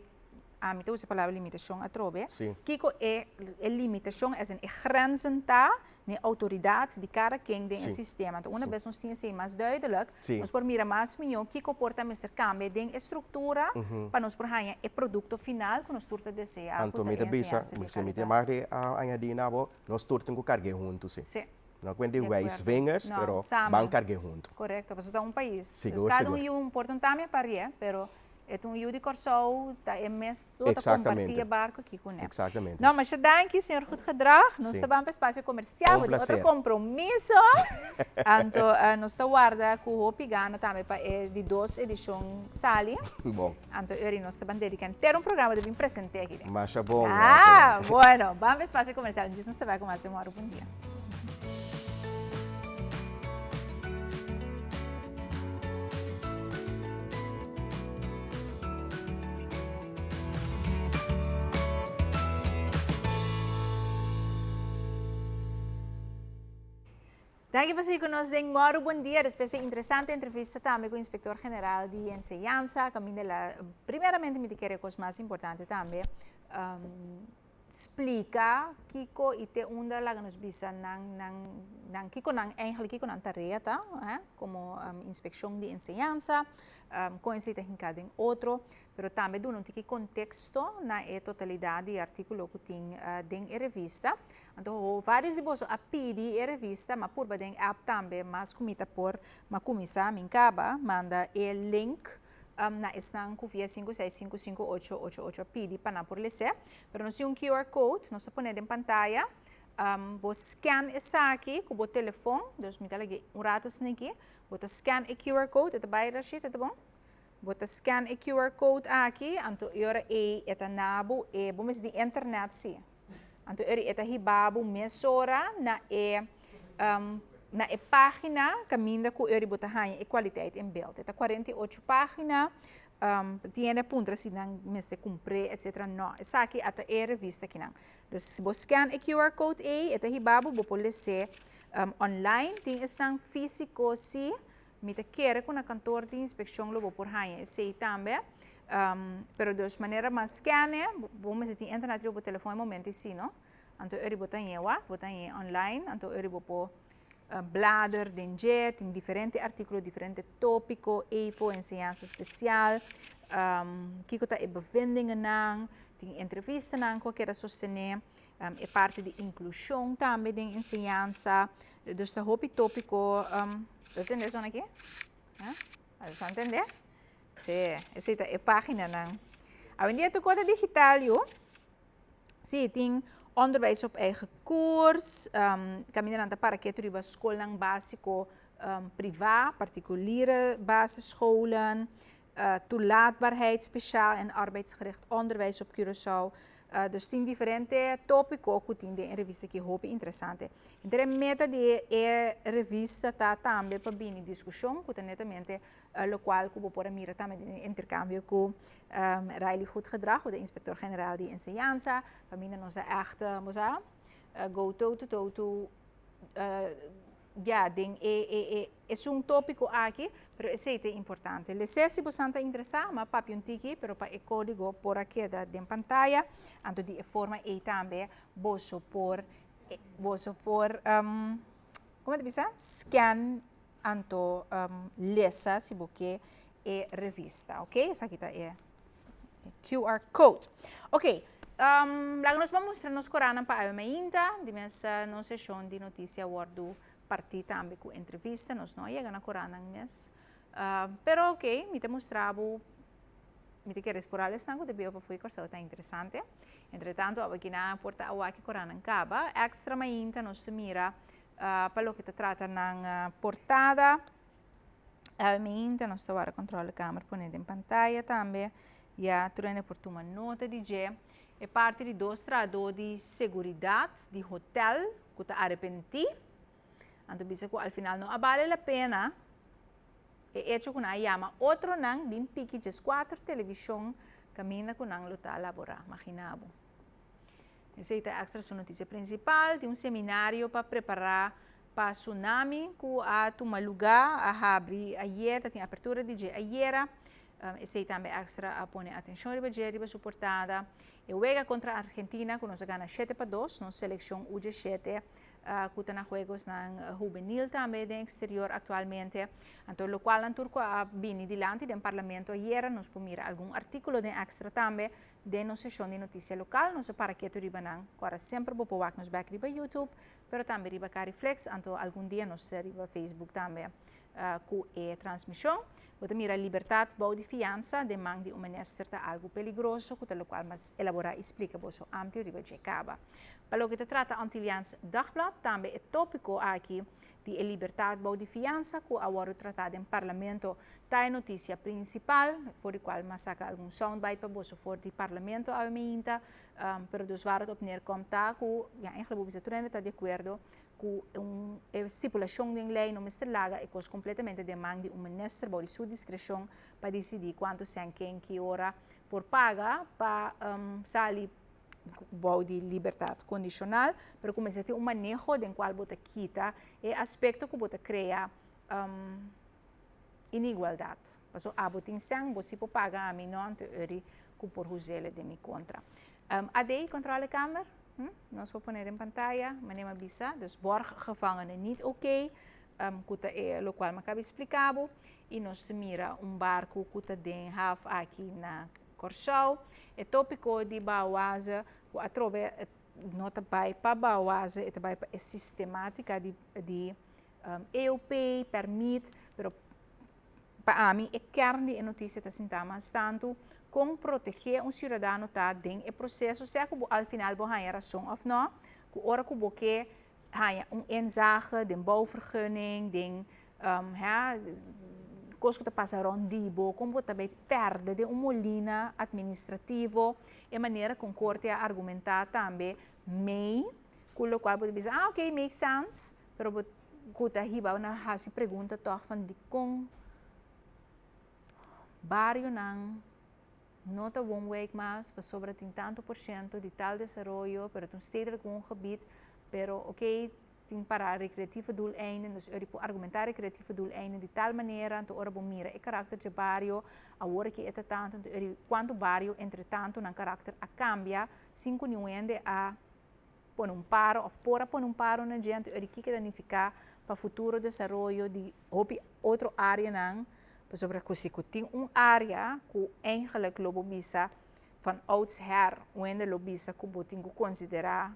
a mim usa a palavra limitação a trobe, Sim. que a limitação é a grenzen tá, na autoridade de cada quem tem o Sim. sistema. Então, uma vez nós temos ser mais duidelijk, Sim. nós por mirar mais melhor que porta Mr. Cambia tem estrutura para nós por ganhar o produto final que nós turta desejar. Então, me bisa, se me tem mais de añadir na bo, nós turten ko cargue juntos, sim. Sim. Não quando De vai acordo. swingers, Não, pero sama. bang cargue junto. Correcto, pues está un país. Seguro, Entonces, cada seguro. um porta um também para pero É Yudi Corsou, tá é mes toda Exatamente. compartilha barco aqui com ele. Exatamente. Não, mas danke, senhor Goed Gedrag. Nós Sim. estamos para espaço comercial, de outro placer. compromisso. Então, nós estamos guarda com o Pigano também para de 2 edições sali. Bom, Então, hoje nós estamos dedicando ter programa de vir apresentar aqui. mas é bom. Ah, bueno, vamos para espaço comercial. Nós estamos com mais de uma hora, bom dia. Danke por seguir conosco em Moro Bom Dia. Después de interessante entrevista também com o Inspector General de Enseñanza. Primeiramente, me quero que o mais importante também explica Kiko ite unda lá nos bisa nang Kiko nang eigenlijk Kiko nang tarea tá, como inspeção de enseñanza, conhecida em cada outro, pero também do não tem contexto na totalidade de artigo que tem dentro da revista. Então, vários de vocês a pedir a revista, mas por baixo app também, mas comita por, mas comisa, mincaba, manda o link na estang via 5655888 pedi para por lecer, pero nós temos QR code, nós põe em pantalla, você scan essa aqui com o telefone, dus me talvez rato aqui, você scan o QR code, é bem Rashid, tá bom? Você scan o QR code aqui, então ora é nabo e vamos de internet sim, então ora é hibabo mesora na página caminha com o bota hanha e qualidade em beeld. Eta 48 páginas, tiene puntos se não mestre cumprir, etc. Não, essa aqui até é revista aqui não. Então, se você scan o QR code eta hibabo, você pode ser online, tem estão físico sim, me te quer com a cantor de inspeção lobo por hanha, sei também. Pero de maneira mais scanner, vamos ter internet no telefone momento sim, não? Então, eu bota online, então eu vou blader, den jet, em diferentes artigos, diferentes tópicos, EFO, enseñanza especial, que está em bevindingen nang, tem entrevista nang, que quer sostener, é parte de inclusão também de enseñanza, dus de hopi tópico, entender isso aqui? Você entender? Sim, essa é a página nang. A vendia de coisa digital, sim, tem onderwijs op eigen koers, caminhando para que tu school básico privaat, particuliere basisscholen, toelaatbaarheid speciaal en arbeidsgericht onderwijs op Curaçao. Dus tem diferentes tópicos que tem em revista que hope interessante. Então a meta de revista tá também para vir em discussão, que netamente o qual que por mira também de intercâmbio com Riley Goed Gedrag, de Inspector-Generaal de Enseñanza, para mim nós echt go to ja, é tópico aqui, pero esse é importante. Se você está interessado, mas papi um tiki, pero para o código por aqui da pantalla, então de forma e também você por como diz, scan anto lesa se você é revista, ok? Essa aqui é QR code. Ok. Lá nós vamos mostrar nos corana para a mainta, de nossa sessão de notícia wordo partir também com entrevista, nós não chegamos a corana mes. Pero ok, me te mostrava, me te queres por algo estanco de bio para foi coisa tá interessante. Entretanto, aqui na porta a que corana acaba, extra mainta nós te mira para o que te trata na portada. A mainta nós agora controla a câmera, põe em pantalla também. Já treina por uma nota de G. É parte de 2 tradutores de segurança de hotel que te arrependi. Então, bisa que ao final não vale a pena. É hecho que não chama outro não, bem pique de 4 televisão caminha com não lutar laborar, imaginavo. Essa é a extra notícia principal, tem seminário para preparar para tsunami que a tomar lugar a abrir ayer, tem abertura de dia ayer. Esse é também extra a pôr atenção e suportada. Eu juega contra a Argentina, que nós ganhamos 7-2, nossa seleção U17, que está na jogos na juvenil também, no exterior atualmente. Então, o qual turco a bini dilante do parlamento ayer, nós pomos algum artigo de extra também, de nossa sessão de notícia local, nós para que tu riba nang, agora sempre vou pôr nos back riba YouTube, pero também riba Cariflex, então algum dia nós riba Facebook também. com a transmissão. Você mira liberdade, bom de fiança, demanda de ministro de algo perigoso, que o qual mas elaborar explica você amplo riba de caba. Para o que se trata Antilliaans Dagblad, também é tópico aqui de liberdade, bom de fiança, que agora tratado em parlamento, tá notícia principal, por qual mas saca algum soundbite para você for de parlamento a minta, pero dos vários opiniões conta, que ja eigenlijk você está de acordo com uma estipulação de lei no Mr. Laga e coisa completamente demanda um ministro por sua discrição para decidir quanto se quem que hora por paga para sair de liberdade condicional, pero como se tem manejo de qual você quita é aspecto que você cria inigualdade. Então, a botin sang você pode pagar a mim não te eri que por usar de mi contra. AD controle câmera. Nós vamos pôr em pantalla, mas nem avisa, dus borggevangenen niet oké, kuta é lo qual me acaba explicado, e nós mira barco kuta den half aqui na Corsau, é tópico de Bauasa, que atrove nota bai para Bauasa, é também para sistemática de EUP, permite, pero para mim é carne de notícia da sintomas tanto com proteger cidadão tá dentro do processo, se que ao final vou ganhar razão ou não, que hora que você ganha inzage, de bouwvergunning, de coisas que passa rondibo, como você também perde de molina administrativo, e maneira com corte a argumentar também, meio, com o qual você diz, ok, makes sense, pero você riba na hasi pergunta toch van de com barrio não nota woonwijk mas, sobre tem tanto por cento de tal desenvolvimento, pero tem stedelijk woongebied, pero oké, tem para recreatieve doeleinden, dus er po argumentar recreatieve doeleinden de tal maniera, to ora bomira e karakter de barrio, a ora que eta tanto, quanto barrio entretanto na karakter a cambia, sin conhecendo a pôr paro, of pôr paro na gente, er que danificar para futuro desenvolvimento de outra área não, sobre que tem área que eigenlijk lobbyisa van oudsher, wanneer lobbyisa que boting considerar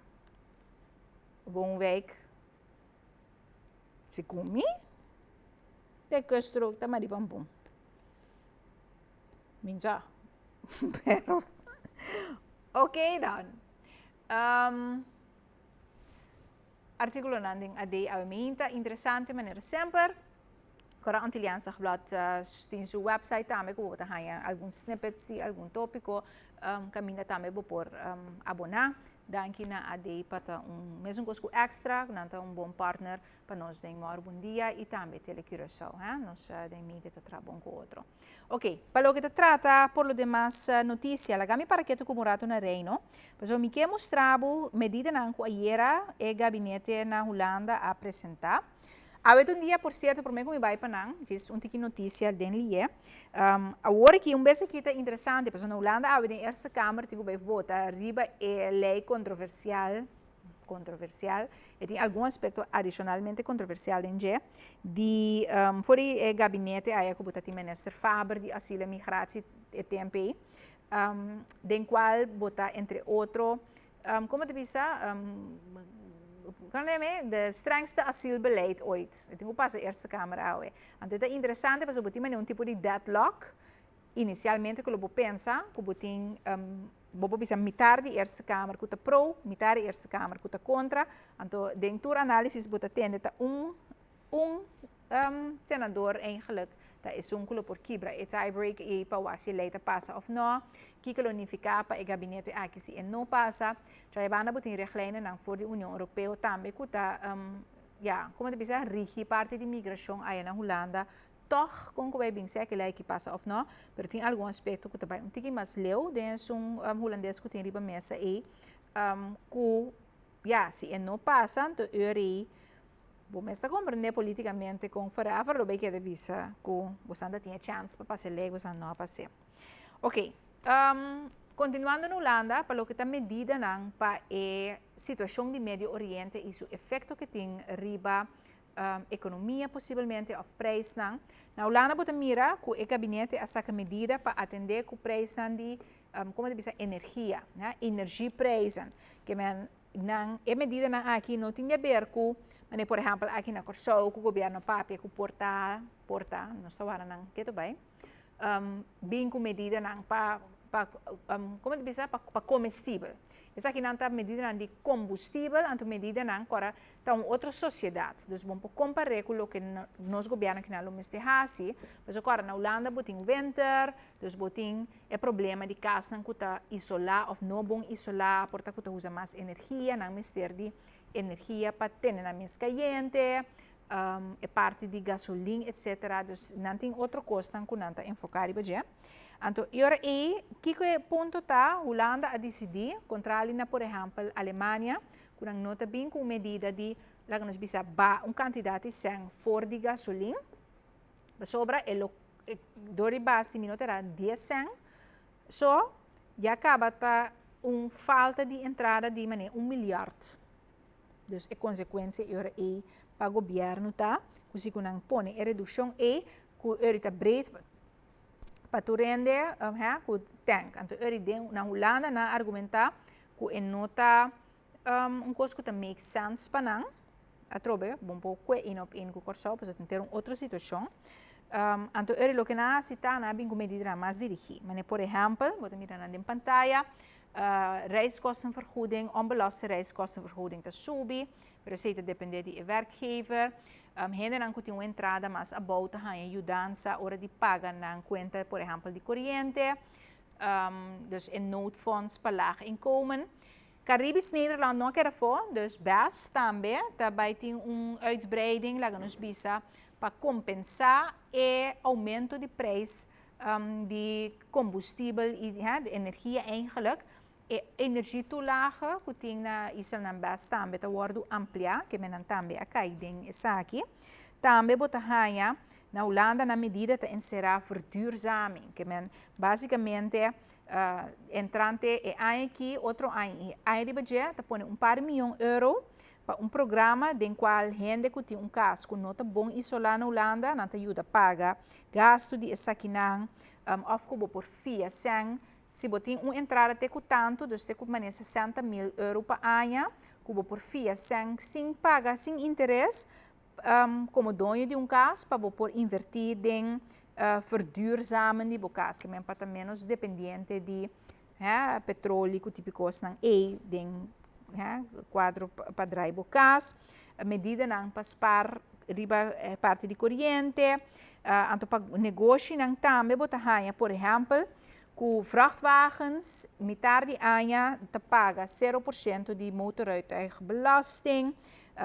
woonwijk, se comi, de kustro tamari bambum. Minja, pero okay dan. Articulo nanding ade aumenta interessante maneira sempre. Kora Antilliaans Dagblad tem sua website também, que você tem alguns snippets de algum tópico, caminha também por abonar. Danke na AD para mesmo coisa extra, nanta bom partner para nós ter um bom dia e também telecuração, nós tem mídia de trabalho com outro. Ok, para o que se trata, por lo demás notícia, la gami para que tu comurato na reino, mas o me que mostrava medida na ayer e gabinete na Holanda a apresentar. Awet dia, por certo, por mim como vai para não, diz tiki notícia den lie. Agora que vez aqui tá interessante, porque na Holanda awet em Eerste Kamer tigo vai votar riba é lei controversial, e tem algum aspecto adicionalmente controversial em dia, de for o gabinete aí que bota minister Faber de asilo e migratie e TMP, den qual bota entre outro, como te bisa, de strengste asielbeleid ooit. Ik denk pas de Eerste Kamer aan. En dat is interessant, parce que botin tipo de deadlock. Inicialmente, que eu pensa, que botin bobo bisa mitar de Eerste Kamer que tá pro, mitar de Eerste Kamer que tá contra. Então, dentro do análise bota tende tá senador eigenlijk. Dat is zo'n por kibra e tiebreak e pa wasi leita passa of no. Kika lo unificar pa e gabinete aqui se não passa. Já é banda botin richtlijnen dan voor de União Europeia também que tá como te bisa rigi parte de migração aí na Holanda. Toch com que vai bem ser que lá que passa of no, pero tem algum aspecto que também tiki mas leu dentro holandês que tem riba mesa e que se não passa, então bom, mas está compreendendo politicamente com Farafar, lo bem que de visa que você ainda tinha chance para passar lei, você não passar. Ok, continuando na Holanda, para o que está medida para a situação do Médio Oriente e o efeito que tem riba economia, possivelmente, of prijs na Holanda bota mira que o gabinete a saca medida para atender com o preço de como diz energia, né? Energieprijzen, que men a medida aqui não tinha a ver com Mas, por exemplo, aqui na Corsou, o governo papi que porta, não está agora que tu vai, bem com medida não para como diz para comestível. Essa aqui não está medida de combustível, então medida não para uma outra sociedade. Então, vamos comparar com o que nós governo que não mesmo assim, mas agora na Holanda botem winter, então botem é problema de casa não está isolar ou não bom isolar, porque que usa mais energia, não mister de energia para ter na mesa caliente, é parte de gasolina, etc. Então, não tem outra coisa que não está enfocado em então, agora que ponto está Holanda a decidir, contra por exemplo, Alemanha, que não está bem com medida de, lá nos bisa, candidato sem for de gasolina, sobra, dori base, minuto era 10 cent, so, já acaba tá falta de entrada de maneira 1 miljard. Dus a consequência agora para o governo tá, que se não põe a redução que está breed para tu rende que tank. Então, na Holanda, na argumentar que nota coisa que make sense para não, a trobe, bom pouco op com corso, para ter outra situação. Então, o que na cita na bem com medida mais dirigida. Mas, por exemplo, vou mirar na pantalla, reiskostenvergoeding, onbelaste reiskostenvergoeding te subir, maar dat depende de werkgever. Hende dan kuti entrada mas about ha ajudança hora de pagar na conta, por exemplo, de corriente, dus in noodfonds para laag inkomen. Caribisch Nederland nog ervoor, dus best também, daarbij tem uitbreiding, laten ons bisa para compensar e aumento de prijs de combustível e de energie eigenlijk. E energietoelage, que tem na Israel na best também, tá worden amplia, que men também a caiding essa aqui. Também bota hanha na Holanda na medida de encerrar verduurzaming, que men basicamente entrante e aqui outro ano, aí de budget, tá põe par milhão euro para programa de qual gente que tem caso que não tá bom isolar na Holanda, não tá ajuda a pagar gasto de essa aqui não, of como por FIA sem se botem entrada até com tanto, dus te com maneira 60 mil euro por ano, cubo por FIA sem pagar, sem interesse, como dono de caso, para por invertir em verduurzamen de caso, que men para menos dependente de petróleo, que tipo coisa não é, quadro para drive caso, medida não para spar riba parte de corriente, anto para negócio não também botar por exemplo, com vrachtwagens, metade de ano, te paga 0% de motoruiteigenbelasting.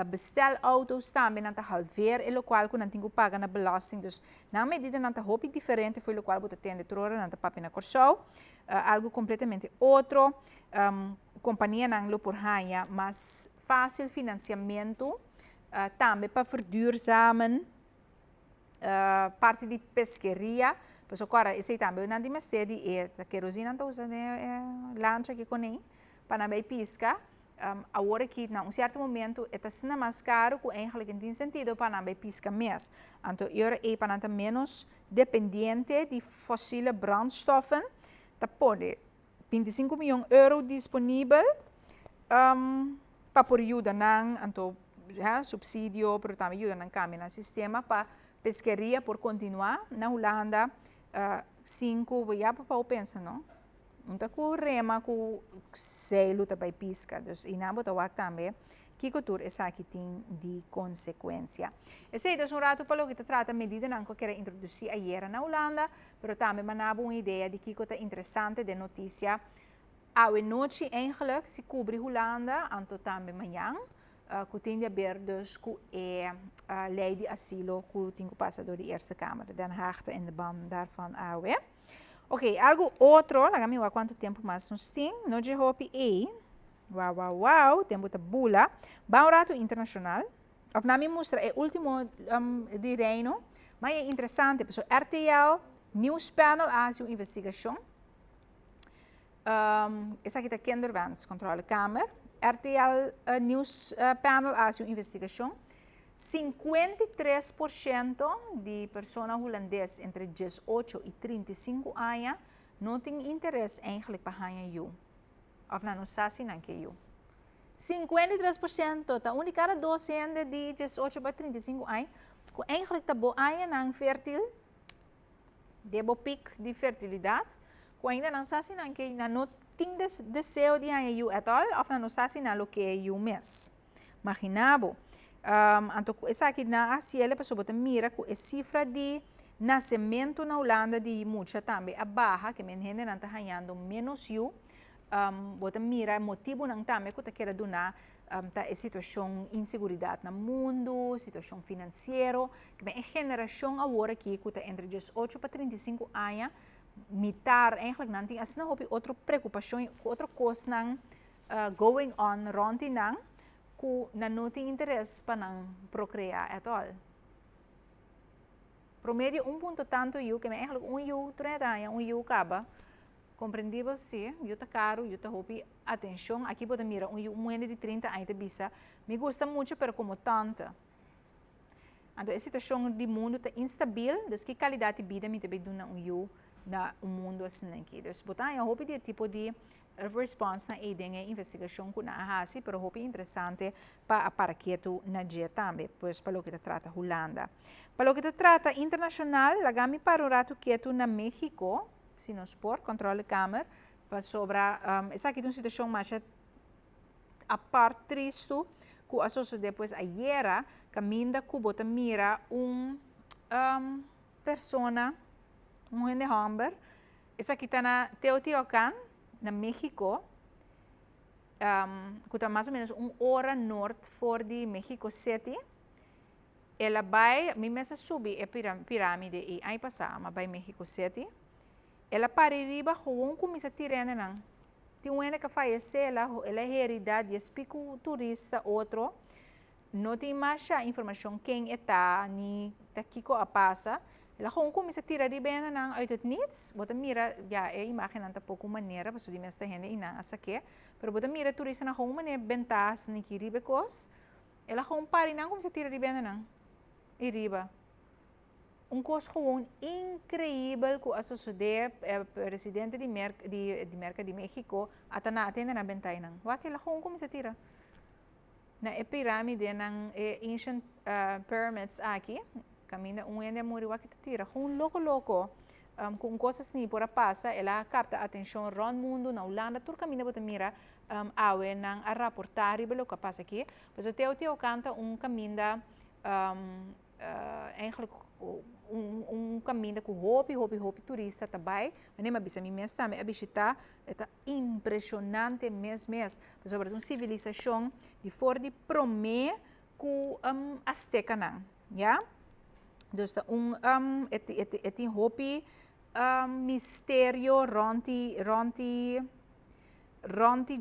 Bestelauto's também não te halveer, e o qual não tem que pagar na belasting. Dus, na medida não te hopi diferente, foi o qual você tem de trora, não te papi na corso. Algo completamente outro. Companhia não lo por hanha, mas fácil financiamento, também para verduurzamen, parte de pesqueria. Mas agora, esse também não tem a querosina não usa lancha que com para não pisca. Agora que, em certo momento, é sendo mais caro, que eigenlijk não tem sentido para não pisca mais. Então, agora é para não menos dependente de fósseis brandstoffen. Tá pode 25 milhões de euros disponível para por ajuda não, então subsídio, para também ajuda não caminho no sistema para pesqueria por continuar na Holanda. 5, já para o pensa, não? Não está com rema, com selo também pisca, dus e na botar o também, que cultura essa aqui tem de consequência. Esse é um rato para o que trata medida não que eu quero introduzir ayer na Holanda, mas também manava uma ideia de que é interessante de notícia. A noite eigenlijk se cobre Holanda, anto também manhã. Que tem de ver dus a lei de asilo que tem que passar door de Eerste Kamer. Dan haakte in de band daarvan AOE. Ok, algo outro, lá me quanto tempo mais nós tem, no de hopi wow, tempo de bula, Baurato Internacional, of na me mostra é último de reino, mas é interessante, pessoal, RTL, News Panel, a sua investigação, essa aqui é Kinderwens Controle Kamer, RTL News Panel a sua investigação. 53% de pessoas holandesas entre 18 e 35 anos não têm interesse eigenlijk para ganhar you. Of não sabe não que you. 53%, ta única cada docente de 18 para 35 anos, que eigenlijk tabo aia nang fertil, debo pic de fertilidade, que ainda não sabe não que não tem desejo de aia you at all, of não sabe não lo que é you mes. Imaginabo, anto essa aqui na asiele para sobre mira que a cifra de nascimento na Holanda de muita também a barra que men gente não está ganhando menos you, bota mira motivo não também que tá querendo donar tá a situação inseguridade no mundo, situação financeira, que bem a geração agora aqui que tá entre 18 para 35 anos, mitar eigenlijk não tem assim não outra preocupação, outra coisa não going on rondom não que não tem interesse para não procriar at all. Promédio ponto tanto eu que me eigenlijk eu 30 anos, eu acaba compreendível sim, eu tá caro, eu tá hopi atenção, aqui pode mirar eu mulher de 30 anos de bisa, me gusta muito, pero como tanta. Então a situação do mundo tá instável, dus que qualidade de vida me também dona eu na mundo assim aqui. Dus botar eu hopi de tipo de response na a investigação que na hasi, pero hopi interessante para que tu na dia também, pois para o que trata Holanda. Para o que trata internacional, lagami para o rato que tu na México, se nos por controle câmera, para sobre essa aqui é uma situação mais a parte triste, que a socio depois ayer, caminda que bota mira persona, gente homem, essa aqui está na Teotihuacan, na México, que está mais ou menos hora norte fora de México City. Ela vai, me mesa subir a pirâmide e aí passar, mas vai México City. Ela para riba com começa a tirar não. Tem uma que faz ela é realidade, explica o turista outro. Não tem mais a informação quem está nem daqui que a passa. Ela com começa a tirar riba não, uit het niets. Bota mira já é imagem não tá pouco maneira, para subir esta gente e não essa que. Pero bota mira turista na com maneira bentas nem que riba cos. Ela com para não começa a tirar riba não. E riba. Coisa gewoon incrível que a sociedade, presidente de Merca de México, até na atenda na bentay nang. Waki la kung como se tira. Na pirâmide ng ancient pyramids aqui, caminha ende muri waki tira. Kung loko, kung coisas ni por passa, ela capta atenção ron mundo na Holanda, tur caminha bota mira awe nang a rapportar ribelo que passa aqui. Mas o teu canta caminho eigenlijk caminho com hopi turista também, mas nem bisa mesmo também a visitar é impressionante mesmo, sobre uma civilização de fora de promê com azteca não, já? Dus é hopi mistério ronti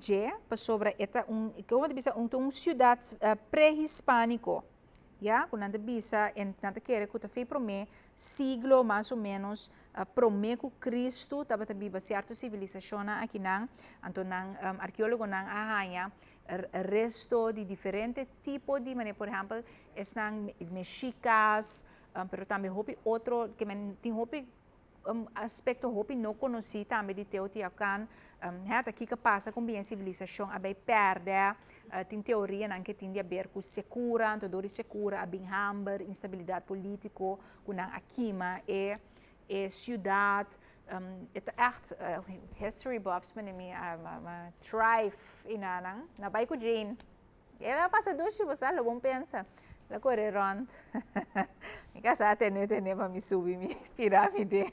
je, sobre esta como bisa cidade pré-hispânico. Ja, quando anda bisa en nada querer que fez promê siglo mais ou menos promê que Cristo estava também certa civilização aqui não, então não arqueólogo não arranha resto de diferente tipo de maneira, por exemplo, estão mexicas, pero também hopi outro que tem hopi aspecto hopi não conheci também de Teotihuacan, aqui que passa com a civilização a bem perde, tem teoria não que tem a ver com segura, todo segura, a bem hamber, instabilidade política, com a quima e cidade, é echt history buffs men me thrive inanang na bay ko Jane. Ela passa dois você lo bom pensa. La corre rond. Mica sa tene para me subir mi pirâmide.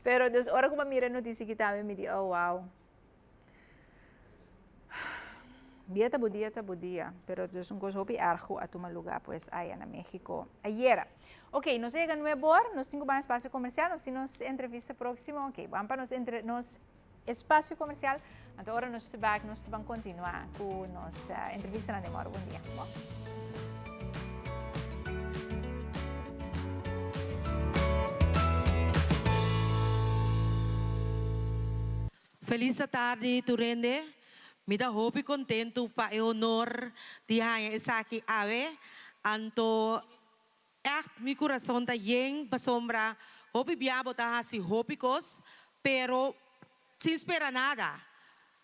Pero des hora como mira notícia que tá me di oh wow. Dia tá budia, pero des un coisa hopi arjo a tomar lugar pues allá na México. Ayer. Ok, nos llega nuevo hora, nos tengo más espacio comercial, nos tenemos entrevista próxima. Ok, vamos para nos espacio comercial. Agora nós vamos continuar com nossa entrevista na demora. Bom dia. Bom. Feliz tarde, Turende. Me dá hope contento para o honor de ganhar essa aqui ave. Anto, meu coração está bem para sombra. Hope biabo tá assim hopicos, pero sem esperar nada.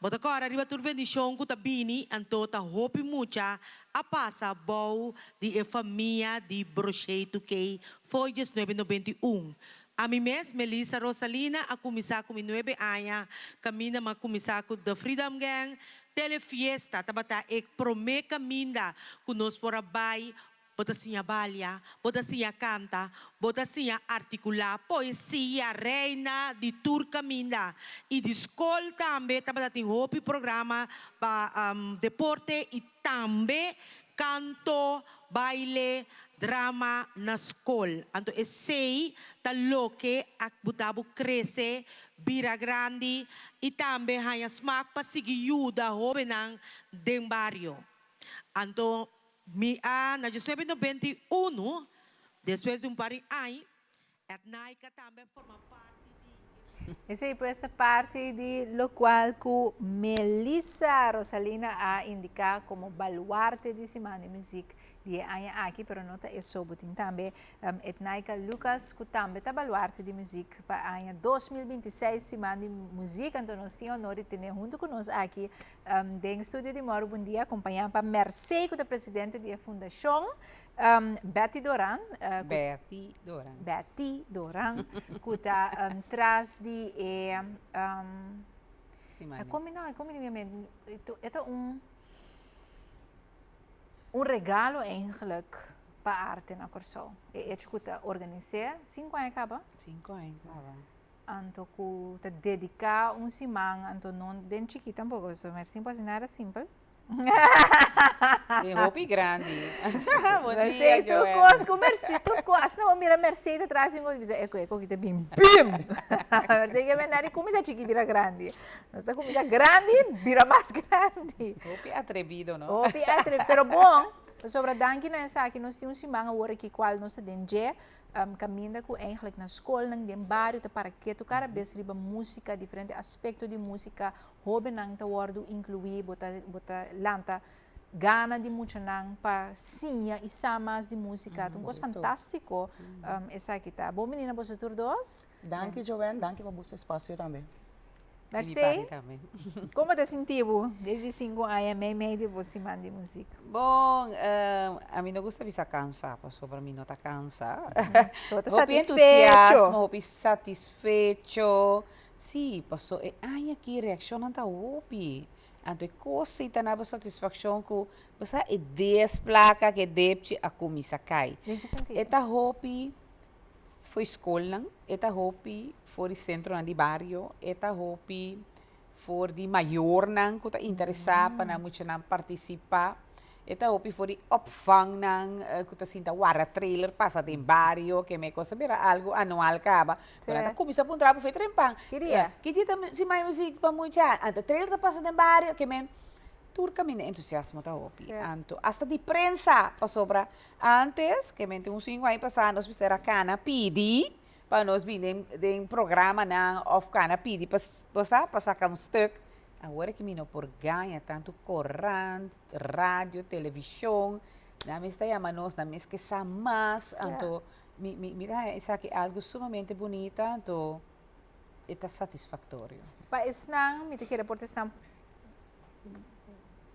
Bota agora arriba tur bendição que tá bini, anto tá hopi mucha a passa bom de família de brocheito que foi 1991. A mim mesmo, Melissa Rosalina, a começar com 9 anos, caminha a começar com The Freedom Gang, telefiesta, tabata ek prome caminha, que nós por abai, bota sinha balha, bota sinha canta, bota sinha articular, poesia, reina de tour caminha, e de escola também, tabata tem hopi programa para deporte e também canto, baile, drama na escola. Anto sei talo que ak butabo cresce, bira grande e também hanya smak pa sige yuda hobe ng den barrio. Anto na 1991, depois de par de anos, at naika também forma parte Essa é esta parte de lo qual que Melissa Rosalina a indicar como baluarte de semana de música de anya aqui, pero nota é sobotin também etnaika Lucas que também tá baluarte de música para anya 2026 semana de música, então nós temos honor de ter junto conosco aqui dentro do estúdio de Moro. Bom dia, acompanhando para Mercedes, que é presidente da fundação. Betty Doran, Betty Doran, que está atrás de como é um regalo eigenlijk para a arte na Corsol. É que está organizado 5 anos acaba. 5 anos acaba. Anto que te dedicar semana, anto não den chiquita tampoco, mas simples nada simples. Tem roupa grande. Bom Mercedes, dia, Joel. tu cos, não mira Mercedes atrás e eu digo, é que tá bem, bim. Mercedes que vem começa chiqui vira grande. Nós tá começa grande, vira mais grande. Roupa atrevido, não? Roupa atrevido, pero bom. Sobre dank nessa aqui nós temos semana agora que qual nós temos caminha com eigenlijk na escola, nang den barrio, para que tu cara bes riba música, diferente aspecto de música, hobe nang ta wordo incluir, bota lanta, gana de muito nang pa sinha e samas de música, um coisa fantástico, essa aqui tá. Bom menina, você todos? Danke, Joanne, danke por você espaço também. Merci. Como te sentiu desde 5 anos, meio de você de música? Bom, a mim não gosta de estar cansada, sobre mim não está cansada. Estou entusiasmo, satisfeito. Sim, passou. Ai, aqui reação tá opi. Então, coisa está na satisfação que você é 10 placas que deve a comissa cai. Em que sentido? Eta hopi foi escola, eta hopi voor die centrum di barrio, eta hopi voor die maior nang kuta interessapa na moet je nang participar. Eta hopi voor die opvang nang kuta sinta wara trailer passa de barrio que me cosa bera algo anual caba. Quando começa a trabalho foi trempang. Que dia? Que dia se mais música para muita. Anta trailer passa de barrio que me turca mine entusiasmo ta hopi. Anto hasta di prensa passou para antes que me tem 5 anos passando nós era cana pidi. Para nós vir em programa na of cana pidi para sacar stuk. Agora que me não por ganha tanto corrente, rádio, televisão, na mesa está chamando nós na mesa que sa mais, então mira isso aqui algo sumamente bonito, então está satisfatório. Para isso não, me te quero por testar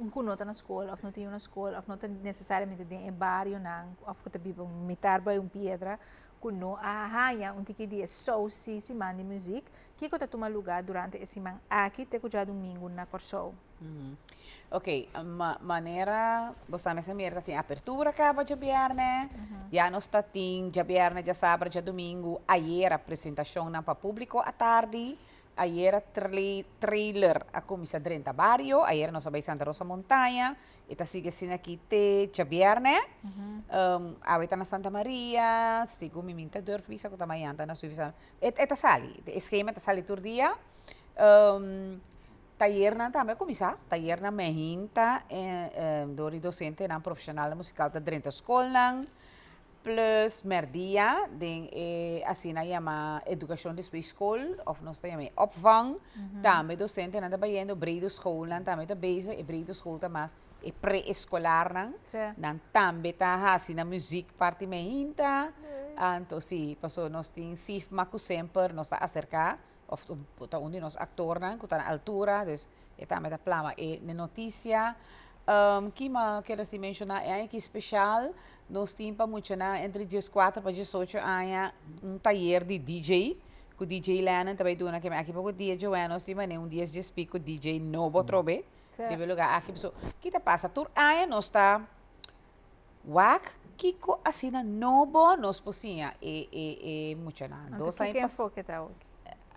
nota na escola, ou não tem na escola, ou não tem necessariamente em barrio não, ou que te biba mitar by pedra. Kuno ahaya tiki dia souci semana de música que eu toma lugar durante esse semana aqui te já domingo na Corsol. Ok, maneira você me merda tem apertura acaba de viernes, já não está tem já viernes, já sábado, já domingo, ayer apresentação na para público à tarde. Ayer trailer a comissa 30 barrio, ayer nós vamos Santa Rosa Montanha, eta sigue sin aqui te viernes, ahorita na Santa Maria, sigo mi minta durf bisa ko tamayanta na suivisa. Eta sali, esquema eta sali tur dia. Taller na também comissa, taller na mehinta dori docente na profissional musical da 30 escola. Plus merdia, assim na chama educação de school, of nós temos opvang, também docente na trabalhando bredo school, também tá bezig, bredo school tá mais e pré-escolar nan também tá assim na music parte mehinta, então sim, passou nós tem sif macu sempre nós tá acercar of onde nós actor que está na altura, dus está met a plama. E na notícia, que ma quero se mencionar é que especial, nós temos muito na entre 14 para 18 anos taller de DJ, com DJ Lennon também do na que aqui para o dia Joana, nós temos dia de speak com DJ Novo Trobe, de lugar aqui pessoa. Que te passa? Tur nós está wak Kiko assim na novo nós posinha muito na. Dos anos passou que tá aqui.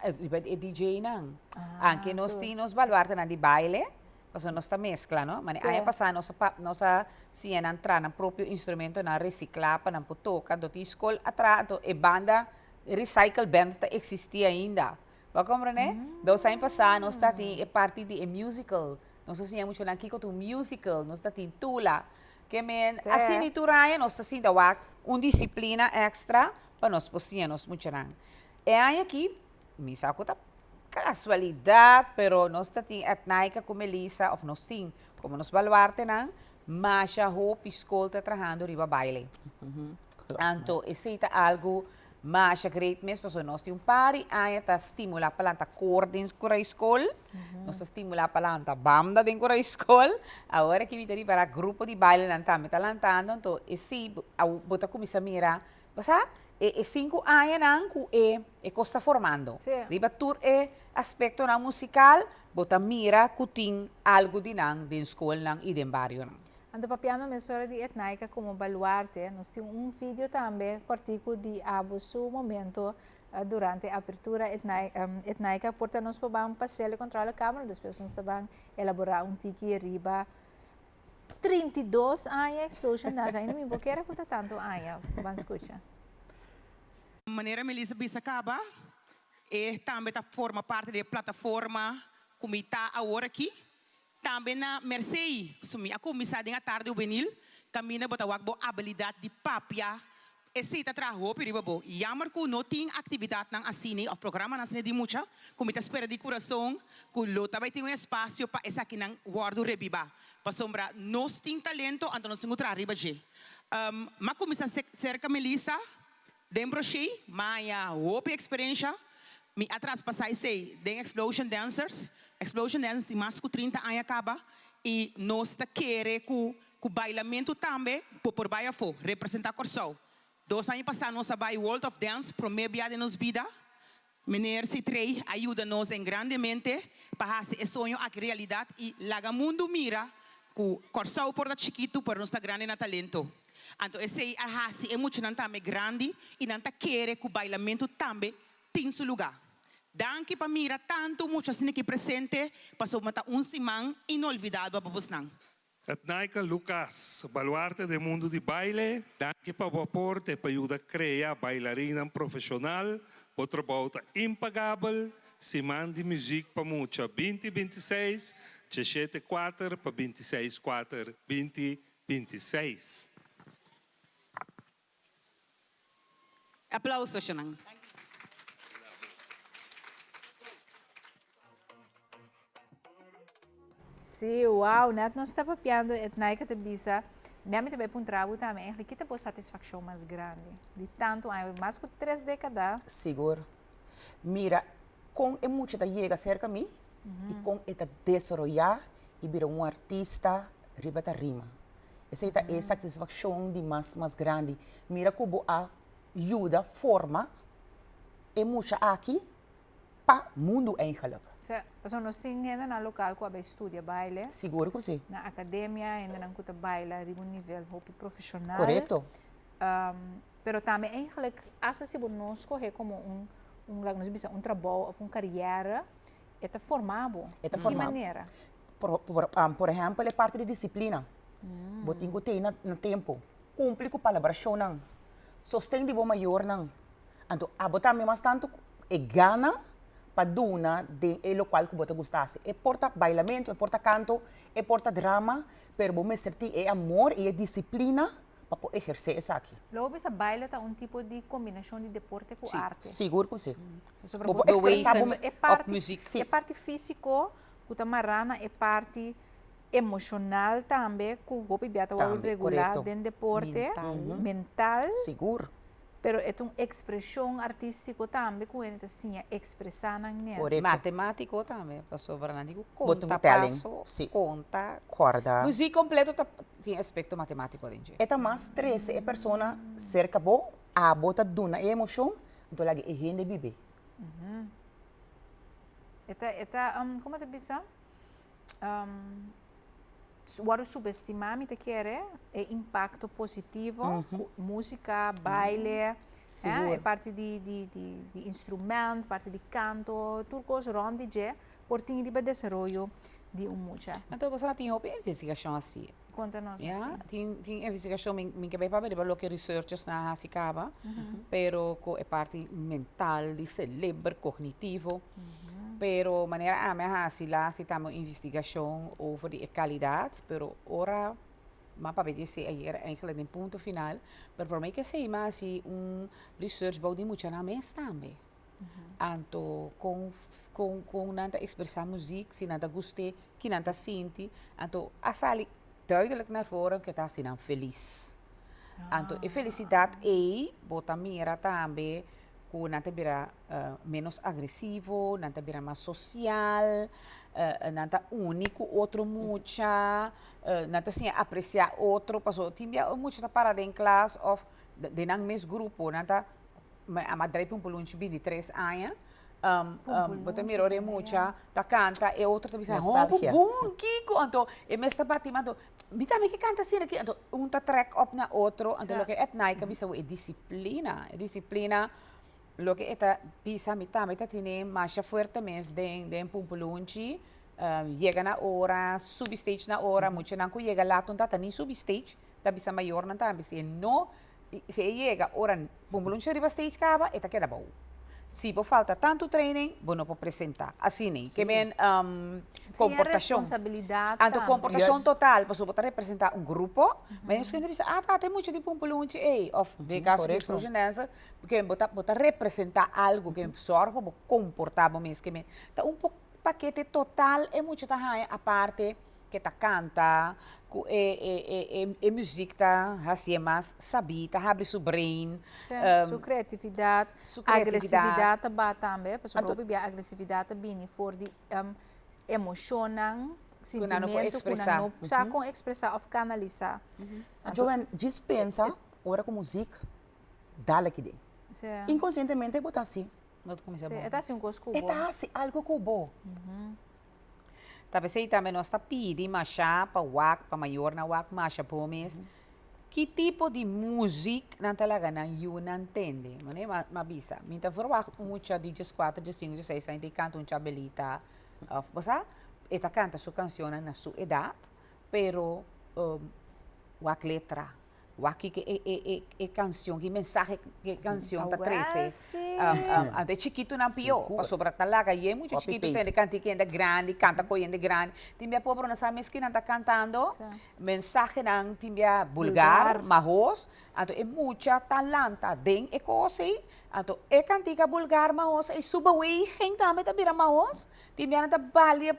É DJ não. Anche nós temos baluarte na de baile, mas nós está mescla, não? Mas aí passar nossa ciência entrar no próprio instrumento na reciclar para não tocar, do escola atrás e banda recycle band existia ainda. Vai compreender? Dos anos passar nós está é parte de musical. Nós assim muito na Kiko tu musical, nós está tem tula. Que men assim ni turaya nós está assim da disciplina extra para nós possíamos muito na. É aí aqui me saco tá casualidade, pero nós tem etnaica com Melissa, of nós tem, como nós baluarte na, mas a hope escolta trabalhando riba baile. Então, esse é algo mais great mesmo, porque nós temos pari, aí tá estimular para a cor dentro da escola, nós estimular para a banda dentro da escola, agora que me tem para grupo de baile não tá me talantando, então esse bota começar a mirar, sabe? E 5 anos não é costa formando. Riba tur aspecto na musical, bota mira kuting algo de nang din school nang e din barrio nang. Ando papiano mesora de etnaica como baluarte, nós temos vídeo também, cortico de abuso momento durante a apertura etnaica, portanto nós vamos passar contra a câmera, depois nós vamos elaborar tiki riba 32 anos explosion dance, ainda me boqueira conta tanto anos, vamos escutar. Maneira Melissa Bissacaba e também forma parte da plataforma como está agora aqui. Também na Mercedes, a comissão da tarde juvenil, caminha botar a habilidade de papia. Esse está trabalhando perigo bo. Jammer que não tem atividade na assine o programa na assine de muita, como está espera de coração, que lo também tem espaço para essa aqui na guardo rebiba. Para sombra nós tem talento, então nós temos outra riba je. Mas comissão cerca Melissa dentro de minha outra experiência, me atrás passar sei, den Explosion Dancers de mais de 30 anos acaba e nós está querer que o bailamento também por baia for representar Corsol. 2 anos passados nós vai World of Dance primeiro dia de nos vida. Meneer Citrei ajuda-nos grandemente para fazer esse sonho a realidade e laga mundo mira que Corsol por chiquito por nossa grande na talento. Então, esse é muito também grande e não está querer que o bailamento também tem seu lugar. Danke para mira tanto muito assim que presente passou matar semana inolvidável para você. Etnaika Lucas, baluarte do mundo de baile, danke para o aporte para ajudar a criar bailarina profissional, o trabalho impagável, semana de música para muito 2026, 74 para 26/4 2026. Aplausos, Shanang. Sim, uau, né? Nós estamos papiando etnaica de bisa, mesmo também para um trabalho também, que tem satisfação mais grande, de tanto, mais que 3 décadas. Seguro. Mira, com é muito da chega cerca a mim, e com esta desarrollar e virar artista riba da rima. Essa é a satisfação de mais grande. Mira como a ajuda, forma, é muito aqui para o mundo eigenlijk. Então, nós temos ainda na local que estuda baile. Seguro que sim. Na academia, ainda não cuta baile a um nível profissional. Correto. Pero também, eigenlijk, essa se nós escolher como um trabalho, uma carreira, é formado. De que maneira? Por exemplo, é parte de disciplina. Você tem que ter no tempo. Cumprir com a colaboração. Sostém de bom maior. Então, a botar mais tanto é gana para duna de lo qual que você gostasse. É porta bailamento, é porta canto, é porta drama, pero bom mestre é amor e é disciplina para exercer isso aqui. Logo, essa baile é um tipo de combinação de deporte com arte. Seguro que sim. É parte físico, que está marrana, é parte emocional também, que o golpe biata regular dentro do deporte, mental. Seguro. Pero é uma expressão artística também, que ele assim, expressar na mesa. Correto. Matemático também, passou para lá, digo, Botam conta, telling, passo, sim. conta. Corda. Música completo tem aspecto matemático dentro. Eta mais 13 é persona cerca bo a bota duna emoção, então lagi e rende bibe. Como te bisa? Waru subestimar, me te quer é impacto positivo, música, baile, é parte de instrumento, parte de canto, tudo coisa onde é, por ter de desenvolver de música. Então, você tem uma investigação assim. Conta-nos. Ja, tem investigação que vai para ver o que researchers na Hasicaba, pero com a parte mental, de cérebro, cognitivo. Pero maneira a minha lá se tá uma investigação over a qualidade, pero ora mas para ver se aí era eigenlijk um ponto final, pero para mim que sei mais se research about de muito na mens também. Anto com nanta expressar música, se nanta guste, que nanta sinti, anto asali duidelijk naar voren que está assim feliz. Anto e felicidade é bota mira também que nanta bira menos agressivo, nanta bira mais social, nanta único, outro mucha, nanta assim apreciar outro, passou timbia mucha parada em classe of de nang mes grupo, nanta a madre um lunch de 3 anos. Bota miro re mucha, ta canta e outro também sai, bom, Kiko, então e me está batendo, me também que canta assim aqui, então ta track op na outro, então lo que et nai que bisa é disciplina, lo que eta bisa me também ta tiene mais forte mes de pumpulunchi, chega na hora, substage na hora, mucha não chega lá, então ta nem substage, ta bisa maior não ta bisa no, se chega hora pumpulunchi arriba stage cava, eta queda bom. Se por falta tanto training, não pode apresentar. Assim, né? Que men comportação. Responsabilidade. Anto comportação total, você pode representar grupo, mas quando você tem muito de pumpulunchi, of de caso de exclusion dancer, porque pode representar algo que absorve, pode comportar mesmo que men. Tá paquete total é muito a parte que tá canta, e música tá assim mais sabida, abre seu brain, sua criatividade, agressividade também, porque a agressividade também for de emocionam, sentimento, que não precisa com expressar ou canalizar. Joan, dispensa, ora com música, dá-lhe aqui dentro. Inconscientemente, botar assim. Não te começa a bom. É assim um coisa que é assim, algo que é bom. Talvez aí também nós está pedindo machá para wak, para maior na wak, machá para homens. Que tipo de música não talaga não you não entende, mas bisa. Minta forward muita de 4, 5, 6 ainda canta um chabelita, você eta canta sua canção na sua idade, pero wak letra. Aqui que é canção, que mensagem que canção tá 13. Ante chiquito não pior, passou para talaga e é muito chiquito tem canta que ainda grande, canta com ainda grande. Timbia pobre na sabe que não tá cantando, mensagem não timbia vulgar, mahos, então é muita talanta den é coisa, então é cantica vulgar mahos, é subaway gente também tá vira mahos, timbia não tá balia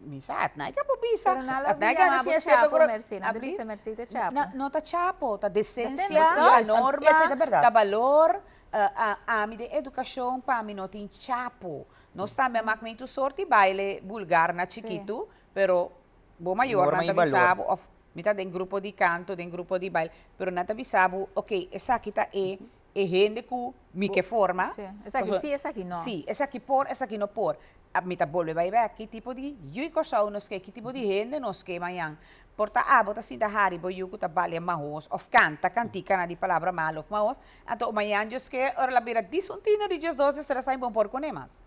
misat na ika po bisa at na ika na siya chapo mercy na bisa mercy ta chapo no ta chapo ta decencia a norma ta valor a mi de educação pa mi no tin chapo no sta me macmento sorti baile vulgar na chiquito pero bo maior na ta bisabo of mita den grupo di canto den grupo di baile pero na ta bisabo okay essa kita e gente que me que forma essa aqui sim essa aqui não sim essa aqui por essa aqui não por a mita volve vai ver que tipo de yuiko nos que tipo de gente nos que manhã porta abota assim da hari bo yuko ta balia mahos of canta cantica na di palavra mal of mahos ato manhã just que ora la bira disuntina de just dos estar sai bom por conemas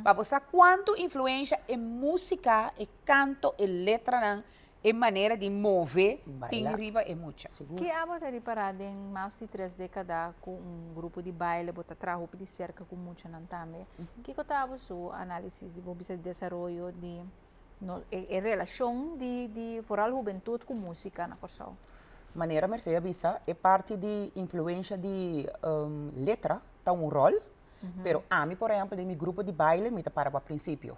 para você quanto influência em música e canto e letra nan e maneira de mover tem riba é muita. Que abota de parada em mais de 3 décadas com grupo de baile, bota trabalho de cerca com muita não também. Que estava sua análise de de desenvolvimento de relação de foral juventude com música na corção? Maneira Mercedes bisa é parte de influência de letra, tá rol, pero a mim, por exemplo, de meu grupo de baile, me para o princípio.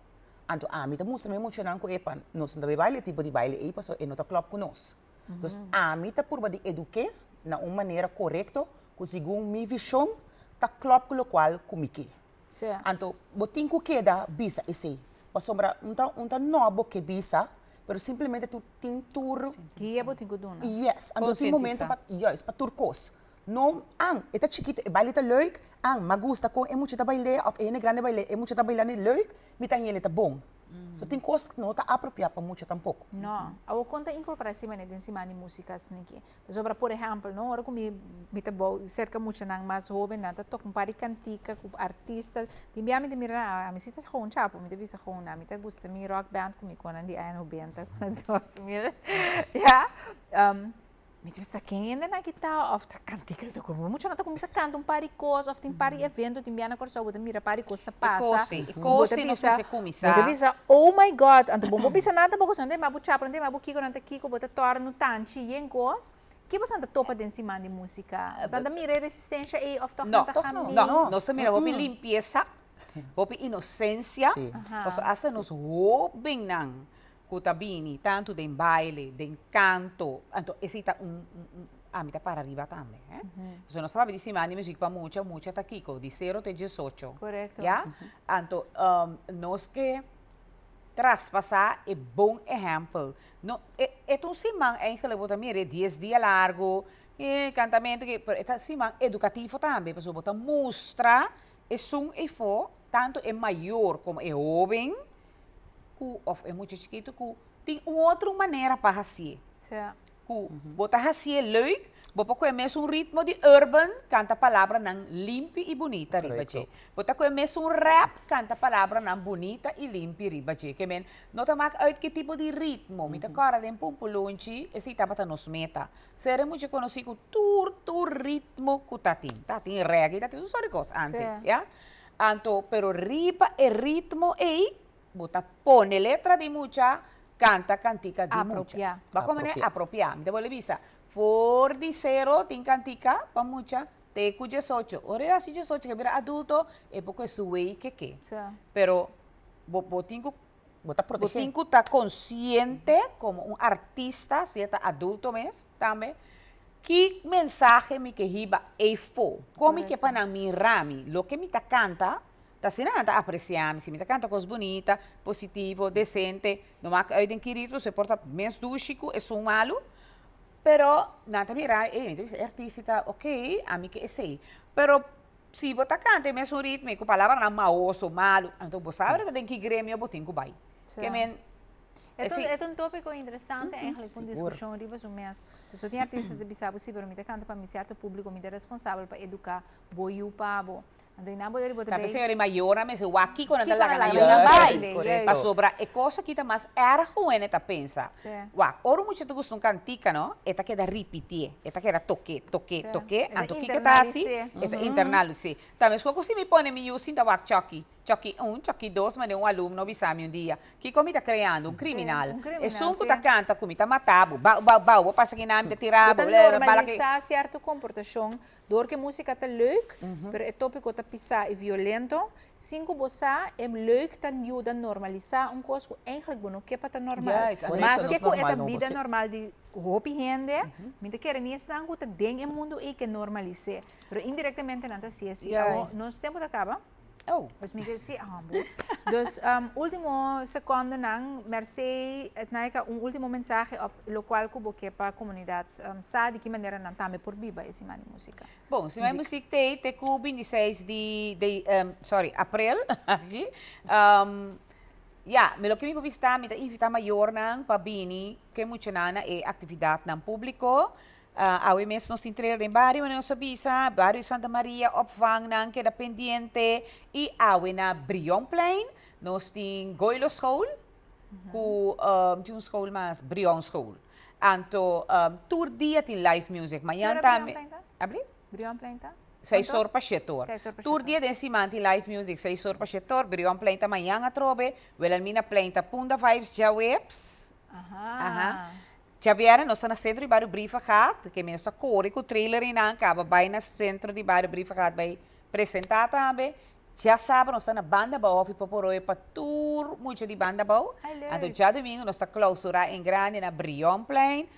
Então, a mim mostra muito não com epan, nós não baile tipo de baile e passou e não tá club com nós. Então, a mim tá por de educar na uma maneira correta segundo minha visão, tá klopt com o qual comigo. Sim. Então, botin que queda bisa esse. Para sombra, não novo que bisa, pero simplesmente tu tem tur. Que é botinho duna. Yes, então tem momento para turcos. Não, é chiquito, é baile tá leuk, mas gusta com é muito baile, of é grande baile, é muito baile nem leuk, me tá ele tá bom. So tem coisas que não tá apropriado para muito tampouco. Não, eu conta incorporar cima de cima de músicas niki. Sobre, por exemplo, não, hora que me tá bom, cerca muito nang mais jovem, nada toca pari cantica com artista, de me mira, a me sita com chapo, me devisa com na, me tá gusta me rock band comigo quando de ano 90, 2000, ja. Me devisa quem ainda na guitarra, of tá cantica, tô com muito nada começa canta pari coisa, of tem pari evento, tem biana corso, bota mira pari coisa passa. Cosi não se começar. Bota bisa, oh my god, anto bom bisa nada porque não tem mabu chapo, não tem mabu kiko, não tem kiko, bota torno tanchi, yen gos. Que você anda topa de cima de música? Você anda mira resistência e of toch não, nós mira hopi limpeza, hopi inocência, hasta nos hoping nang kutabini, tanto de baile, de canto, então esse tá mita para arriba também, So nós sabemos de cima de música para muita tá kiko, de 0 até 18. Correto. Ja? Então, nós que traspasar é bom exemplo. No, é um simão, eigenlijk bota mire 10 dias largo, cantamento que é simão educativo também, para botar mostra, é som e fo, tanto é maior como é jovem, ou é muito chiquito, tem outra maneira para fazer. Botar fazer leuk, botar com mesmo ritmo de urban, canta a palavra não limpa e bonita, ribache. Botar com mesmo rap, canta a palavra não bonita e limpa, ribache. Que men, nota mak uit que tipo de ritmo, mita cara de pumpulunchi, esse tá para nos meta. Será muito conhecido tur ritmo que tatin reggae, tatin só de coisas antes, ja? Anto, pero riba e ritmo e botar pone letra de mucha canta cantica de mucha. Va como é apropriar. Me vou visa. For de 0 tem cantica para mucha. Te cu 18. Ora assim 18 que vira adulto é pouco é suei que. Pero botinho tá consciente como artista, se está adulto mesmo, também. Que mensagem me que riba é fo. Como que para mirami, lo que me tá canta, tá sendo anda apreciar, se me tá canta coisa bonita, positivo, decente, não há aí tem querido, se porta menos duchico, é só malo, pero nada mirar, artista, ok, a mim que é sei, pero se botar canta mesmo ritmo, com palavra não maoso, malo, então você sabe tem que grêmio botinho com bai, que men É um tópico interessante, eigenlijk, com discussão riba o mês. Eu tenho artistas de Bissau, sim, mas me canta para mim certo público, me é responsável para educar boiu pabo. Então, não pode botar bem. Talvez seja maior, mas eu aqui quando ela lá na baile, para sobra é coisa que tá mais erro é neta pensa. Wa, ora muito tu gosta cantica, não? Eta que da repetir, eta que da toque, anto que tá assim, eta internalize. Talvez quando se me põe me using da wak choque 1, choque 2, mas um aluno bisami um dia. Que como está criando criminal. É só que tá canta, como tá matado, bau, passa que nada de tirar, normalizar certa comportação. Door que música tá leuk, pero é tópico tá pisar é violento. Cinco bossa é leuk tá ajuda a normalizar coisa que eigenlijk não que para normal. Mas que é a vida normal de hopi gente, me te quer nem estar com tá dentro do mundo e que normalize. Pero indiretamente não tá assim. Nós tempo acaba. Oh. Dus me dice, Dus último segundo nang merci naika último mensaje of lo qual kubo que para a comunidade sabe de que maneira não também por viva esse mani música. Bom, se vai música te ku 26 de abril aqui. Me lo que me povista me invita maior nang pabini que muito nana é atividade nang público. Awe mes nos tintrel de barrio na nossa bisa, barrio Santa Maria, opvang nang que pendiente e awe na Brion Plain, nos tin Goilo School, ku tin school mas Brion School. Anto tour dia tin live music, mayan tame. Abri? Brion Plain ta? 6 horas para 7 horas. Tour dia de cima tin live music, 6 horas para 7 horas, Brion Plain ta mayan a trobe, welan mina plain ta Punda Vibes ja webs. Já vieram, nós estamos no centro de Bairro Briefegaat, que nós estamos com o trailer em acaba, vai no centro de Bairro Briefegaat, vai apresentar também. Já sabe, nós estamos na banda boa, para tour, muito de banda boa. Então, já domingo, nós estamos clausurar em grande na Brion Plain.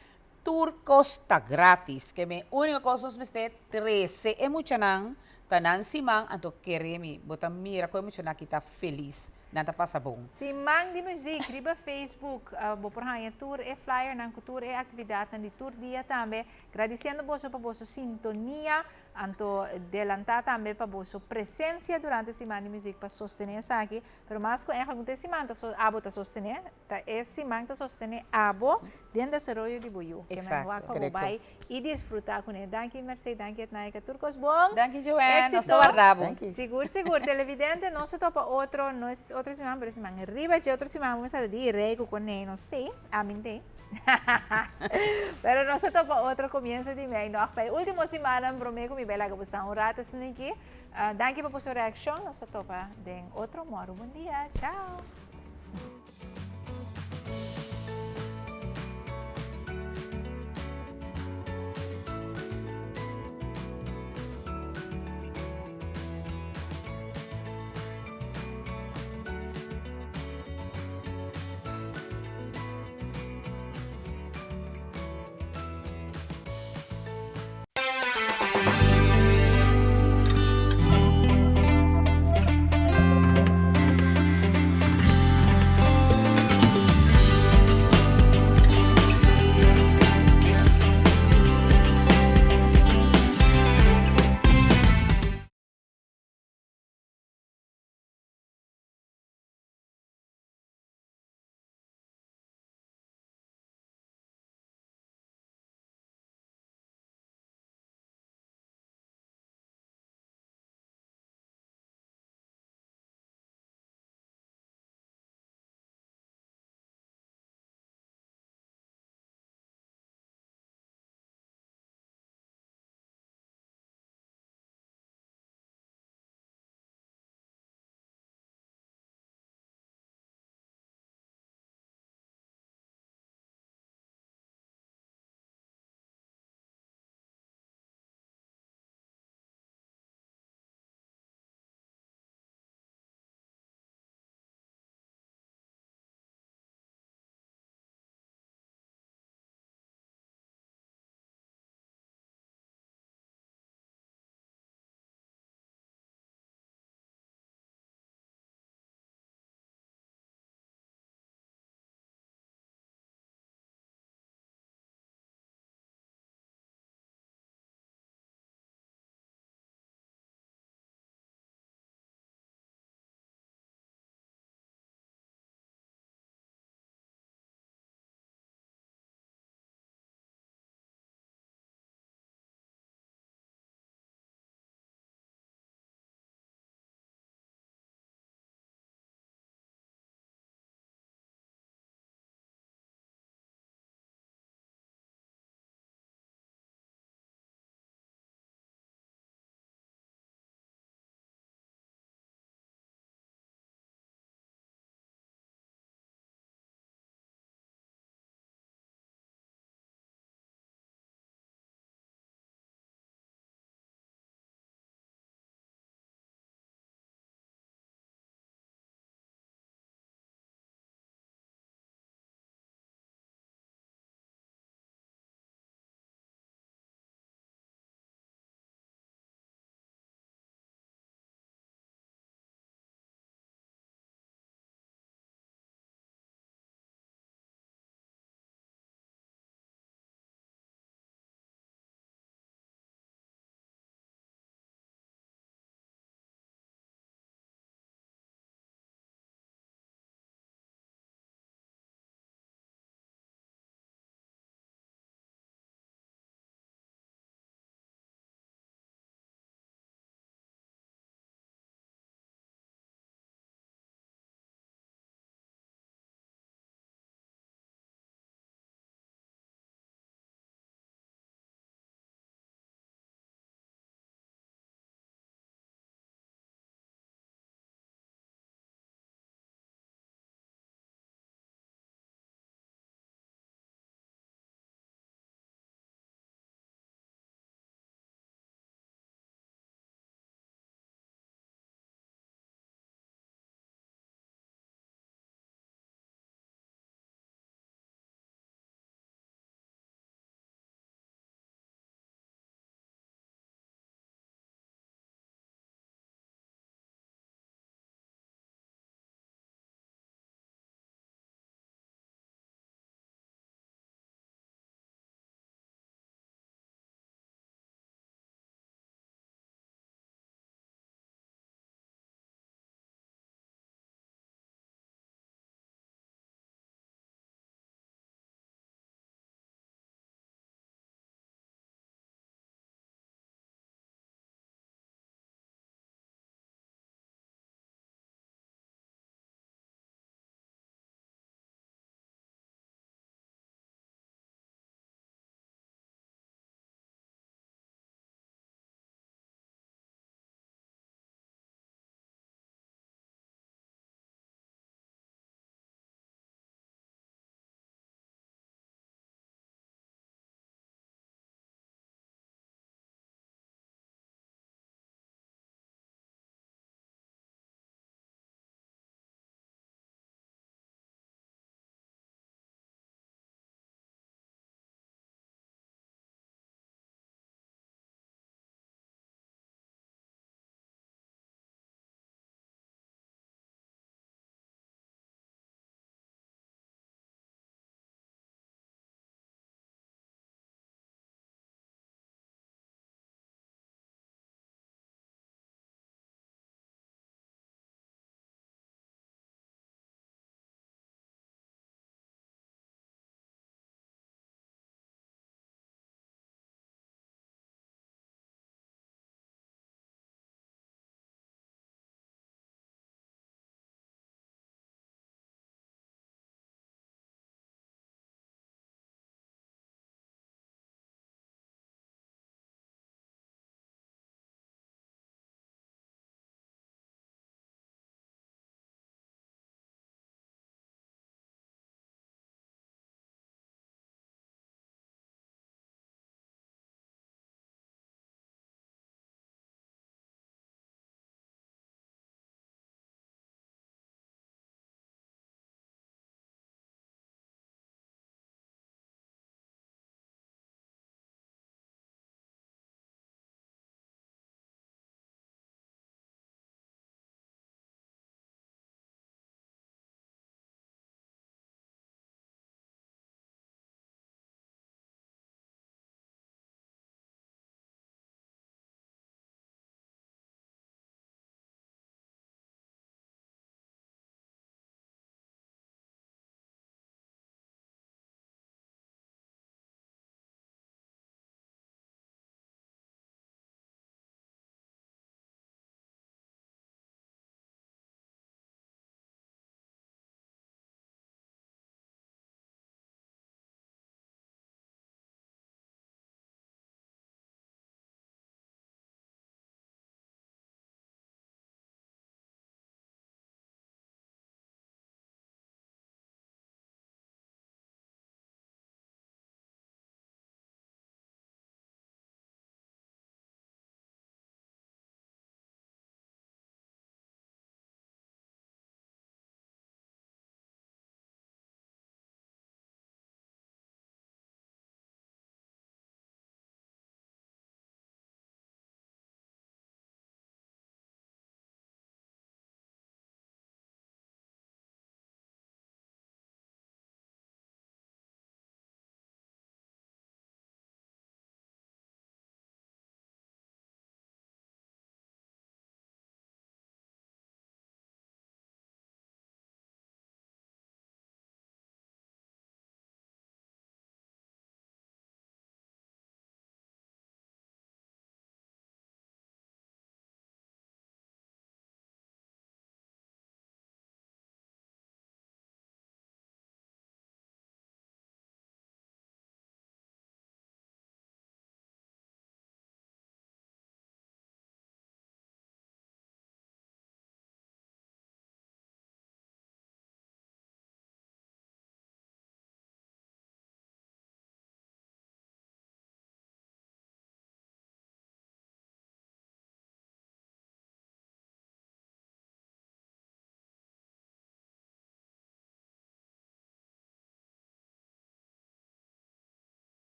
turcos tá grátis. Que me única coisa nós meste 13 é muito nang tanan simang anto queremi botar mira como muito na kita feliz nanta passa bom. Si Mang di Muziek, riba Facebook, boporhanha tour e flyer ng tour e atividade ng tour dia também. Agradecendo boso pa boso sintonia, anto delanta também pa boso presença durante si Mang di Muziek pa sostener sa aqui. Pero mas ko eigenlijk te si Mang abo ta sostener, ta é si Mang ta sostener abo dentro da desarrollo di buyo. Que Exacto, man correcto. vai e desfrutar com ele. Danke Mercedes, danke at naika turcos bom. Danke Joanne, nós Éxito. tô guardado. Seguro, seguro. Televidente, não se topa outro, não é outro semana, pero semana arriba, de outro semana, vamos a decir, rego con él, no tem, amin tem. Pero não se topa outro comienzo de mês, não, para última semana, prometo mi bela gabusan, ratas niki. Danke por sua reação, não se topa de outro moro. Bom dia, tchau.